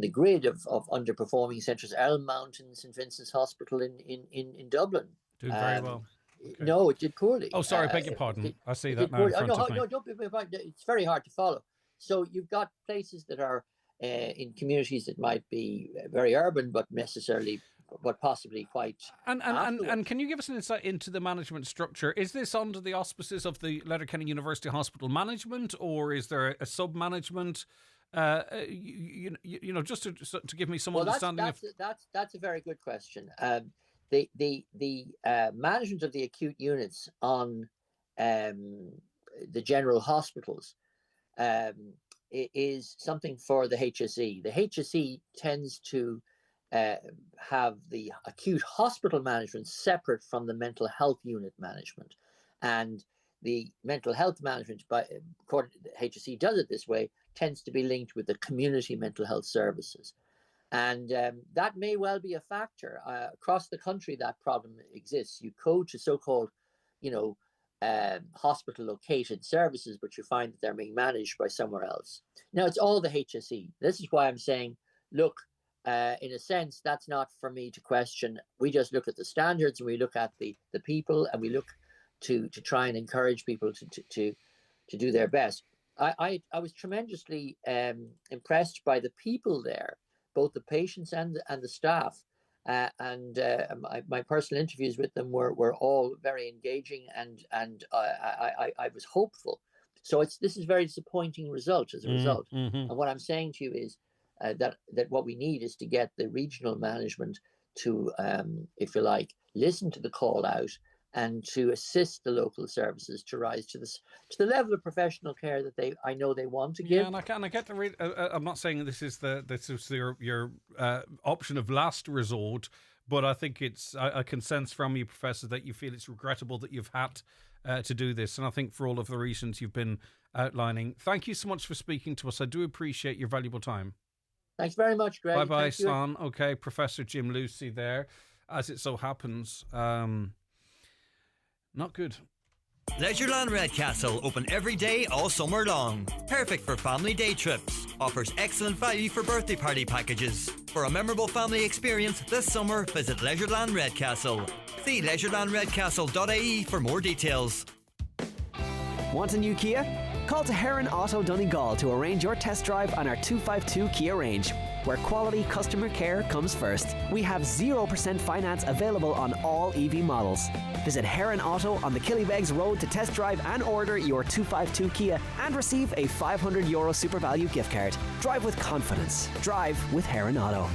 the grid of underperforming centres, Elm Mountain, St Vincent's Hospital in Dublin did very well. Okay. No, it did poorly. Oh, sorry, beg your pardon. I see that now in front of me. No, don't be. It's very hard to follow. So you've got places that are in communities that might be very urban, but possibly quite. And can you give us an insight into the management structure? Is this under the auspices of the Letterkenny University Hospital management, or is there a sub-management? Just to give me some understanding. That's a very good question. The management of the acute units on the general hospitals is something for the HSE. The HSE tends to have the acute hospital management separate from the mental health unit management, and the mental health management, according to the HSE, does it this way, tends to be linked with the community mental health services. And that may well be a factor. Across the country, that problem exists. You go to so-called, hospital-located services, but you find that they're being managed by somewhere else. Now, it's all the HSE. This is why I'm saying, look, in a sense, that's not for me to question. We just look at the standards, and we look at the people, and we look to try and encourage people to do their best. I was tremendously impressed by the people there, both the patients and the staff. My personal interviews with them were all very engaging, and I was hopeful. So this is a very disappointing result as a result. And what I'm saying to you is that what we need is to get the regional management to, if you like, listen to the call out and to assist the local services to rise to the level of professional care that I know they want to give. Yeah, and I get the I'm not saying this is your option of last resort, but I think I can sense from you, Professor, that you feel it's regrettable that you've had to do this, and I think for all of the reasons you've been outlining. Thank you so much for speaking to us. I do appreciate your valuable time. Thanks very much, Greg. Bye-bye, son. Okay, Professor Jim Lucy there. As it so happens, not good. Leisureland Redcastle, open every day all summer long. Perfect for family day trips. Offers excellent value for birthday party packages. For a memorable family experience this summer, visit Leisureland Redcastle. See leisurelandredcastle.ie for more details. Want a new Kia? Call to Heron Auto Donegal to arrange your test drive on our 252 Kia range, where quality customer care comes first. We have 0% finance available on all EV models. Visit Heron Auto on the Killybegs Road to test drive and order your 252 Kia and receive a €500 Super Value gift card. Drive with confidence. Drive with Heron Auto.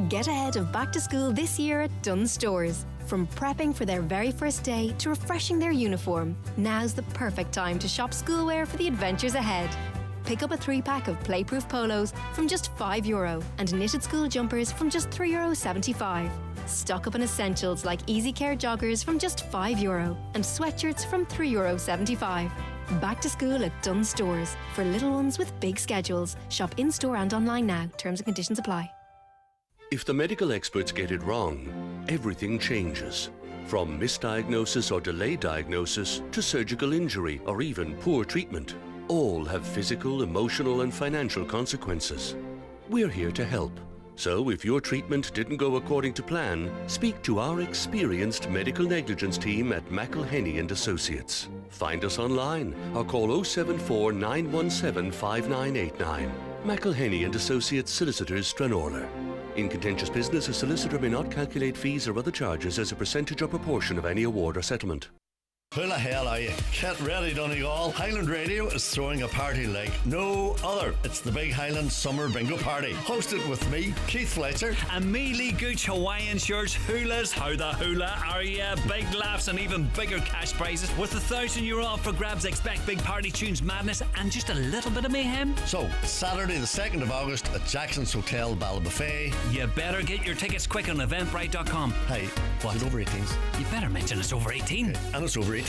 Get ahead of back to school this year at Dunnes Stores. From prepping for their very first day to refreshing their uniform, now's the perfect time to shop schoolwear for the adventures ahead. Pick up a 3-pack of playproof polos from just €5 and knitted school jumpers from just €3.75. Stock up on essentials like Easy Care joggers from just €5 and sweatshirts from €3.75. Back to school at Dunnes Stores for little ones with big schedules. Shop in-store and online now. Terms and conditions apply. If the medical experts get it wrong, everything changes. From misdiagnosis or delayed diagnosis to surgical injury or even poor treatment. All have physical, emotional and financial consequences. We're here to help. So if your treatment didn't go according to plan, speak to our experienced medical negligence team at McElhenney and Associates. Find us online or call 074 917 5989. McElhenney and Associates Solicitors, Stranorlar. In contentious business, a solicitor may not calculate fees or other charges as a percentage or proportion of any award or settlement. Who the hell are you? Get ready, Donegal. Highland Radio is throwing a party like no other. It's the Big Highland Summer Bingo Party, hosted with me, Keith Fletcher. And Mealy Gooch Hawaiian shirts, hulas, how the hula are ya? Big laughs and even bigger cash prizes. With €1,000 off for grabs, expect big party tunes, madness and just a little bit of mayhem. So, Saturday the 2nd of August at Jackson's Hotel, Ballybofey. You better get your tickets quick on eventbrite.com. Hey, what? Is it over 18s? You better mention it's over 18. Okay. And it's over 18s.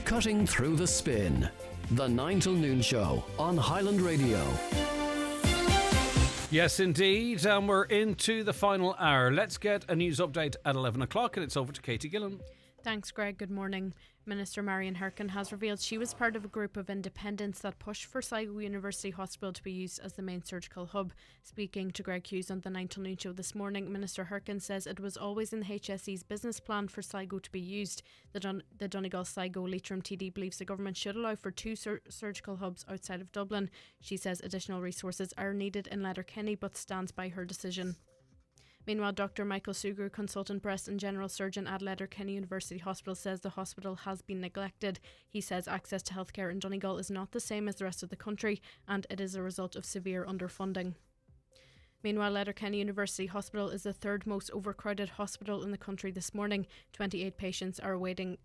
Cutting through the spin. The 9 till noon show on Highland Radio. Yes, indeed. And we're into the final hour. Let's get a news update at 11 o'clock, and it's over to Katie Gillan. Thanks, Greg. Good morning. Minister Marion Harkin has revealed she was part of a group of independents that pushed for Sligo University Hospital to be used as the main surgical hub. Speaking to Greg Hughes on the 9 till noon show this morning, Minister Harkin says it was always in the HSE's business plan for Sligo to be used. The Donegal Sligo Leitrim TD believes the government should allow for 2 surgical hubs outside of Dublin. She says additional resources are needed in Letterkenny but stands by her decision. Meanwhile, Dr. Michael Suger, consultant breast and general surgeon at Letterkenny University Hospital, says the hospital has been neglected. He says access to healthcare in Donegal is not the same as the rest of the country and it is a result of severe underfunding. Meanwhile, Letterkenny University Hospital is the 3rd most overcrowded hospital in the country this morning. 28 patients are waiting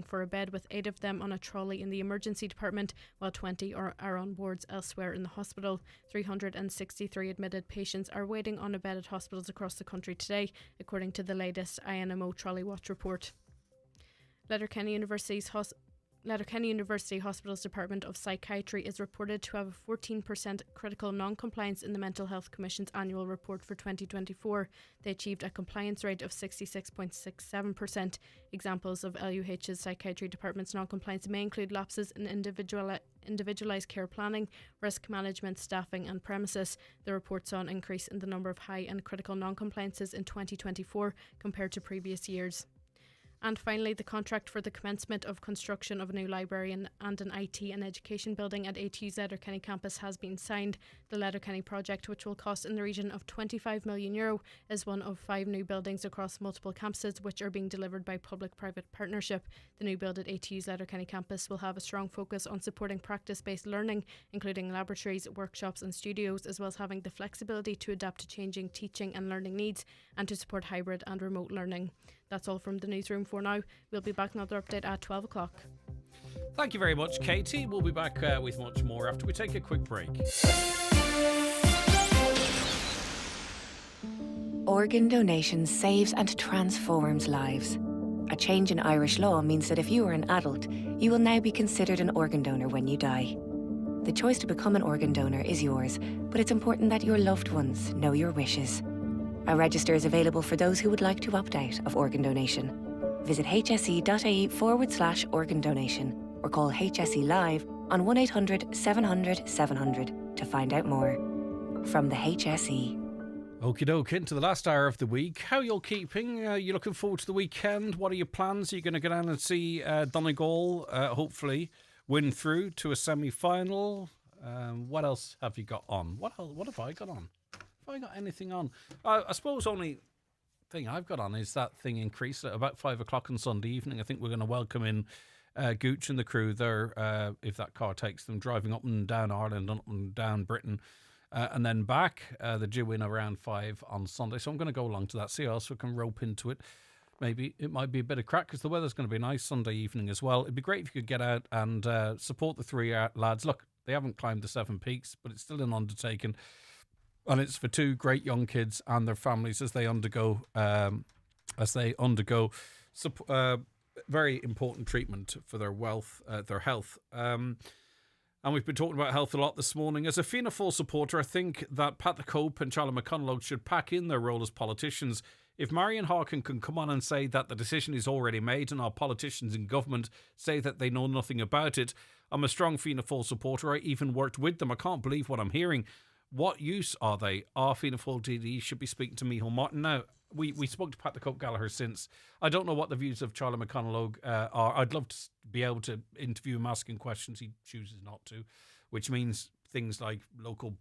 for a bed, with 8 of them on a trolley in the emergency department, while 20 are on wards elsewhere in the hospital. 363 admitted patients are waiting on a bed at hospitals across the country today, according to the latest INMO Trolley Watch report. Letterkenny University Hospital's Department of Psychiatry is reported to have a 14% critical non-compliance in the Mental Health Commission's annual report for 2024. They achieved a compliance rate of 66.67%. Examples of LUH's psychiatry department's non-compliance may include lapses in individualised care planning, risk management, staffing and premises. The report saw an increase in the number of high and critical non-compliances in 2024 compared to previous years. And finally, the contract for the commencement of construction of a new library and an IT and education building at ATU's Letterkenny campus has been signed. The Letterkenny project, which will cost in the region of €25 million, is one of 5 new buildings across multiple campuses which are being delivered by public-private partnership. The new build at ATU's Letterkenny campus will have a strong focus on supporting practice-based learning, including laboratories, workshops and studios, as well as having the flexibility to adapt to changing teaching and learning needs and to support hybrid and remote learning. That's all from the newsroom for now. We'll be back another update at 12 o'clock. Thank you very much, Katie. We'll be back with much more after we take a quick break. Organ donation saves and transforms lives. A change in Irish law means that if you are an adult, you will now be considered an organ donor when you die. The choice to become an organ donor is yours, but it's important that your loved ones know your wishes. A register is available for those who would like to opt out of organ donation. Visit hse.ie/organ donation or call HSE Live on 1800 700 700 to find out more. From the HSE. Okie doke, into the last hour of the week. How are you all keeping? You looking forward to the weekend? What are your plans? Are you going to go down and see Donegal, hopefully win through to a semi-final? What else have you got on? What have I got on? Have I got anything on? I suppose only thing I've got on is that thing increased at about 5 o'clock on Sunday evening. I think we're going to welcome in Gooch and the crew there, if that car takes them, driving up and down Ireland, up and down Britain, and then back. They're due in around 5 on Sunday, so I'm going to go along to that, see how else we can rope into it. Maybe it might be a bit of crack because the weather's going to be nice Sunday evening as well. It'd be great if you could get out and support the 3 lads. Look, they haven't climbed the 7 peaks, but it's still an undertaking. And it's for 2 great young kids and their families as they undergo very important treatment for their health. And we've been talking about health a lot this morning. As a Fianna Fáil supporter, I think that Pat the Cope and Charlie McConalogue should pack in their role as politicians. If Marion Harkin can come on and say that the decision is already made and our politicians in government say that they know nothing about it, I'm a strong Fianna Fáil supporter. I even worked with them. I can't believe what I'm hearing. What use are they? Our Fianna Fáil DD should be speaking to Micheál Martin. Now, we spoke to Pat the Cope Gallagher since. I don't know what the views of Charlie McConalogue are. I'd love to be able to interview him asking questions. He chooses not to, which means things like local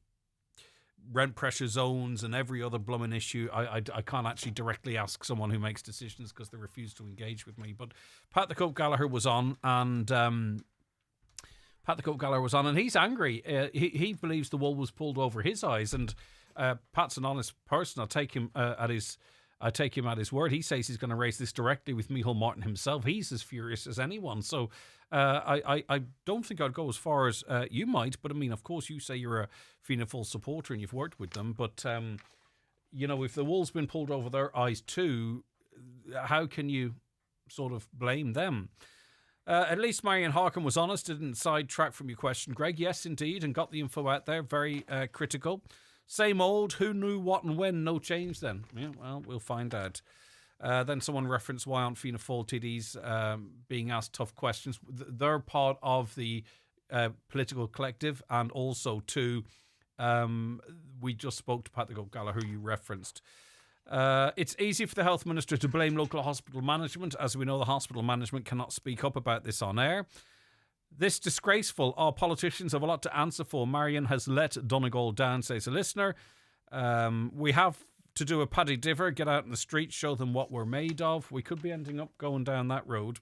rent pressure zones and every other blooming issue. I can't actually directly ask someone who makes decisions because they refuse to engage with me. But Pat the Cope Gallagher was on, and he's angry. He believes the wool was pulled over his eyes, and Pat's an honest person. I take him at his word. He says he's going to raise this directly with Micheál Martin himself. He's as furious as anyone. So I don't think I'd go as far as you might. But I mean, of course, you say you're a Fianna Fáil supporter and you've worked with them. But if the wool's been pulled over their eyes too, how can you sort of blame them? At least Marion Harkin was honest, didn't sidetrack from your question, Greg. Yes, indeed, and got the info out there. Very critical. Same old, who knew what and when, no change then. Yeah, well, we'll find out. Then someone referenced why aren't Fianna Fáil TDs being asked tough questions. They're part of the political collective, and also too, we just spoke to Pat the Cope Gallagher, who you referenced. It's easy for the health minister to blame local hospital management. As we know, the hospital management cannot speak up about this on air. This disgraceful. Our politicians have a lot to answer for. Marion has let Donegal down, says a listener. We have to do a Paddy Diver, get out in the street, show them what we're made of. We could be ending up going down that road.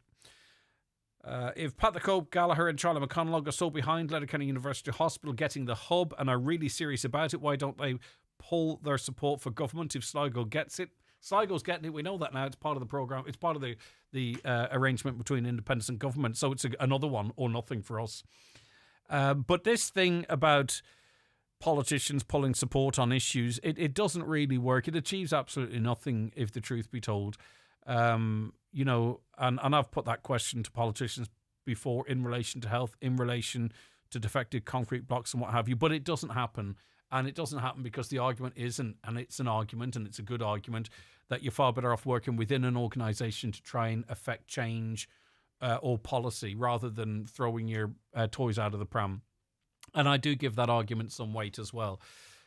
If Pat the Cope Gallagher and Charlie McConalogue are so behind Letterkenny University Hospital getting the hub and are really serious about it, why don't they pull their support for government if Sligo gets it? Sligo's getting it. We know that now. It's part of the programme. It's part of the arrangement between independence and government. So it's another one or nothing for us. But this thing about politicians pulling support on issues, it doesn't really work. It achieves absolutely nothing, if the truth be told. And I've put that question to politicians before in relation to health, in relation to defective concrete blocks and what have you. But it doesn't happen. And it doesn't happen because the argument isn't, and it's an argument, and it's a good argument, that you're far better off working within an organisation to try and affect change or policy rather than throwing your toys out of the pram. And I do give that argument some weight as well.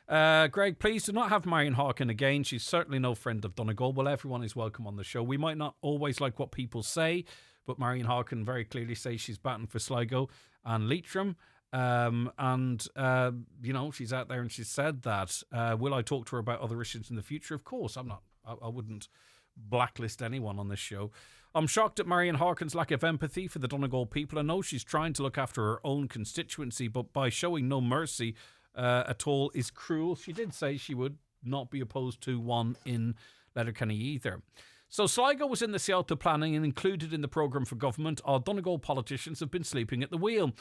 Greg, please do not have Marion Harkin again. She's certainly no friend of Donegal. Well, everyone is welcome on the show. We might not always like what people say, but Marion Harkin very clearly says she's batting for Sligo and Leitrim. She's out there and she's said that. Will I talk to her about other issues in the future? Of course. I wouldn't blacklist anyone on this show. I'm shocked at Marion Harkin's lack of empathy for the Donegal people. I know she's trying to look after her own constituency, but by showing no mercy at all is cruel. She did say she would not be opposed to one in Letterkenny either. So Sligo was in the Sealta planning and included in the programme for government. Our Donegal politicians have been sleeping at the wheel,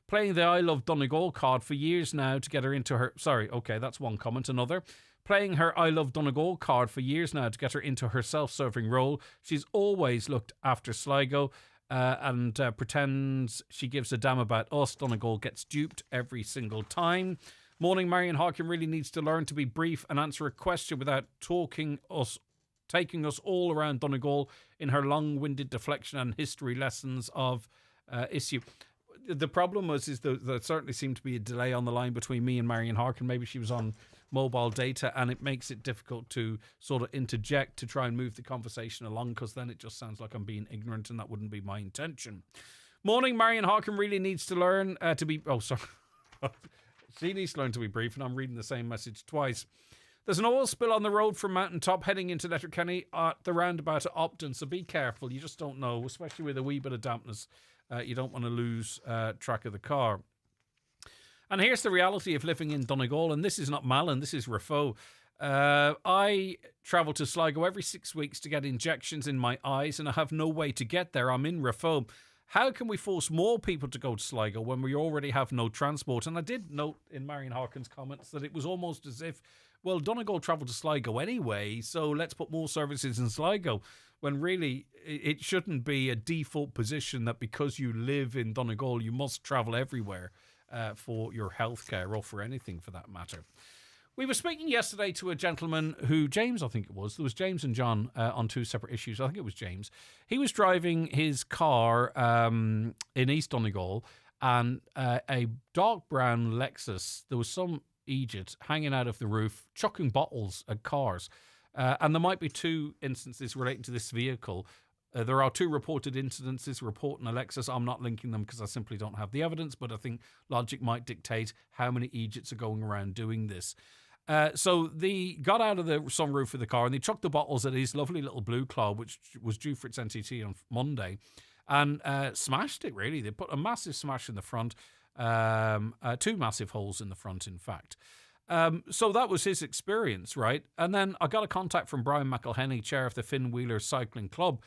playing the I Love Donegal card for years now to get her into her... Sorry, okay, that's one comment. Another. Playing her I Love Donegal card for years now to get her into her self-serving role. She's always looked after Sligo and pretends she gives a damn about us. Donegal gets duped every single time. Morning, Marion Harkin really needs to learn to be brief and answer a question without taking us all around Donegal in her long-winded deflection and history lessons of issue. The problem was there certainly seemed to be a delay on the line between me and Marion Harkin. Maybe she was on mobile data, and it makes it difficult to sort of interject to try and move the conversation along, because then it just sounds like I'm being ignorant, and that wouldn't be my intention. Morning, Marion Harkin really needs to learn to be... Oh, sorry. She needs to learn to be brief, and I'm reading the same message twice. There's an oil spill on the road from Mountaintop heading into Letterkenny at the roundabout at Upton, so be careful. You just don't know, especially with a wee bit of dampness. You don't want to lose track of the car. And here's the reality of living in Donegal, and this is not Malin, this is Rafo. I travel to Sligo every 6 weeks to get injections in my eyes, and I have no way to get there. I'm in Rafo. How can we force more people to go to Sligo when we already have no transport? And I did note in Marion Harkin's comments that it was almost as if, well, Donegal travelled to Sligo anyway, so let's put more services in Sligo, when really it shouldn't be a default position that because you live in Donegal, you must travel everywhere for your healthcare or for anything for that matter. We were speaking yesterday to a gentleman who, James, I think it was. There was James and John on two separate issues. I think it was James. He was driving his car in East Donegal, and a dark brown Lexus, there was some idiot hanging out of the roof, chucking bottles at cars. And there might be two instances relating to this vehicle. There are two reported incidences reporting a Lexus. I'm not linking them because I simply don't have the evidence, but I think logic might dictate how many idiots are going around doing this. So they got out of the sunroof of the car and they chucked the bottles at his lovely little blue claw, which was due for its NTT on Monday, and smashed it, really. They put a massive smash in the front, two massive holes in the front, in fact. So that was his experience, right? And then I got a contact from Brian McElhenney, chair of the Finn Wheeler Cycling Club.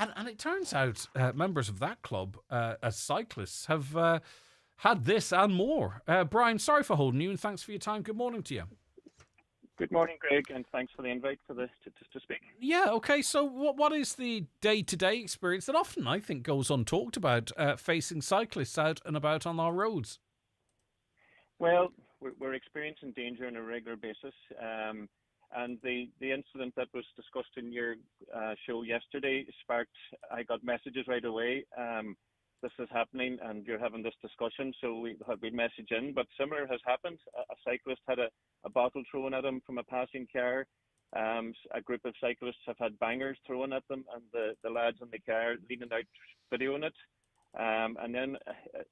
And it turns out members of that club, as cyclists, have had this and more. Brian, sorry for holding you, and thanks for your time. Good morning to you. Good morning, Greg, and thanks for the invite to speak. Yeah, okay. So what is the day-to-day experience that often, I think, goes untalked about facing cyclists out and about on our roads? Well, we're experiencing danger on a regular basis. And the incident that was discussed in your show yesterday I got messages right away. This is happening and you're having this discussion, so we message in. But similar has happened. A cyclist had a bottle thrown at him from a passing car. A group of cyclists have had bangers thrown at them, and the lads in the car leaning out videoing it. And then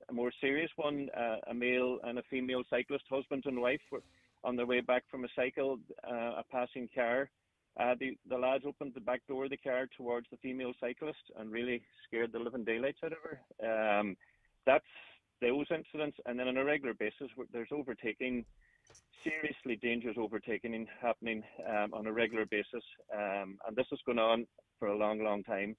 a more serious one, a male and a female cyclist, husband and wife, were on their way back from a cycle, a passing car. The lads opened the back door of the car towards the female cyclist and really scared the living daylights out of her. That's those incidents. And then on a regular basis, there's overtaking, seriously dangerous overtaking happening on a regular basis. And this has gone on for a long, long time.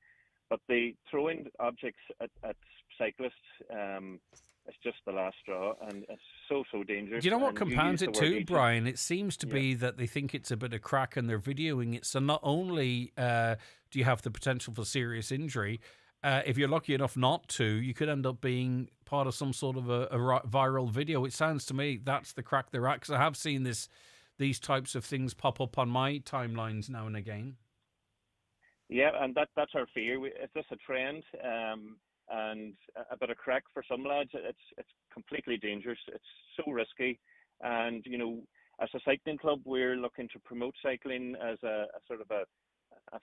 But the throwing objects at cyclists, it's just the last straw, and it's so dangerous. Do you know what compounds it too, Brian? It seems to be that they think it's a bit of crack and they're videoing it. So not only do you have the potential for serious injury, if you're lucky enough not to, you could end up being part of some sort of a viral video. It sounds to me that's the crack they're at, because I have seen these types of things pop up on my timelines now and again. Yeah, and that's our fear. Is this a trend? And a bit of crack for some lads, it's completely dangerous. It's so risky, and As a cycling club, we're looking to promote cycling as a sort of a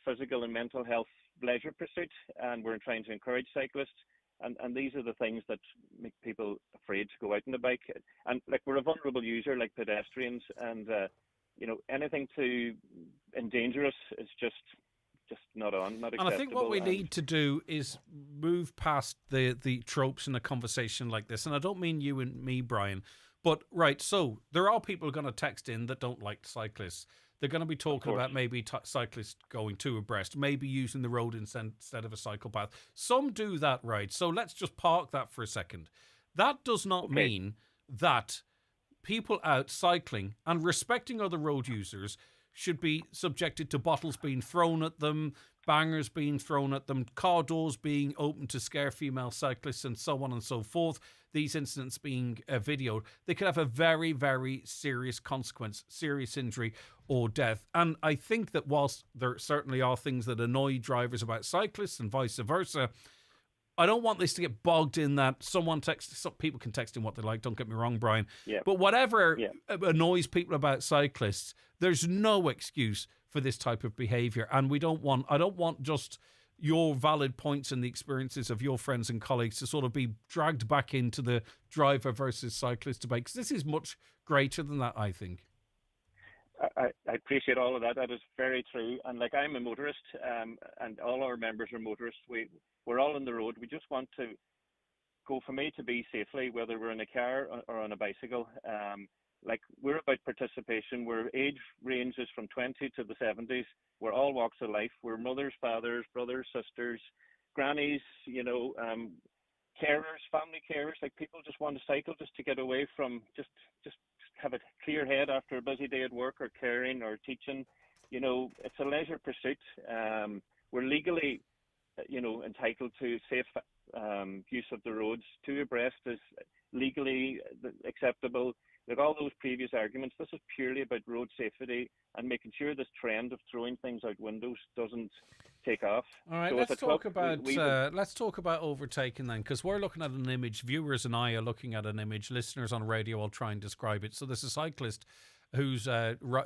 physical and mental health leisure pursuit, and we're trying to encourage cyclists. And these are the things that make people afraid to go out on the bike. And like, we're a vulnerable user, like pedestrians, and anything to endanger us is just not acceptable. And I think what we need to do is move past the tropes in a conversation like this. And I don't mean you and me, Brian, but right. So there are people going to text in that don't like cyclists. They're going to be talking about maybe cyclists going two abreast, maybe using the road instead of a cycle path. Some do that, right? So let's just park that for a second. That does not mean that people out cycling and respecting other road users should be subjected to bottles being thrown at them, bangers being thrown at them, car doors being opened to scare female cyclists, and so on and so forth. These incidents being videoed, they could have a very, very serious consequence, serious injury or death. And I think that whilst there certainly are things that annoy drivers about cyclists and vice versa, I don't want this to get bogged in that some people can text in what they like, don't get me wrong, Brian. Yeah. But whatever annoys people about cyclists, there's no excuse for this type of behaviour. And I don't want just your valid points and the experiences of your friends and colleagues to sort of be dragged back into the driver versus cyclist debate, because this is much greater than that, I think. I appreciate all of that. That is very true. And like, I'm a motorist, and all our members are motorists. We're all on the road. We just want to go from A to B safely, whether we're in a car or on a bicycle. Like, we're about participation. We're age ranges from 20 to the 70s. We're all walks of life. We're mothers, fathers, brothers, sisters, grannies, carers, family carers. Like, people just want to cycle just to get away from, just have a clear head after a busy day at work or caring or teaching. It's a leisure pursuit. We're legally, entitled to safe use of the roads. Two abreast is legally acceptable. Like, all those previous arguments, this is purely about road safety and making sure this trend of throwing things out windows doesn't take off. All right, let's talk about overtaking then, because we're looking at an image. Viewers and I are looking at an image. Listeners on radio, I'll try and describe it. So there's a cyclist who's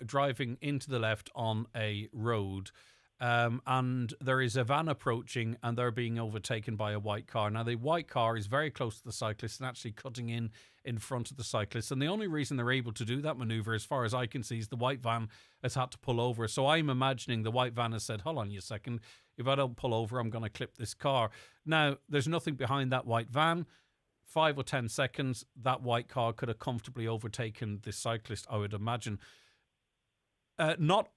driving into the left on a road. And there is a van approaching and they're being overtaken by a white car. Now, the white car is very close to the cyclist and actually cutting in front of the cyclist. And the only reason they're able to do that manoeuvre, as far as I can see, is the white van has had to pull over. So I'm imagining the white van has said, hold on a second, if I don't pull over, I'm going to clip this car. Now, there's nothing behind that white van. 5 or 10 seconds, that white car could have comfortably overtaken the cyclist, I would imagine. Not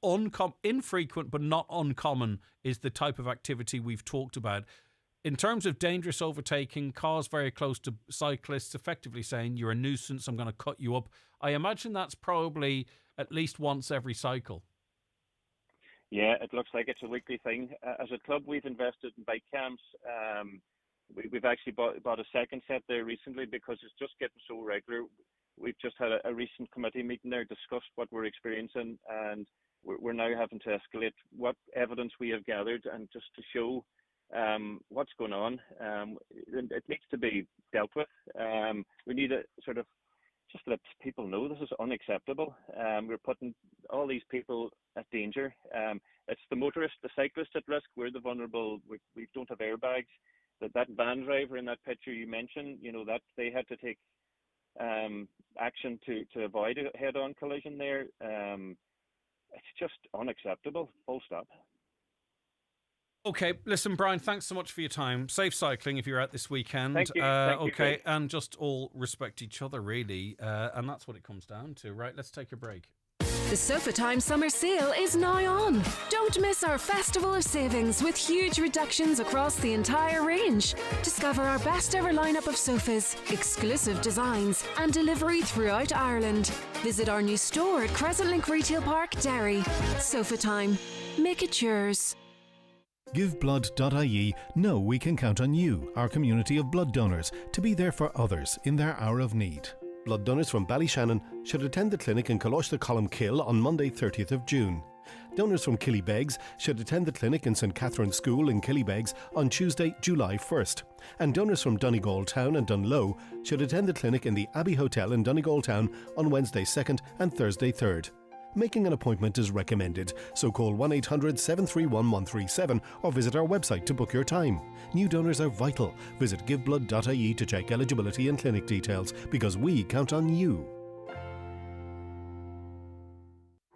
infrequent, but not uncommon is the type of activity we've talked about. In terms of dangerous overtaking, cars very close to cyclists, effectively saying, you're a nuisance, I'm going to cut you up. I imagine that's probably at least once every cycle. Yeah, it looks like it's a weekly thing. As a club, we've invested in bike cams. We've actually bought a second set there recently because it's just getting so regular. We've just had a recent committee meeting there, discussed what we're experiencing, and we're now having to escalate what evidence we have gathered and just to show what's going on. It needs to be dealt with. We need to sort of just let people know this is unacceptable. We're putting all these people at danger. It's the motorist, the cyclist at risk. We're the vulnerable. We don't have airbags. That van driver in that picture you mentioned, that they had to take action to avoid a head-on collision there. It's just unacceptable, full stop. Okay, listen, Brian, thanks so much for your time. Safe cycling if you're out this weekend. Thank you. Okay, and just all respect each other, really. And that's what it comes down to. Right, let's take a break. The Sofa Time Summer Sale is now on. Don't miss our festival of savings with huge reductions across the entire range. Discover our best ever lineup of sofas, exclusive designs, and delivery throughout Ireland. Visit our new store at Crescent Link Retail Park, Derry. Sofa Time. Make it yours. GiveBlood.ie know we can count on you, our community of blood donors, to be there for others in their hour of need. Blood donors from Ballyshannon should attend the clinic in Columkill on Monday 30th of June. Donors from Killybegs should attend the clinic in St Catherine's School in Killybegs on Tuesday, July 1st. And donors from Donegal Town and Dunlow should attend the clinic in the Abbey Hotel in Donegal Town on Wednesday 2nd and Thursday 3rd. Making an appointment is recommended, so call 1800 731 137 or visit our website to book your time. New donors are vital. Visit giveblood.ie to check eligibility and clinic details, because we count on you.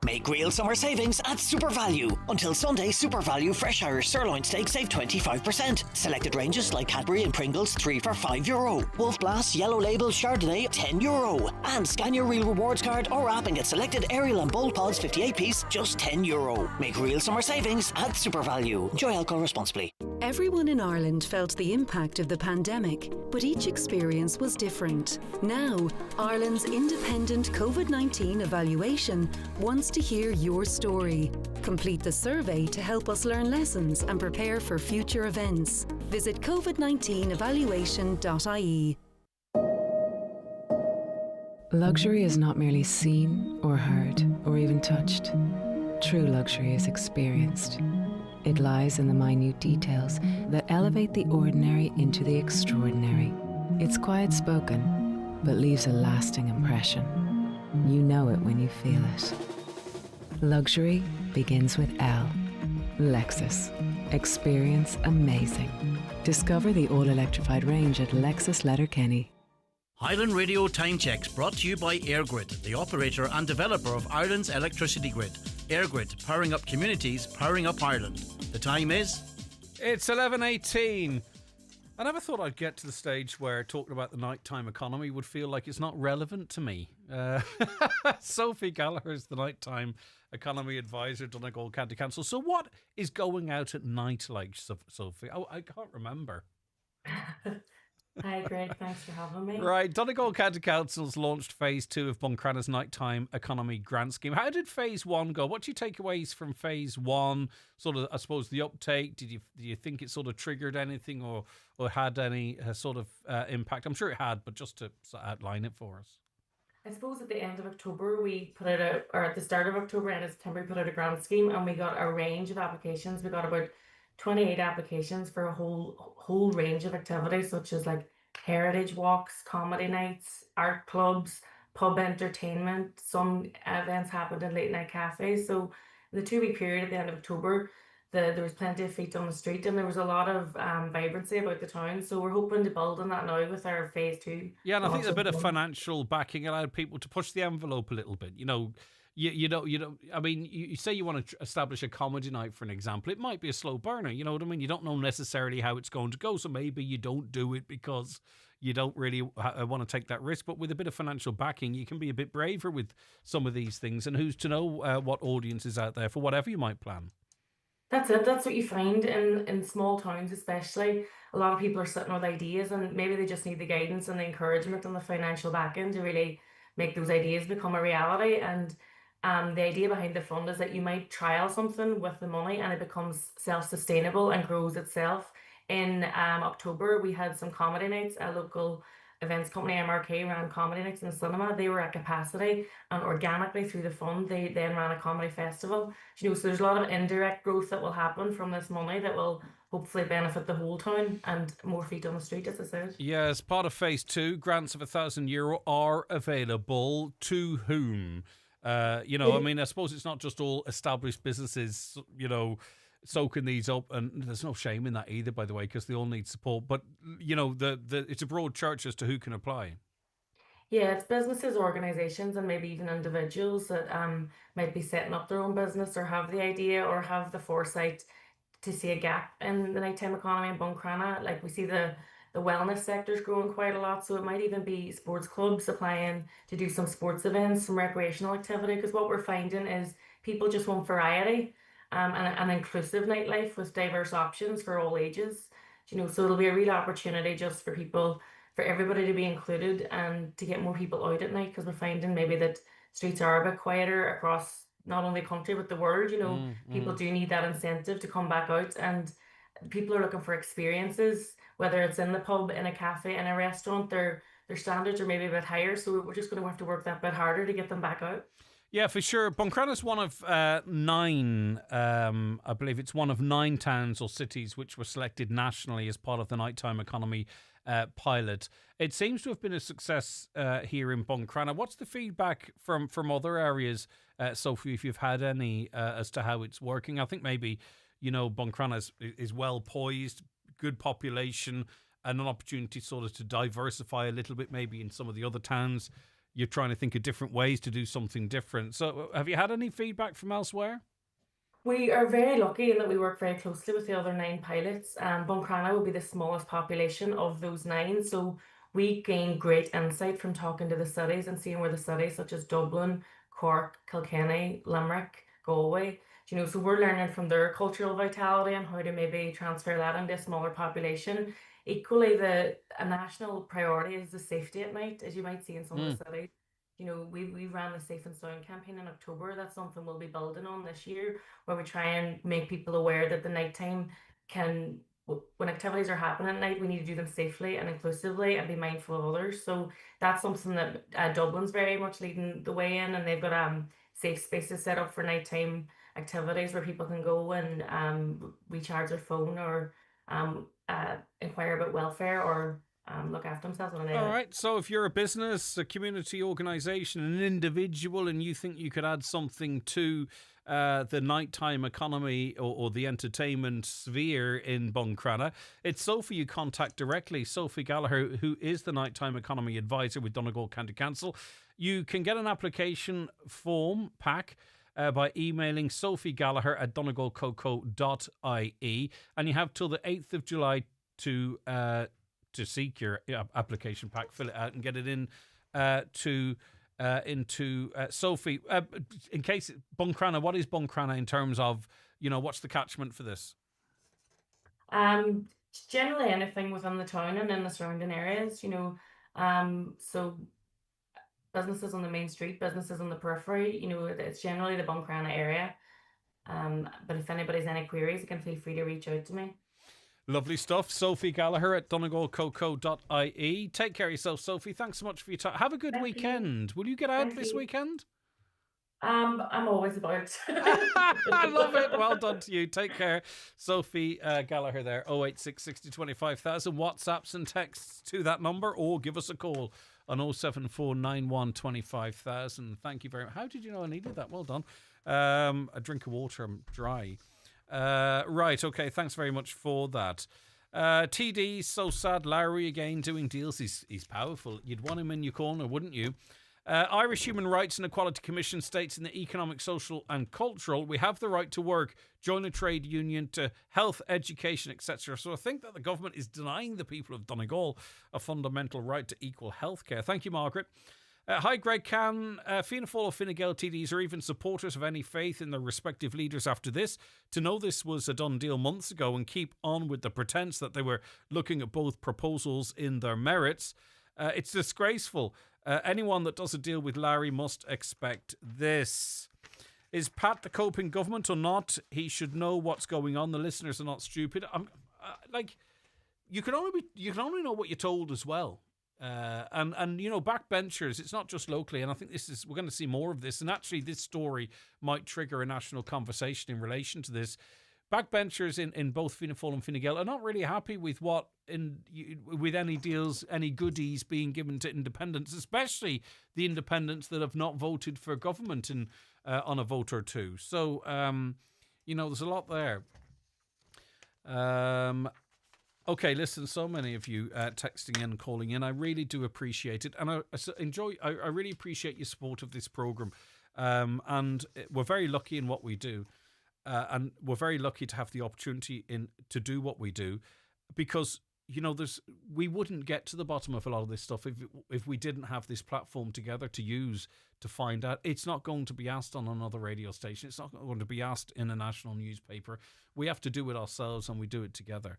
Make real summer savings at Super Value. Until Sunday, Super Value Fresh Irish Sirloin Steak save 25%. Selected ranges like Cadbury and Pringles, 3 for €5. Wolf Blass, Yellow Label, Chardonnay, €10. And scan your Real Rewards card or app and get selected Ariel and Bold Pods 58-piece, just €10. Make real summer savings at Super Value. Enjoy alcohol responsibly. Everyone in Ireland felt the impact of the pandemic, but each experience was different. Now, Ireland's independent COVID-19 evaluation wants to hear your story. Complete the survey to help us learn lessons and prepare for future events. Visit covid19evaluation.ie. Luxury is not merely seen or heard or even touched. True luxury is experienced. It lies in the minute details that elevate the ordinary into the extraordinary. It's quiet spoken, but leaves a lasting impression. You know it when you feel it. Luxury begins with L. Lexus. Experience amazing. Discover the all-electrified range at Lexus Letterkenny. Highland Radio Time Checks brought to you by EirGrid, the operator and developer of Ireland's electricity grid. EirGrid, powering up communities, powering up Ireland. The time is... It's 11:18. I never thought I'd get to the stage where talking about the nighttime economy would feel like it's not relevant to me. Sophie Gallagher is the nighttime economy advisor, Donegal County Council. So what is going out at night like, Sophie? Oh, I can't remember. Hi, Greg. Thanks for having me. Right. Donegal County Council's launched phase 2 of Buncrana's nighttime economy grant scheme. How did phase 1 go? What do you take away from phase 1? Sort of, I suppose, the uptake. Do you think it sort of triggered anything or had any sort of impact? I'm sure it had, but just to outline it for us. I suppose at the end of October, we put out or at the start of October and September, we put out a grant scheme and we got a range of applications. We got about 28 applications for a whole range of activities, such as like heritage walks, comedy nights, art clubs, pub entertainment. Some events happened in late night cafes. So in the 2-week period at the end of October, there was plenty of feet on the street and there was a lot of vibrancy about the town. So we're hoping to build on that now with our phase 2. Yeah, and I think a bit of financial backing allowed people to push the envelope a little bit. You know, you don't. I mean, you say you want to establish a comedy night, for an example. It might be a slow burner. You know what I mean? You don't know necessarily how it's going to go, so maybe you don't do it because you don't really want to take that risk. But with a bit of financial backing, you can be a bit braver with some of these things. And who's to know what audience is out there for whatever you might plan. That's it. That's what you find in small towns, especially. A lot of people are sitting with ideas, and maybe they just need the guidance and the encouragement and the financial backing to really make those ideas become a reality. And the idea behind the fund is that you might trial something with the money and it becomes self-sustainable and grows itself. In October, we had some comedy nights. A local events company, MRK, ran comedy nights in the cinema. They were at capacity, and organically through the fund, they then ran a comedy festival. You know, so there's a lot of indirect growth that will happen from this money that will hopefully benefit the whole town and more feet on the street, as I said. Yeah, as part of phase 2, grants of €1,000 are available to whom? You know, I mean, I suppose it's not just all established businesses, you know, soaking these up, and there's no shame in that either, by the way, because they all need support. But you know, it's a broad church as to who can apply. Yeah, it's businesses, organisations, and maybe even individuals that might be setting up their own business or have the idea or have the foresight to see a gap in the nighttime economy in Buncrana. Like we see the wellness sector is growing quite a lot, so it might even be sports clubs applying to do some sports events, some recreational activity, because what we're finding is people just want variety and an inclusive nightlife with diverse options for all ages. You know, so it'll be a real opportunity just for people, for everybody to be included and to get more people out at night, because we're finding maybe that streets are a bit quieter across not only the country but the world. You know, people do need that incentive to come back out, and people are looking for experiences, whether it's in the pub, in a cafe, in a restaurant. Their standards are maybe a bit higher, so we're just going to have to work that bit harder to get them back out. Yeah, for sure. Buncrana's one of 9, I believe it's one of 9 towns or cities which were selected nationally as part of the nighttime economy pilot. It seems to have been a success here in Buncrana. What's the feedback from other areas, Sophie, if you've had any, as to how it's working? I think maybe, Buncrana is well poised, good population, and an opportunity sort of to diversify a little bit maybe in some of the other towns. You're trying to think of different ways to do something different. So have you had any feedback from elsewhere? We are very lucky in that we work very closely with the other 9 pilots. Buncrana will be the smallest population of those 9, so we gain great insight from talking to the cities and seeing where the cities such as Dublin, Cork, Kilkenny, Limerick, Galway, so we're learning from their cultural vitality and how to maybe transfer that into a smaller population. Equally, a national priority is the safety at night, as you might see in some of the cities. We ran the Safe and Sound campaign in October. That's something we'll be building on this year, where we try and make people aware that the nighttime when activities are happening at night, we need to do them safely and inclusively and be mindful of others. So that's something that Dublin's very much leading the way in, and they've got safe spaces set up for nighttime activities where people can go and recharge their phone or inquire about welfare or look after themselves on a night. All right. So if you're a business, a community organisation, an individual, and you think you could add something to the nighttime economy or the entertainment sphere in Buncrana, it's Sophie you contact directly. Sophie Gallagher, who is the nighttime economy advisor with Donegal County Council. You can get an application form pack by emailing sophiegallagher@donegalcoco.ie, and you have till the 8th of July to seek your application pack, fill it out, and get it in into Sophie. In case Buncrana, what is Buncrana in terms of what's the catchment for this? Generally anything within the town and in the surrounding areas. So businesses on the main street, businesses on the periphery. It's generally the Buncrana area. But if anybody's any queries, you can feel free to reach out to me. Lovely stuff. Sophie Gallagher at donegalcoco.ie. Take care of yourself, Sophie. Thanks so much for your time. Have a good weekend. Will you get out this weekend? I'm always about. I love it. Well done to you. Take care. Sophie Gallagher there. 086 60 25,000. WhatsApps and texts to that number, or give us a call on 07491 25,000. Thank you very much. How did you know I needed that? Well done. A drink of water. I'm dry. Right, okay, thanks very much for that. TD, so sad. Lowry again doing deals. He's powerful. You'd want him in your corner, wouldn't you? Irish Human Rights and Equality Commission states in the economic, social and cultural, we have the right to work, join a trade union, to health, education, etc. So I think that the government is denying the people of Donegal a fundamental right to equal healthcare. Thank you, Margaret. Hi, Greg. Can Fianna Fáil or Fine Gael TDs or even supporters of any faith in their respective leaders after this to know this was a done deal months ago and keep on with the pretense that they were looking at both proposals in their merits? It's disgraceful. Anyone that does a deal with Larry must expect this. Is Pat the coping government or not? He should know what's going on. The listeners are not stupid. You can only know what you're told as well. And backbenchers, it's not just locally, and I think we're going to see more of this, and actually this story might trigger a national conversation in relation to this. Backbenchers in both Fianna Fáil and Fine Gael are not really happy with with any deals, any goodies being given to independents, especially the independents that have not voted for government on a vote or two. So, there's a lot there. Okay, listen, so many of you texting in and calling in. I really do appreciate it. And I really appreciate your support of this programme. And we're very lucky in what we do. And we're very lucky to have the opportunity to do what we do, because, we wouldn't get to the bottom of a lot of this stuff if we didn't have this platform together to use to find out. It's not going to be asked on another radio station. It's not going to be asked in a national newspaper. We have to do it ourselves, and we do it together.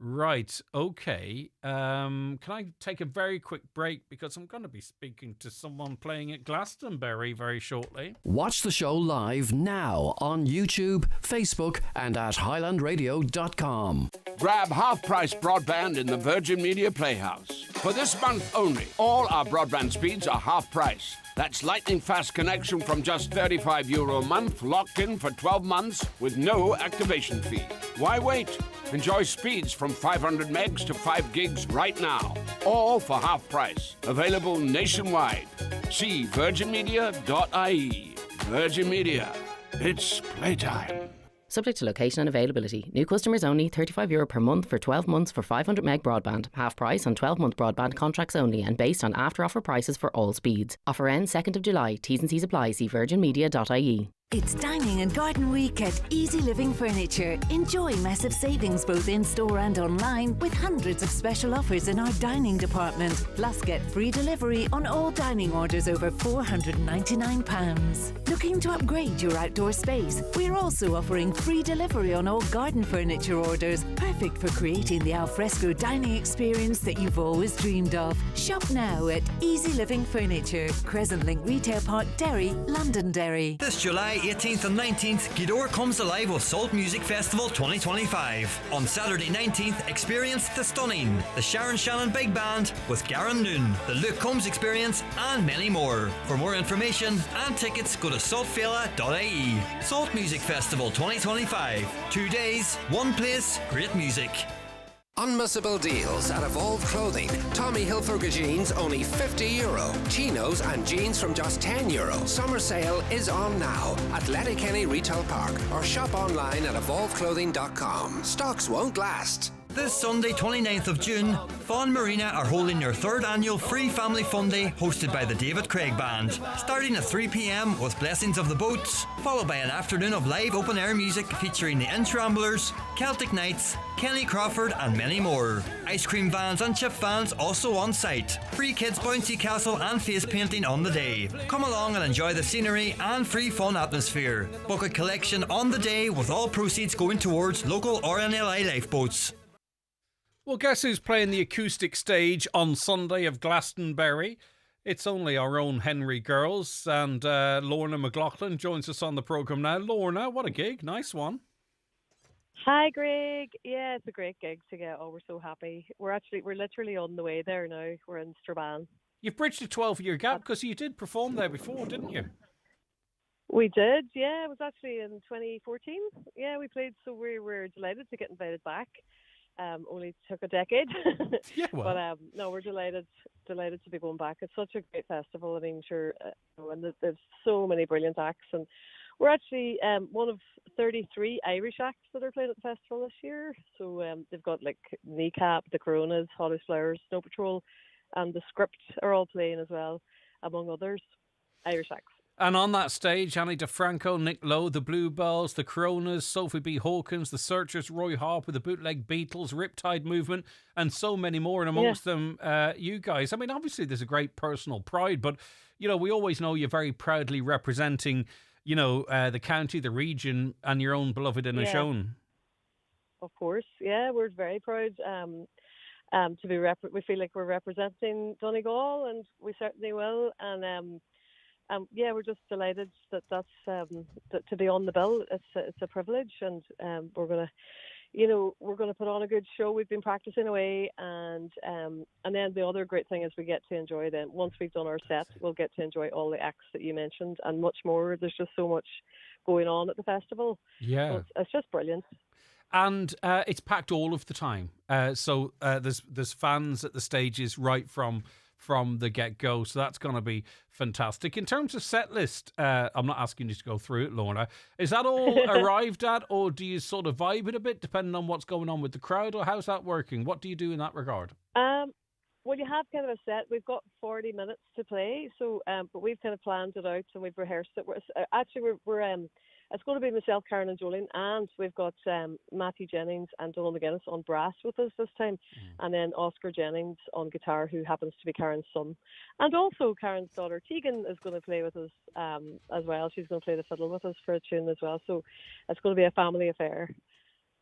Right, okay. Can I take a very quick break, because I'm going to be speaking to someone playing at Glastonbury very shortly. Watch the show live now on YouTube, Facebook and at highlandradio.com. Grab half-price broadband in the Virgin Media Playhouse. For this month only, all our broadband speeds are half price. That's lightning fast connection from just €35 a month, locked in for 12 months with no activation fee. Why wait? Enjoy speeds from 500 megs to 5 gigs right now. All for half price. Available nationwide. See virginmedia.ie. Virgin Media. It's playtime. Subject to location and availability. New customers only. €35 per month for 12 months for 500 meg broadband. Half price on 12-month broadband contracts only and based on after-offer prices for all speeds. Offer ends 2nd of July. T's and C's apply. See virginmedia.ie. It's Dining and Garden Week at Easy Living Furniture. Enjoy massive savings both in-store and online with hundreds of special offers in our dining department. Plus get free delivery on all dining orders over £499. Looking to upgrade your outdoor space? We're also offering free delivery on all garden furniture orders. Perfect for creating the alfresco dining experience that you've always dreamed of. Shop now at Easy Living Furniture, Crescent Link Retail Park, Derry, Londonderry. This July 18th and 19th, Gweedore comes alive with Salt Music Festival 2025. On Saturday 19th, experience The Stunning, the Sharon Shannon Big Band with Garen Noon, the Luke Combs Experience, and many more. For more information and tickets, go to saltfela.ie. Salt Music Festival 2025. 2 days, one place, great music. Unmissable deals at Evolve Clothing. Tommy Hilfiger jeans only €50. Chinos and jeans from just €10. Summer sale is on now at Letterkenny Retail Park or shop online at evolveclothing.com. Stocks won't last. This Sunday, 29th of June, Fawn Marina are holding their 3rd annual Free Family Fun Day hosted by the David Craig Band. Starting at 3 p.m. with Blessings of the Boats, followed by an afternoon of live open-air music featuring the Intramblers, Celtic Knights, Kenny Crawford and many more. Ice cream vans and chip vans also on site. Free kids bouncy castle and face painting on the day. Come along and enjoy the scenery and free fun atmosphere. Book a collection on the day with all proceeds going towards local RNLI lifeboats. Well, guess who's playing the acoustic stage on Sunday of Glastonbury? It's only our own Henry Girls, and Lorna McLaughlin joins us on the programme now. Lorna, what a gig. Nice one. Hi, Greg. Yeah, it's a great gig to get. Oh, we're so happy. We're literally on the way there now. We're in Strabane. You've bridged a 12-year gap because you did perform there before, didn't you? We did, yeah. It was actually in 2014. Yeah, we played, so we were delighted to get invited back. Only took a decade. Yeah, well. But no, we're delighted to be going back. It's such a great festival. I mean, sure, and there's so many brilliant acts, and we're actually one of 33 Irish acts that are playing at the festival this year. So they've got like Kneecap, the Coronas, Hottest Flowers, Snow Patrol, and the Script are all playing as well, among others, Irish acts. And on that stage, Annie DeFranco, Nick Lowe, the Bluebells, the Coronas, Sophie B. Hawkins, the Searchers, Roy Harper, the Bootleg Beatles, Riptide Movement, and so many more. And amongst them, you guys. I mean, obviously, there's a great personal pride, but, you know, we always know you're very proudly representing, you know, the county, the region, and your own beloved Inishowen. Of course, yeah, we're very proud to be. We feel like we're representing Donegal, and we certainly will. And yeah, we're just delighted that's to be on the bill. It's a privilege, and we're gonna put on a good show. We've been practicing away, and then the other great thing is we get to enjoy them. Once we've done our set, we'll get to enjoy all the acts that you mentioned and much more. There's just so much going on at the festival. Yeah, so it's just brilliant. And it's packed all of the time. So there's fans at the stages right from the get-go, so that's going to be fantastic. In terms of set list, I'm not asking you to go through it, Lorna. Is that all arrived at, or do you sort of vibe it a bit, depending on what's going on with the crowd, or how's that working? What do you do in that regard? Well, you have kind of a set. We've got 40 minutes to play, so but we've kind of planned it out and we've rehearsed it. We're it's going to be myself, Karen and Jolene, and we've got Matthew Jennings and Donald McGuinness on brass with us this time, and then Oscar Jennings on guitar, who happens to be Karen's son. And also Karen's daughter, Tegan, is going to play with us as well. She's going to play the fiddle with us for a tune as well. So it's going to be a family affair.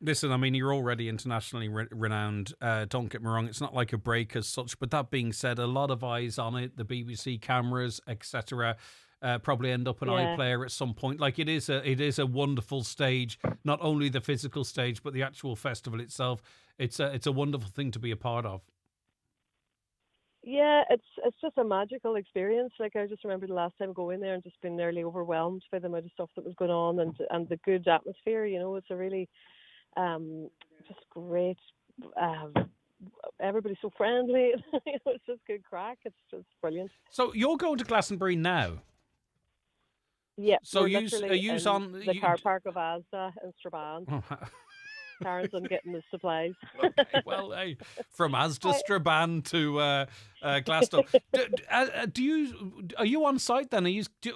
Listen, I mean, you're already internationally renowned. Don't get me wrong, it's not like a break as such. But that being said, a lot of eyes on it, the BBC cameras, etc. Probably end up an iPlayer at some point. Like it is a wonderful stage, not only the physical stage, but the actual festival itself. It's a wonderful thing to be a part of. Yeah, it's just a magical experience. Like I just remember the last time going there and just being nearly overwhelmed by the amount of stuff that was going on and the good atmosphere. You know, it's a really just great. Everybody's so friendly. You know, it's just good crack. It's just brilliant. So you're going to Glastonbury now? Yeah. So we're you literally in on the car park of Asda in Strabane. Karen's on getting the supplies. Okay, well, hey, from Asda Strabane to Glasgow. Are you on site then?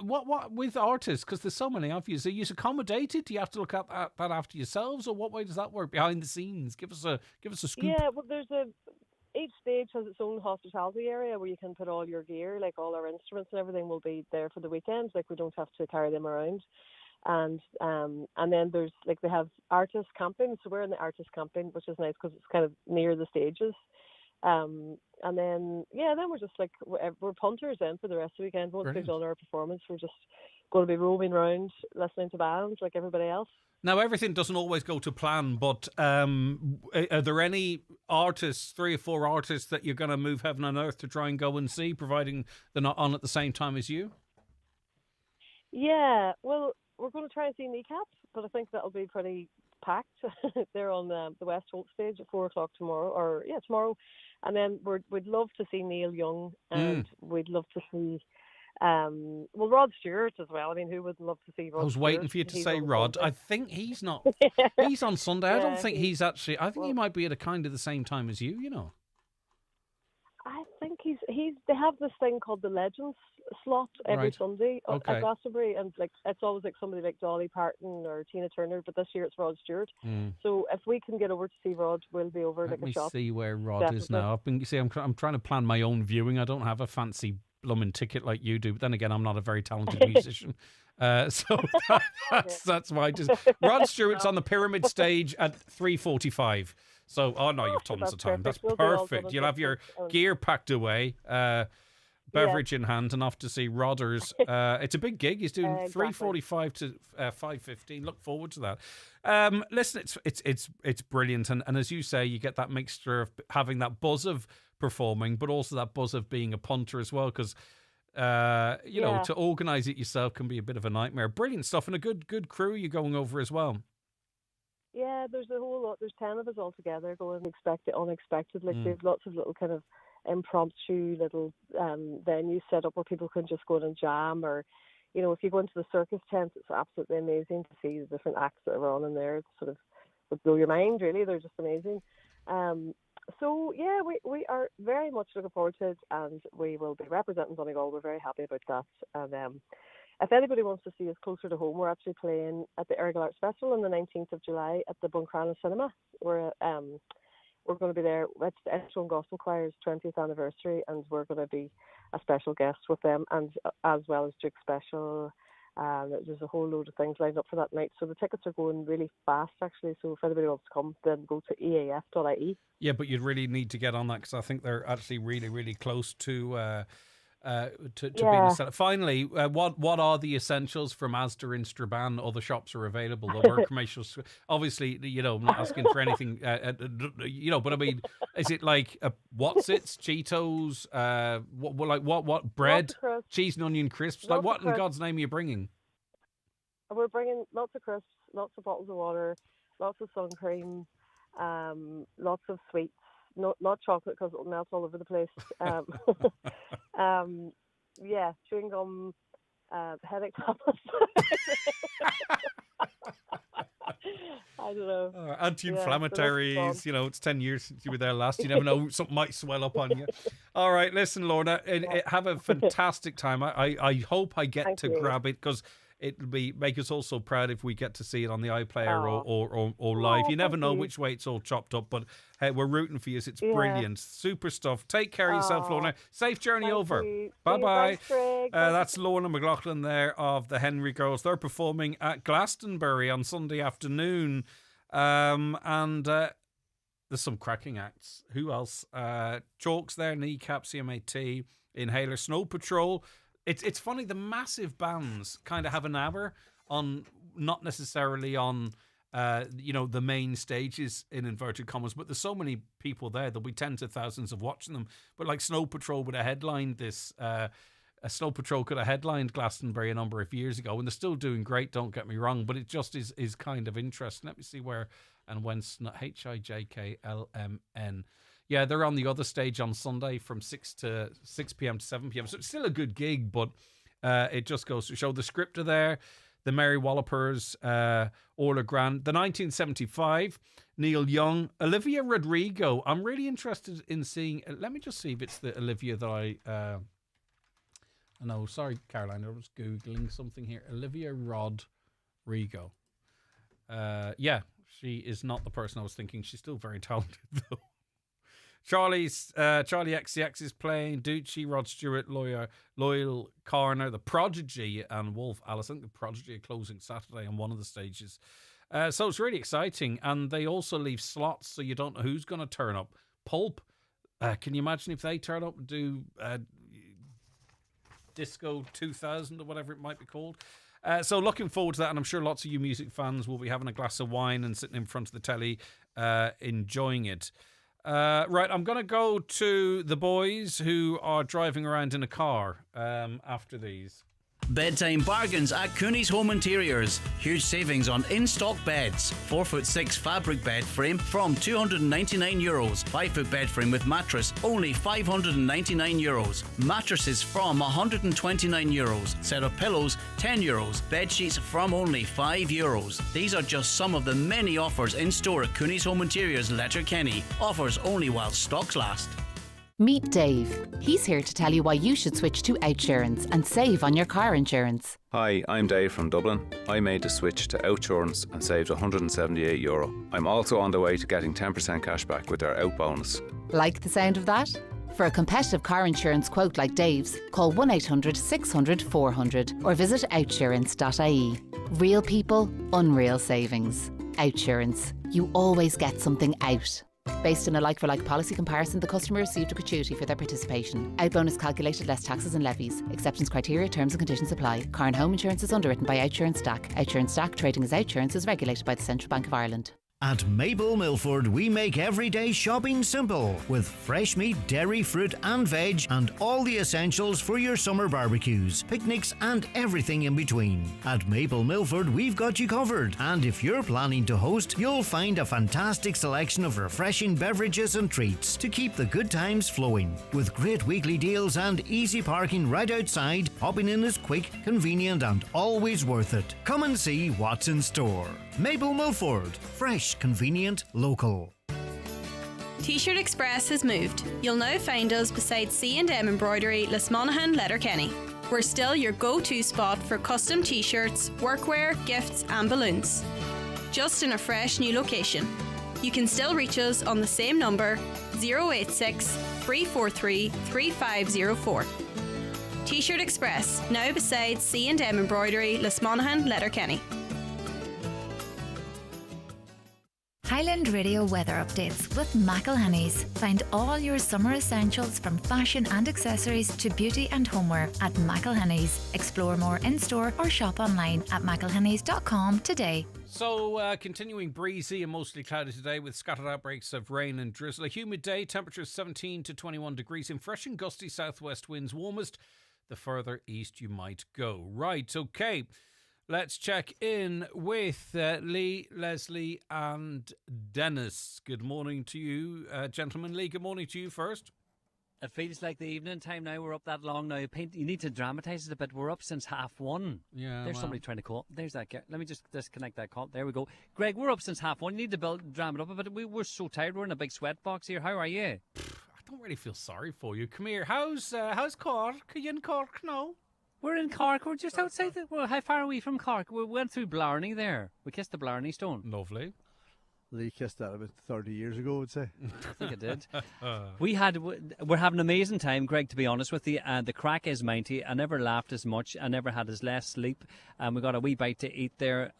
What with artists? Because there's so many of you. Are you accommodated? Do you have to look at that after yourselves, or what way does that work behind the scenes? Give us a scoop. Yeah, well, each stage has its own hospitality area where you can put all your gear, like all our instruments and everything will be there for the weekend. Like we don't have to carry them around. And then there's like they have artist camping, so we're in the artist camping, which is nice because it's kind of near the stages. And then we're just like we're punters then for the rest of the weekend. Once we've done our performance, we're just going to be roaming around listening to bands like everybody else. Now everything doesn't always go to plan, but are there any artists, 3 or 4 artists that you're going to move heaven and earth to try and go and see, providing they're not on at the same time as you? Yeah, well, we're going to try and see Kneecap, but I think that'll be pretty packed. They're on the West Holt stage at 4:00 tomorrow, tomorrow. And then we'd love to see Neil Young, and we'd love to see, Rod Stewart as well. I mean, who would love to see Rod Stewart? I was waiting for you to say Rod. I think he's not. He's on Sunday. I don't think he's actually. I think he might be at a kind of the same time as you. You know. I think he's. They have this thing called the Legends slot every Sunday at Glastonbury, and like it's always like somebody like Dolly Parton or Tina Turner, but this year it's Rod Stewart. So if we can get over to see Rod, we'll be over. Let like me a shot. see where Rod is now. I'm trying to plan my own viewing. I don't have a fancy blooming ticket like you do, but then again, I'm not a very talented musician. So that's why. Rod Stewart's on the Pyramid stage at 3:45. So, you've tons of time. That's perfect. You'll have your gear packed away, beverage in hand, and off to see Rodders. It's a big gig. He's doing 3:45 to 5:15. Look forward to that. Listen, it's brilliant, and as you say, you get that mixture of having that buzz of performing, but also that buzz of being a punter as well, because to organise it yourself can be a bit of a nightmare. Brilliant stuff, and a good crew you're going over as well. Yeah, there's a whole lot. There's 10 of us all together going unexpected. Like there's lots of little kind of impromptu little venues set up where people can just go in and jam, or if you go into the circus tent, it's absolutely amazing to see the different acts that are on in there. It sort of would blow your mind, really. They're just amazing. So yeah, we are very much looking forward to it, and we will be representing Donegal. We're very happy about that. And if anybody wants to see us closer to home, we're actually playing at the Ergal Arts Festival on the 19th of July at the Buncrana Cinema. We're going to be there. It's the Edgestone Gospel Choir's 20th anniversary, and we're going to be a special guest with them, and as well as Duke Special. There's a whole load of things lined up for that night. So the tickets are going really fast, actually. So if anybody wants to come, then go to eaf.ie. Yeah, but you'd really need to get on that, because I think they're actually really, really close to being a set. Finally, what are the essentials from Asda in Strabane? Other shops are available. The work commercials, obviously, I'm not asking for anything, but I mean, is it like What's-Its, Cheetos, what bread, cheese and onion crisps? Like what in God's name are you bringing? We're bringing lots of crisps, lots of bottles of water, lots of sun cream, lots of sweets. Not chocolate, because it'll melt all over the place. Chewing gum, headache tablets. I don't know. Anti-inflammatories. It's 10 years since you were there last. You never know, something might swell up on you. All right, listen, Lorna, have a fantastic time. I hope I get to grab it, because it'll make us all so proud if we get to see it on the iPlayer or live. You never know which way it's all chopped up, but hey, we're rooting for you. It's brilliant. Super stuff. Take care of yourself, Lorna. Safe journey over. Bye-bye. That's Lorna McLaughlin there of the Henry Girls. They're performing at Glastonbury on Sunday afternoon. And there's some cracking acts. Who else? Chalks there, Kneecap, CMAT, Inhaler, Snow Patrol. It's funny, the massive bands kind of have an hour on, not necessarily on the main stages in inverted commas, but there's so many people there. There'll be tens of thousands of watching them. But like Snow Patrol would have headlined this. Snow Patrol could have headlined Glastonbury a number of years ago, and they're still doing great. Don't get me wrong, but it just is kind of interesting. Let me see where and when. HIJKLMN. Yeah, they're on the other stage on Sunday from 6 p.m. to 7 p.m. So it's still a good gig, but it just goes to show the script are there. The Mary Wallopers, Orla Grant, the 1975, Neil Young, Olivia Rodrigo. I'm really interested in seeing. Let me just see if it's the Olivia that I. No, sorry, Caroline. I was Googling something here. Olivia Rodrigo. Yeah, she is not the person I was thinking. She's still very talented, though. Charlie XCX is playing. Ducci, Rod Stewart, Loyal Corner, The Prodigy, and Wolf Alice. I think The Prodigy are closing Saturday on one of the stages. So it's really exciting. And they also leave slots, so you don't know who's going to turn up. Pulp. Can you imagine if they turn up and do Disco 2000 or whatever it might be called? So looking forward to that, and I'm sure lots of you music fans will be having a glass of wine and sitting in front of the telly enjoying it. Right, I'm going to go to the boys who are driving around in a car after these. Bedtime bargains at Cooney's Home Interiors. Huge savings on in-stock beds. 4'6" fabric bed frame from €299. 5-foot bed frame with mattress only €599. Mattresses from €129. Set of pillows €10. Bed sheets from only €5. These are just some of the many offers in store at Cooney's Home Interiors, Letterkenny. Offers only while stocks last. Meet Dave. He's here to tell you why you should switch to Outsurance and save on your car insurance. Hi, I'm Dave from Dublin. I made the switch to Outsurance and saved €178. I'm also on the way to getting 10% cash back with our out bonus. Like the sound of that? For a competitive car insurance quote like Dave's, call 1-800 600 400 or visit outsurance.ie. Real people, unreal savings. Outsurance. You always get something out. Based on a like-for-like policy comparison, the customer received a gratuity for their participation. Out bonus calculated less taxes and levies. Acceptance criteria, terms and conditions apply. Car and home insurance is underwritten by Outsurance DAC. Outsurance DAC, trading as Outsurance, is regulated by the Central Bank of Ireland. At Mabel Milford, we make everyday shopping simple with fresh meat, dairy, fruit and veg and all the essentials for your summer barbecues, picnics and everything in between. At Mabel Milford, we've got you covered, and if you're planning to host, you'll find a fantastic selection of refreshing beverages and treats to keep the good times flowing. With great weekly deals and easy parking right outside, popping in is quick, convenient and always worth it. Come and see what's in store. Mabel Milford, fresh, convenient, local. T-Shirt Express has moved. You'll now find us beside C&M Embroidery, Lismonaghan, Letterkenny. We're still your go-to spot for custom T-shirts, workwear, gifts and balloons. Just in a fresh new location. You can still reach us on the same number, 086 343 3504. T-Shirt Express, now beside C&M Embroidery, Lismonaghan, Letterkenny. Highland Radio weather updates with McElhenney's. Find all your summer essentials from fashion and accessories to beauty and homeware at McElhenney's. Explore more in-store or shop online at mcelhenneys.com today. So, continuing breezy and mostly cloudy today with scattered outbreaks of rain and drizzle. A humid day, temperatures 17 to 21 degrees in fresh and gusty southwest winds, warmest the further east you might go. Right, okay. Let's check in with Lee, Leslie and Dennis. Good morning to you, gentlemen. Lee, good morning to you first. It feels like the evening time now. We're up that long now. You need to dramatise it a bit. We're up since 1:30. Yeah, there's somebody trying to call. There's that. Let me just disconnect that call. There we go. Greg, we're up since 1:30. You need to dram it up a bit. We're so tired. We're in a big sweat box here. How are you? I don't really feel sorry for you. Come here. How's Cork? Are you in Cork now? We're in Cork. We're just outside. Well, how far are we from Cork? We went through Blarney there. We kissed the Blarney Stone. Lovely. Lee kissed that about 30 years ago, I would say. I think it did. We're having an amazing time, Greg, to be honest with you. The crack is mighty. I never laughed as much. I never had as less sleep. We got a wee bite to eat there.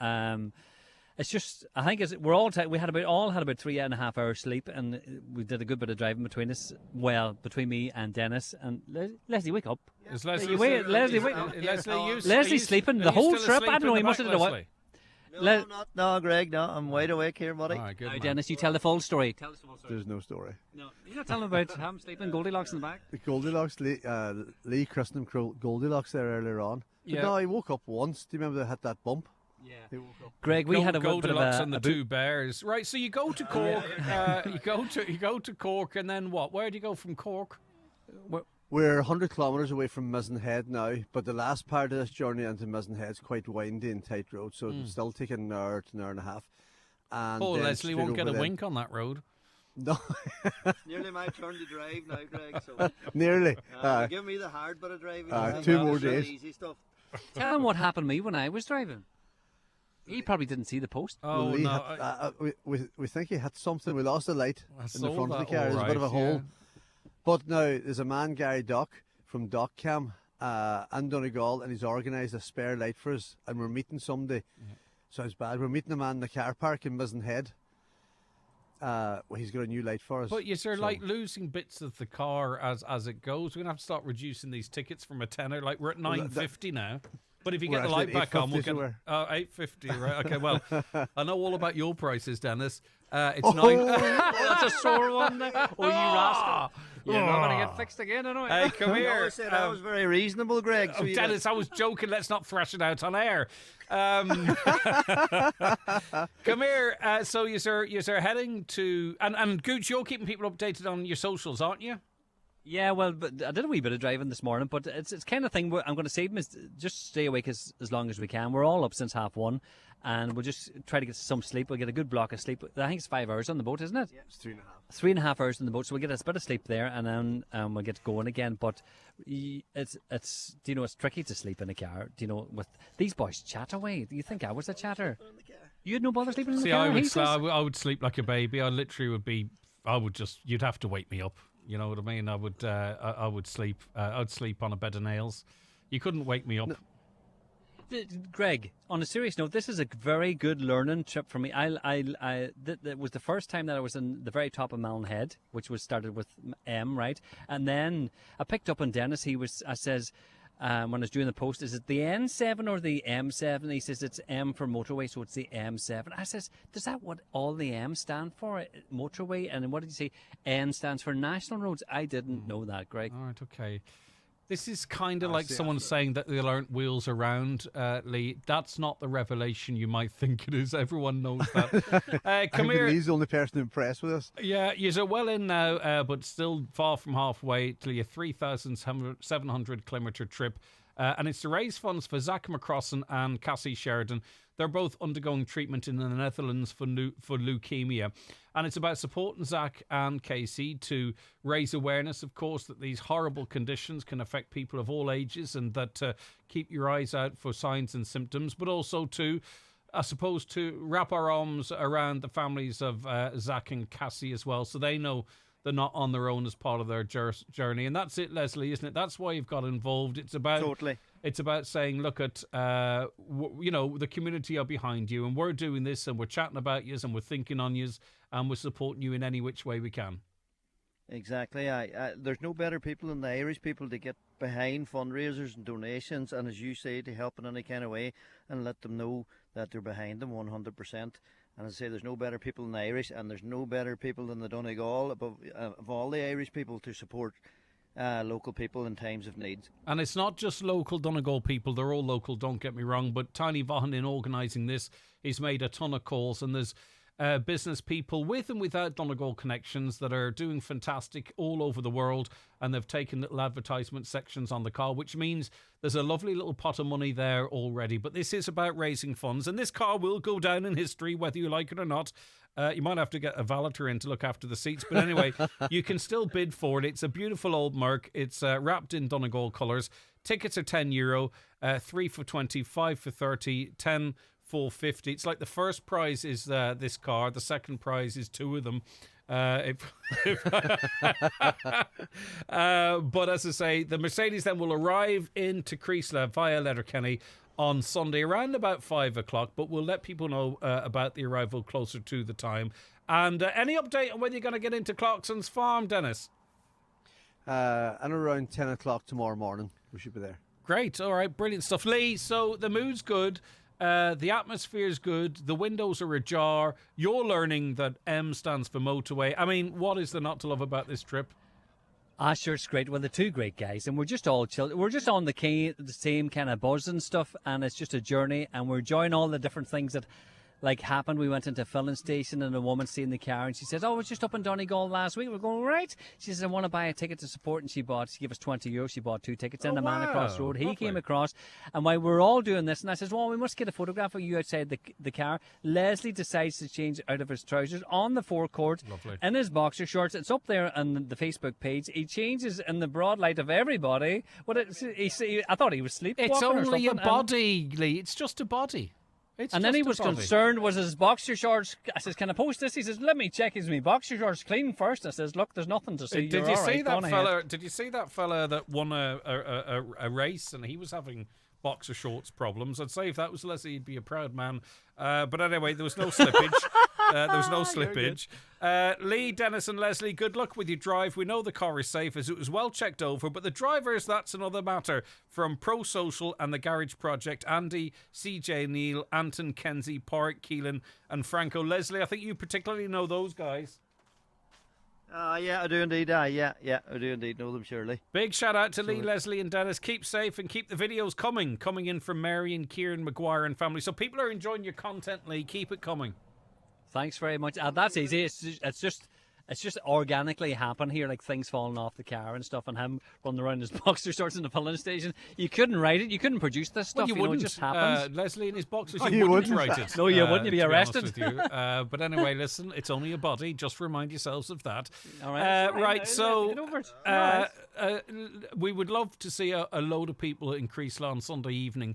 It's just, I think we're all we had about 3.5 hours sleep, and we did a good bit of driving between us. Well, between me and Dennis and Leslie, wake up. Is Leslie? Leslie's sleeping the whole trip. I don't know. He must have done what. No, Greg, no, I'm wide awake here, buddy. All right, good. Now, man. Dennis, you tell the full story. Tell us the full story. There's no story. No, you're not telling about him sleeping Goldilocks in the back. The Goldilocks, Lee christened him Goldilocks there earlier on. But Yeah. no, he woke up once. Do you remember they had that bump? Yeah. He woke up. Greg, we had a bit of Goldilocks a, and the a boot- two bears. Right, so you go to Cork. You go to Cork, and then what? Where do you go from Cork? We're 100 kilometres away from Mizenhead now, but the last part of this journey into Mizenhead is quite windy and tight road, so it's still taking an hour to an hour and a half. And Oh, then Leslie straight won't get a over then- wink on that road. No. Nearly my turn to drive now, Greg. So Nearly. give me the hard bit of driving. two I'll more do the days. Easy stuff. Tell him what happened to me when I was driving. He probably didn't see the post. Oh, Lee no. hit- we think he hit something. We lost a light I in the saw front of the that, car. There's a bit of a all hole. right, But now there's a man, Gary Dock, from Dockcam in Donegal, and he's organised a spare light for us, and we're meeting somebody. Sounds bad. We're meeting a man in the car park in Mizenhead. He's got a new light for us. But you're like losing bits of the car as it goes. We're gonna have to start reducing these tickets from a tenner. Like we're at $9.50 now. But if you get We're the light actually at back on, we'll $8.50, get so we're- $8.50. Right? Okay. Well, I know all about your prices, Dennis. It's Oh. 9. That's a sore one there. Oh, you rascal. You're not going to get fixed again, anyway. Hey, come I here. always said I was very reasonable, Greg. So you Dennis, I was joking. Let's not thrash it out on air. Come here. So you're heading to and Gooch, you're keeping people updated on your socials, aren't you? Yeah, well, but I did a wee bit of driving this morning, but it's kind of thing where I'm going to save them, just stay awake as long as we can. We're all up since 1:30, and we'll just try to get some sleep. We'll get a good block of sleep. I think it's 5 hours on the boat, isn't it? Yeah, it's 3.5. 3.5 hours on the boat, so we'll get a bit of sleep there, and then we'll get going again. But it's do you know, it's tricky to sleep in a car. Do you know, with these boys chat away. Do you think I was a chatter? You had no bother sleeping in the car? I would sleep like a baby. I literally would be. You'd have to wake me up. You know what I mean? I would sleep. I'd sleep on a bed of nails. You couldn't wake me up. No. Greg, on a serious note, this is a very good learning trip for me. That was the first time that I was in the very top of Malin Head, which was started with M, right? And then I picked up on Dennis. I says, when I was doing the post, is it the N7 or the M7? He says it's M for motorway, so it's the M7. I says, does that what all the M stand for? Motorway? And then what did you say? N stands for national roads. I didn't know that, Greg. All right, okay. This is kind of like someone saying that there aren't wheels around, Lee. That's not the revelation you might think it is. Everyone knows that. Come here. Lee's the only person impressed with us. Yeah, you're well in now, but still far from halfway to your 3,700 kilometre trip. And it's to raise funds for Zach McCrossan and Cassie Sheridan. They're both undergoing treatment in the Netherlands for leukemia. And it's about supporting Zach and Casey to raise awareness, of course, that these horrible conditions can affect people of all ages, and that keep your eyes out for signs and symptoms, but also to, I suppose, to wrap our arms around the families of Zach and Cassie as well, so they know they're not on their own as part of their journey. And that's it, Leslie, isn't it? That's why you've got involved. It's about Totally. It's about saying, look at, the community are behind you, and we're doing this, and we're chatting about you, and we're thinking on you, and we're supporting you in any which way we can. Exactly. There's no better people than the Irish people to get behind fundraisers and donations, and as you say, to help in any kind of way and let them know that they're behind them 100%. And as I say, there's no better people than the Irish, and there's no better people than the Donegal of all the Irish people to support local people in times of need. And it's not just local Donegal people, they're all local, don't get me wrong, but Tiny Vaughan, in organising this, he's made a ton of calls, and there's business people with and without Donegal connections that are doing fantastic all over the world, and they've taken little advertisement sections on the car, which means there's a lovely little pot of money there already. But this is about raising funds, and this car will go down in history whether you like it or not. You might have to get a valeter in to look after the seats, but anyway, you can still bid for it. It's a beautiful old Merc. It's wrapped in Donegal colours. Tickets are €10, 3 for 20, 5 for 30, 10 450. It's like the first prize is this car, the second prize is two of them. But as I say, the Mercedes then will arrive into Creasla via Letterkenny on Sunday around about 5 o'clock, but we'll let people know about the arrival closer to the time. And any update on whether you're going to get into Clarkson's farm, Dennis? And around 10 o'clock tomorrow morning, we should be there. Great. All right. Brilliant stuff. Lee, so the mood's good. The atmosphere is good. The windows are ajar. You're learning that M stands for motorway. I mean, what is there not to love about this trip? Sure, it's great. Well, the two great guys, and we're just all chill. We're just on the same kind of buzz and stuff, and it's just a journey, and we're enjoying all the different things that happened. We went into a filling station and a woman seen the car and she says, "Oh, I was just up in Donegal last week." We're going, "Right." She says, "I want to buy a ticket to support," and she gave us €20. She bought 2 tickets, and a man across the road, he came across, and while we're all doing this, and I says, "Well, we must get a photograph of you outside the car." Leslie decides to change out of his trousers on the forecourt in his boxer shorts. It's up there on the Facebook page. He changes in the broad light of everybody. I thought he was sleepwalking. It's only a something, body, Lee. It's just a body. And then he was concerned, was his boxer shorts. I says, "Can I post this?" He says, "Let me check his boxer shorts clean first." I says, "Look, there's nothing to see." Did you see that fella? Did you see that fella that won a race and he was having boxer shorts problems? I'd say if that was Leslie, he'd be a proud man. But anyway, there was no slippage. Lee, Dennis and Leslie, good luck with your drive. We know the car is safe as it was well checked over, but the drivers, that's another matter. From Pro Social and the Garage Project, Andy, CJ Neal, Anton, Kenzie, Park, Keelan and Franco. Leslie, I think you particularly know those guys. Yeah, I do indeed. I do indeed know them, surely. Big shout out to Lee, Leslie and Dennis. Keep safe and keep the videos coming in from Mary and Kieran Maguire and family. So people are enjoying your content, Lee. Keep it coming. Thanks very much. That's easy. It's just organically happened here, like things falling off the car and stuff, and him running around in his boxer shorts in the filling station. You couldn't write it. You couldn't produce this stuff. Well, you wouldn't. It just happens. Leslie in his boxers, you wouldn't write it. No, you wouldn't. You'd be arrested. With you. But anyway, listen, it's only a body. Just remind yourselves of that. All right. Right. So it. We would love to see a load of people in Creaslough on Sunday evening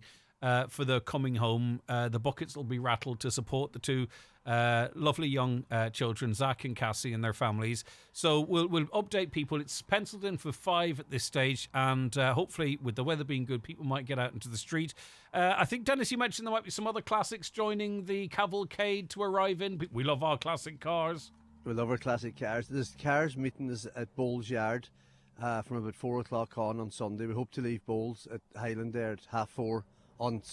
for the coming home. The buckets will be rattled to support the two lovely young children, Zach and Cassie, and their families. So we'll update people. It's penciled in for 5 at this stage, and hopefully, with the weather being good, people might get out into the street. I think, Dennis, you mentioned there might be some other classics joining the cavalcade to arrive in. We love our classic cars. We love our classic cars. This cars meeting is at Bowles Yard from about 4 o'clock on Sunday. We hope to leave Bowles at Highland there at 4:30 on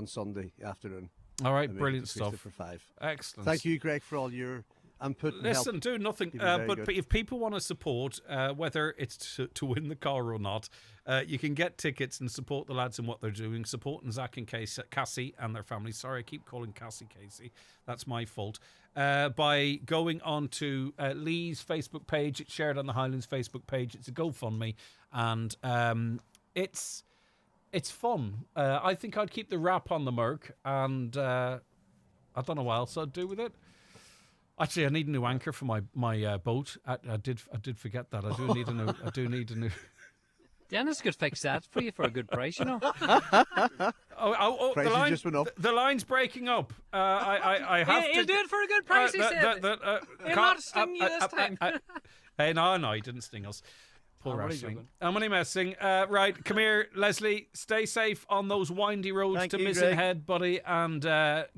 Sunday afternoon. All right, brilliant stuff. For 5. Excellent. Thank you, Greg, for all your input. Listen, do nothing. But if people want to support, whether it's to win the car or not, you can get tickets and support the lads in what they're doing. Supporting Zach and Cassie and their families. Sorry, I keep calling Cassie Casey. That's my fault. By going on to Lee's Facebook page. It's shared on the Highlands Facebook page. It's a GoFundMe, and it's fun. I think I'd keep the wrap on the Merc, and I don't know what else I'd do with it. Actually, I need a new anchor for my boat. I did forget that. I do need a new. Dennis could fix that for you for a good price, you know. Price just went up. The line's breaking up. I have to. He'll do it for a good price. He said. He'll not sting you this time. Hey, no, he didn't sting us. Poor wrestling. I'm only messing. Right, come here, Leslie. Stay safe on those windy roads to Missing Head, buddy, and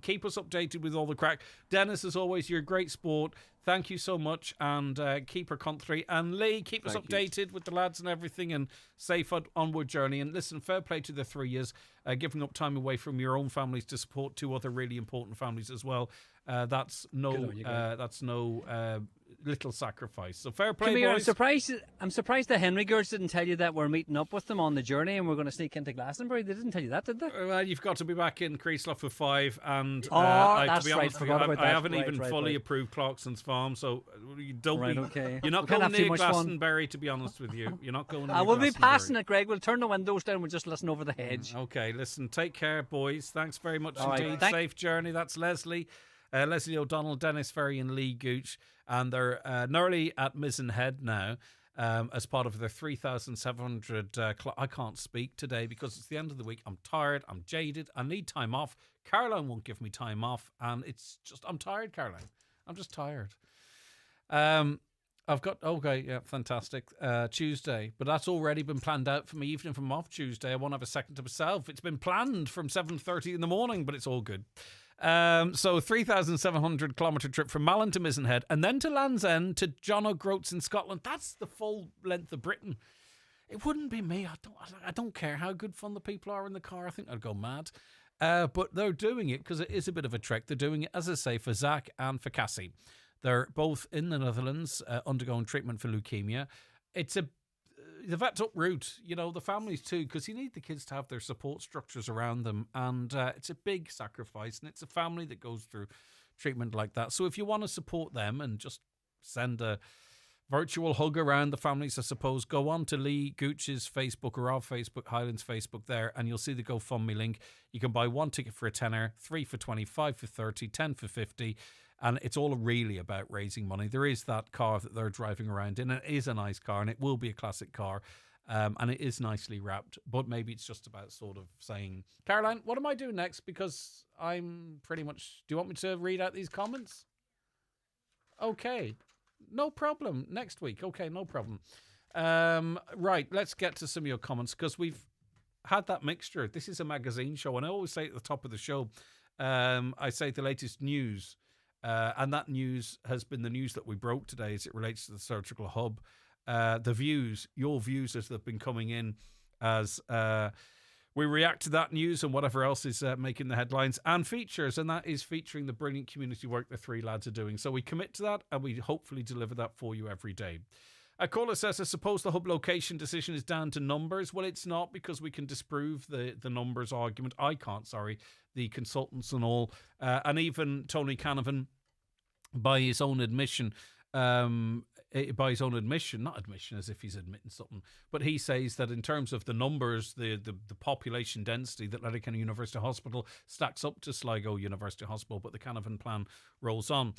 keep us updated with all the crack. Dennis, as always, you're a great sport. Thank you so much, and keep her country. And Lee, keep us updated with the lads and everything, and safe onward journey. And listen, fair play to the 3 years, giving up time away from your own families to support 2 other really important families as well. That's no little sacrifice. So fair play, boys. I'm surprised the Henry girls didn't tell you that we're meeting up with them on the journey and we're going to sneak into Glastonbury. They didn't tell you that, did they? Well, you've got to be back in Creaslough for 5, and that's to be right. honest, Forgot about that. I haven't right, even right, fully right. approved Clarkson's Farm, so you don't Right, be. okay. You're not We can't going have too near much fun. Glastonbury, to be honest with you. You're not going. Near We'll be Glastonbury. passing it, Greg. We'll turn the windows down. We'll just listen over the hedge. Okay, listen. Take care, boys. Thanks very much All right, indeed. Safe journey. That's Leslie. Leslie O'Donnell, Dennis Ferry and Lee Gooch, and they're nearly at Mizzen Head now as part of their 3,700 I can't speak today because it's the end of the week. I'm tired, I'm jaded, I need time off. Caroline won't give me time off, and it's just, I'm tired, Caroline. I'm just tired. I've got, fantastic, Tuesday, but that's already been planned out for me. Even if I'm off Tuesday, I won't have a second to myself. It's been planned from 7:30 in the morning, but it's all good. So 3,700 kilometre trip from Malin to Mizzen Head and then to Land's End to John O'Groats in Scotland. That's the full length of Britain. It wouldn't be me. I don't care how good fun the people are in the car. I think I'd go mad. But they're doing it because it is a bit of a trek. They're doing it, as I say, for Zach and for Cassie. They're both in the Netherlands undergoing treatment for leukemia. They've had to uproot, the families too, because you need the kids to have their support structures around them. And it's a big sacrifice, and it's a family that goes through treatment like that. So if you want to support them and just send a virtual hug around the families, I suppose, go on to Lee Gooch's Facebook or our Facebook, Highland's Facebook there, and you'll see the GoFundMe link. You can buy 1 ticket for a tenner, 3 for 20, 5 for 30, 10 for 50, and it's all really about raising money. There is that car that they're driving around in, and it is a nice car, and it will be a classic car, and it is nicely wrapped, but maybe it's just about sort of saying, Caroline, what am I doing next? Because I'm pretty much... Do you want me to read out these comments? Okay. No problem. Next week. Okay, no problem. Right, let's get to some of your comments, because we've had that mixture. This is a magazine show, and I always say at the top of the show, I say the latest news, and that news has been the news that we broke today as it relates to the surgical hub. The views, your views as they've been coming in as we react to that news and whatever else is making the headlines, and features, and that is featuring the brilliant community work the three lads are doing. So we commit to that, and we hopefully deliver that for you every day. A caller says, I suppose the hub location decision is down to numbers. Well, it's not, because we can disprove the numbers argument. I can't, sorry, the consultants and all. And even Tony Canavan, by his own admission, not admission as if he's admitting something, but he says that in terms of the numbers, the population density, that Letterkenny University Hospital stacks up to Sligo University Hospital, but the Canavan plan rolls on.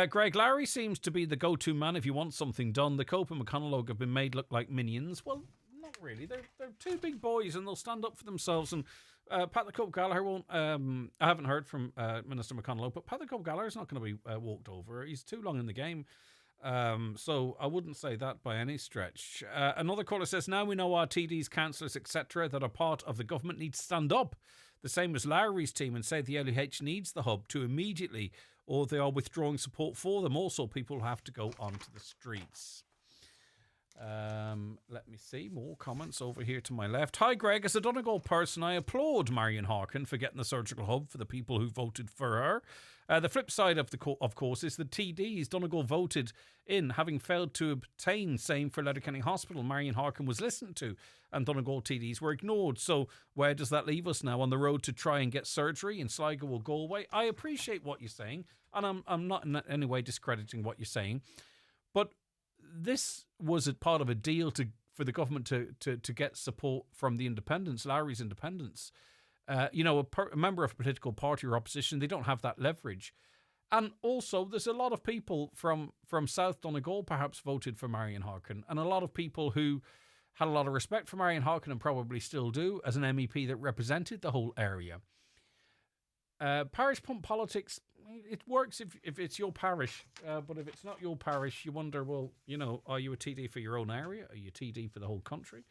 Greg Lowry seems to be the go-to man if you want something done. The Cope and McConaughey have been made look like minions. Well, not really. They're two big boys, and they'll stand up for themselves. And Pat the Cope Gallagher won't... I haven't heard from Minister McConaughey, but Pat the Cope Gallagher's not going to be walked over. He's too long in the game. So I wouldn't say that by any stretch. Another caller says, now we know our TDs, councillors, etc., that are part of the government need to stand up, the same as Lowry's team, and say the LUH needs the hub to immediately, or they are withdrawing support for them. Also, people have to go onto the streets. Let me see more comments over here to my left. Hi Greg, as a Donegal person, I applaud Marion Harkin for getting the surgical hub for the people who voted for her. The flip side of course is the TDs Donegal voted in, having failed to obtain same for Letterkenny Hospital. Marion Harkin was listened to, and Donegal TDs were ignored. So where does that leave us now? On the road to try and get surgery in Sligo or Galway? I appreciate what you're saying, and I'm not in any way discrediting what you're saying, but this was a part of a deal for the government to get support from the independents, Lowry's independents. A member of a political party or opposition, they don't have that leverage. And also, there's a lot of people from South Donegal perhaps voted for Marion Harkin, and a lot of people who had a lot of respect for Marion Harkin and probably still do as an MEP that represented the whole area. Parish pump politics, it works if it's your parish, but if it's not your parish, you wonder, well, are you a TD for your own area? Are you a TD for the whole country?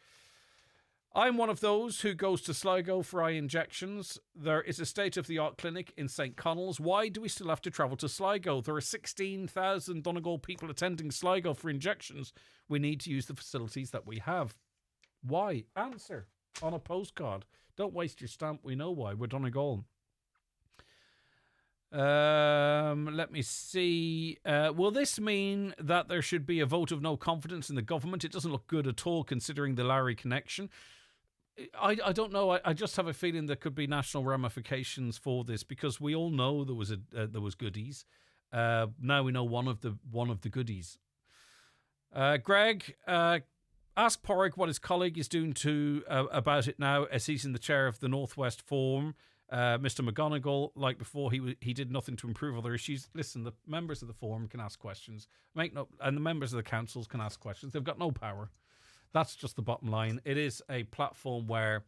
I'm one of those who goes to Sligo for eye injections. There is a state-of-the-art clinic in St. Connell's. Why do we still have to travel to Sligo? There are 16,000 Donegal people attending Sligo for injections. We need to use the facilities that we have. Why? Answer on a postcard. Don't waste your stamp. We know why. We're Donegal. Let me see. Will this mean that there should be a vote of no confidence in the government? It doesn't look good at all considering the Lowry connection. I don't know. I just have a feeling there could be national ramifications for this, because we all know there was goodies. Now we know one of the goodies. Greg, ask Porrick what his colleague is doing about it now, as he's in the chair of the Northwest Forum. Mr. McGonigal, like before, he did nothing to improve other issues. Listen, the members of the forum can ask questions, and the members of the councils can ask questions. They've got no power. That's just the bottom line. It is a platform where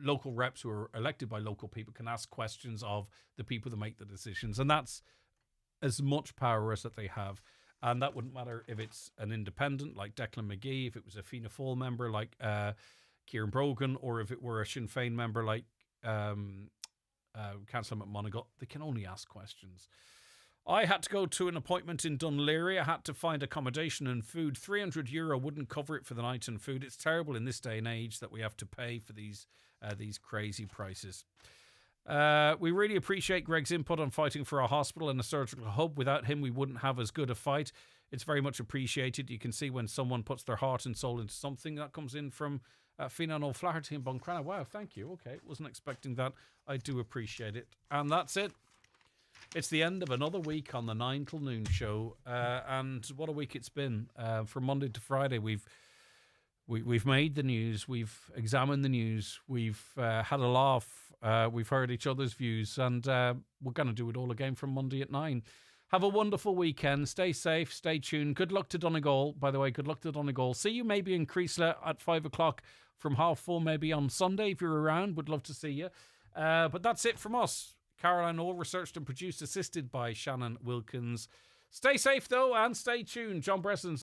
local reps who are elected by local people can ask questions of the people that make the decisions, and that's as much power as that they have. And that wouldn't matter if it's an independent like Declan McGee, if it was a Fianna Fáil member like Kieran Brogan, or if it were a Sinn Féin member like Councillor McMonigal. They can only ask questions. I had to go to an appointment in Dunleary. I had to find accommodation and food. €300 wouldn't cover it for the night and food. It's terrible in this day and age that we have to pay for these crazy prices. We really appreciate Greg's input on fighting for a hospital and a surgical hub. Without him, we wouldn't have as good a fight. It's very much appreciated. You can see when someone puts their heart and soul into something. That comes in from Finan O'Flaherty in Buncrana. Wow, thank you. Okay, wasn't expecting that. I do appreciate it. And that's it. It's the end of another week on the 9 till noon show. And what a week it's been. From Monday to Friday, we've made the news. We've examined the news. We've had a laugh. We've heard each other's views. And we're going to do it all again from Monday at 9. Have a wonderful weekend. Stay safe. Stay tuned. Good luck to Donegal. By the way, good luck to Donegal. See you maybe in Creasla at 5 o'clock from 4:30 maybe on Sunday if you're around. Would love to see you. But that's it from us. Caroline All researched and produced, assisted by Shannon Wilkins. Stay safe, though, and stay tuned. John Bresson's